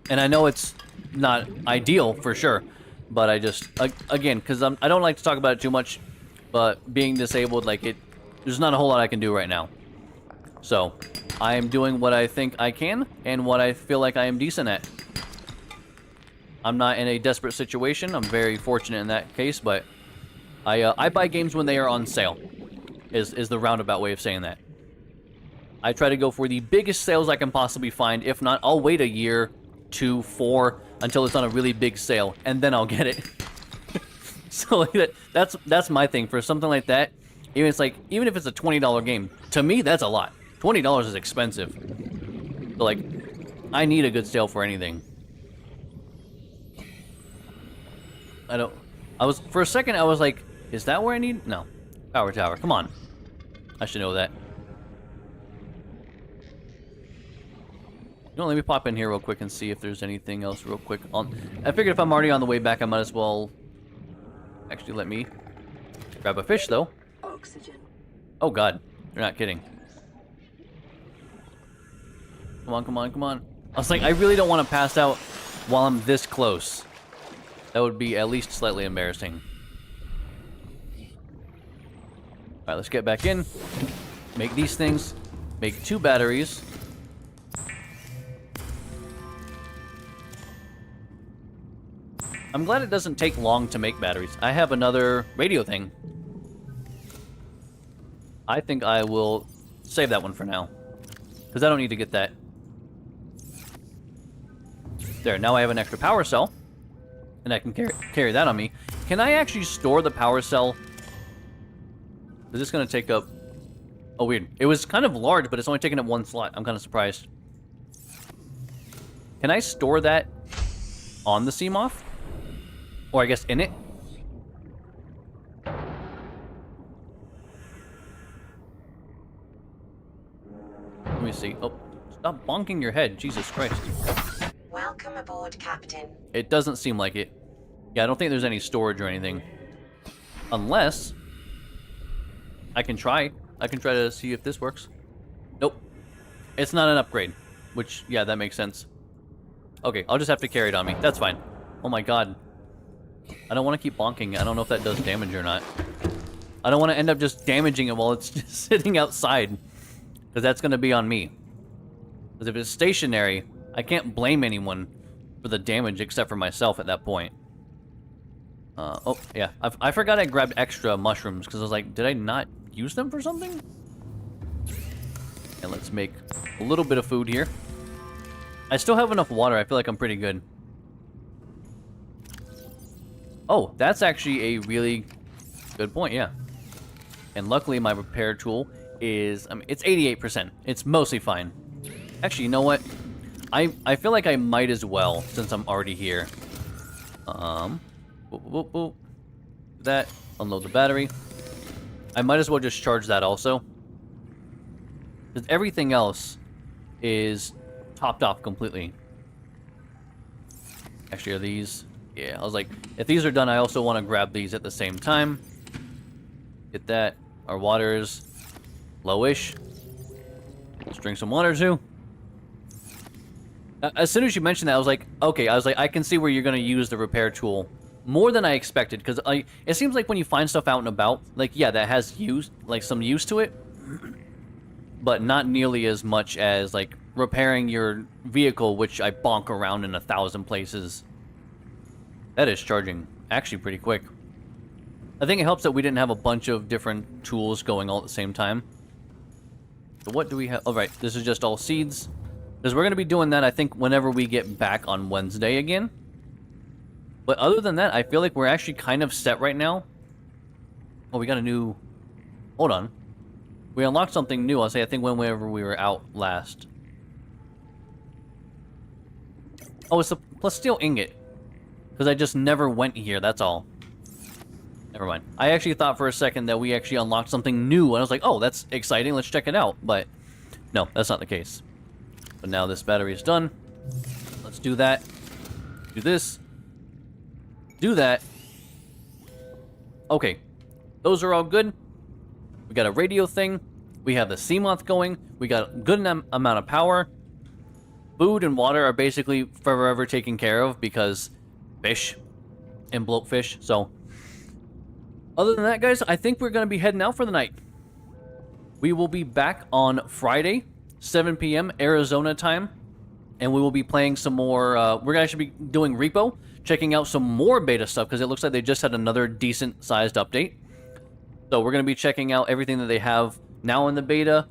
And I know it's not ideal, for sure. But I just, again, because I don't like to talk about it too much. But being disabled, like, there's not a whole lot I can do right now. So, I am doing what I think I can, and what I feel like I am decent at. I'm not in a desperate situation. I'm very fortunate in that case, but I buy games when they are on sale, is the roundabout way of saying that. I try to go for the biggest sales I can possibly find. If not, I'll wait a year, 2, 4, until it's on a really big sale, and then I'll get it. So like that's my thing. For something like that, even if it's a $20 game, to me that's a lot. $20 is expensive. So like, I need a good sale for anything. For a second I was like, is that where I need? No. Power tower, come on. I should know that. You know, let me pop in here real quick and see if there's anything else real quick. I figured if I'm already on the way back, I might as well... Actually, let me grab a fish, though. Oxygen. Oh, God. You're not kidding. Come on, come on, come on. I was like, I really don't want to pass out while I'm this close. That would be at least slightly embarrassing. Alright, let's get back in. Make these things. Make 2 batteries. I'm glad it doesn't take long to make batteries. I have another radio thing. I think I will save that one for now, because I don't need to get that. There, now I have an extra power cell, and I can carry that on me. Can I actually store the power cell? Is this going to take up... Oh, weird. It was kind of large, but it's only taking up 1 slot. I'm kind of surprised. Can I store that on the Seamoth? Or I guess in it? Let me see. Oh, stop bonking your head. Jesus Christ. Welcome aboard, Captain. It doesn't seem like it. Yeah, I don't think there's any storage or anything. Unless... I can try. I can try to see if this works. Nope. It's not an upgrade. Which, yeah, that makes sense. Okay, I'll just have to carry it on me. That's fine. Oh my god. I don't want to keep bonking. I don't know if that does damage or not. I don't want to end up just damaging it while it's just sitting outside. Because that's going to be on me. Because if it's stationary, I can't blame anyone for the damage except for myself at that point. Oh, yeah. I forgot I grabbed extra mushrooms because I was like, did I not use them for something? And let's make a little bit of food here. I still have enough water. I feel like I'm pretty good. Oh, that's actually a really good point, yeah. And luckily my repair tool is, I mean, it's 88%. It's mostly fine. Actually, you know what? I feel like I might as well, since I'm already here. Boop, boop, boop. That, unload the battery. I might as well just charge that also. Because everything else is topped off completely. Actually, are these... Yeah, I was like, if these are done, I also want to grab these at the same time. Get that. Our water's lowish. Let's drink some water too. As soon as you mentioned that, I was like, okay, I can see where you're going to use the repair tool more than I expected, because it seems like when you find stuff out and about, like, yeah, that has some use to it, but not nearly as much as, like, repairing your vehicle, which I bonk around in 1,000 places. That is charging actually pretty quick. I think it helps that we didn't have a bunch of different tools going all at the same time. So what do we have? Oh, right, this is just all seeds. Because we're going to be doing that, I think, whenever we get back on Wednesday again. But other than that, I feel like we're actually kind of set right now. Oh, we got a new... Hold on. We unlocked something new, I'll say, I think, whenever we were out last. Oh, it's a plasteel ingot. Because I just never went here, that's all. Never mind. I actually thought for a second that we actually unlocked something new, and I was like, oh, that's exciting, let's check it out. But, no, that's not the case. But now this battery is done. Let's do that. Do this. Do that. Okay. Those are all good. We got a radio thing. We have the Seamoth going. We got a good amount of power. Food and water are basically forever taken care of because fish and bloatfish. So, other than that, guys, I think we're going to be heading out for the night. We will be back on Friday, 7 p.m. Arizona time. And we will be playing some more... we're going to be doing Repo, checking out some more beta stuff, because it looks like they just had another decent-sized update. So we're going to be checking out everything that they have now in the beta.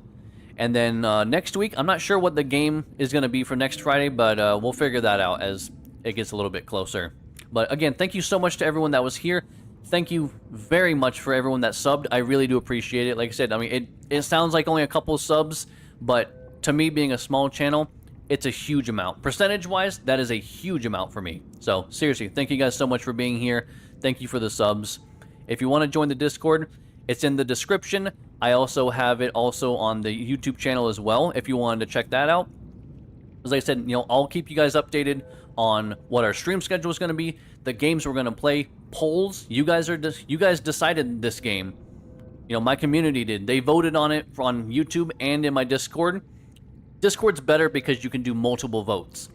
And then next week, I'm not sure what the game is going to be for next Friday, but we'll figure that out as it gets a little bit closer. But again, thank you so much to everyone that was here. Thank you very much for everyone that subbed. I really do appreciate it. Like I said, I mean, it sounds like only a couple subs, but to me, being a small channel, it's a huge amount. Percentage-wise, that is a huge amount for me. So seriously, thank you guys so much for being here. Thank you for the subs. If you want to join the Discord, it's in the description. I also have it also on the YouTube channel as well, if you wanted to check that out. As I said, you know, I'll keep you guys updated on what our stream schedule is going to be, the games we're going to play, polls. You guys decided this game. You know, my community did. They voted on it on YouTube and in my Discord. Discord's better because you can do multiple votes.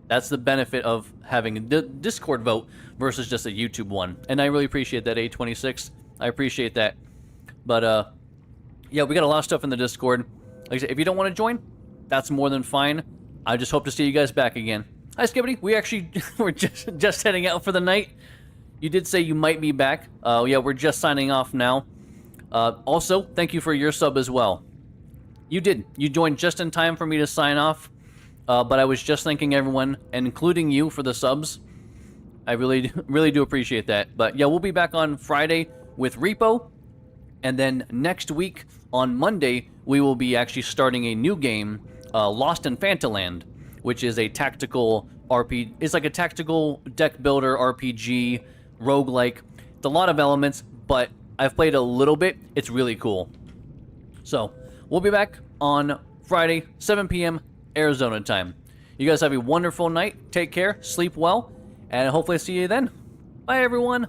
That's the benefit of having a Discord vote versus just a YouTube one. And I really appreciate that, A26. I appreciate that. But, yeah, we got a lot of stuff in the Discord. Like I said, if you don't want to join, that's more than fine. I just hope to see you guys back again. Hi, Skibbity. We actually we're just heading out for the night. You did say you might be back. Yeah, we're just signing off now. Also, thank you for your sub as well. You did. You joined just in time for me to sign off. But I was just thanking everyone, including you, for the subs. I really do appreciate that. But yeah, we'll be back on Friday with Repo. And then next week, on Monday, we will be actually starting a new game, Lost in Fantaland, which is a tactical RPG. It's like a tactical deck builder RPG, roguelike. It's a lot of elements, but I've played a little bit. It's really cool. So, we'll be back on Friday, 7 p.m. Arizona time. You guys have a wonderful night. Take care. Sleep well. And hopefully I see you then. Bye, everyone.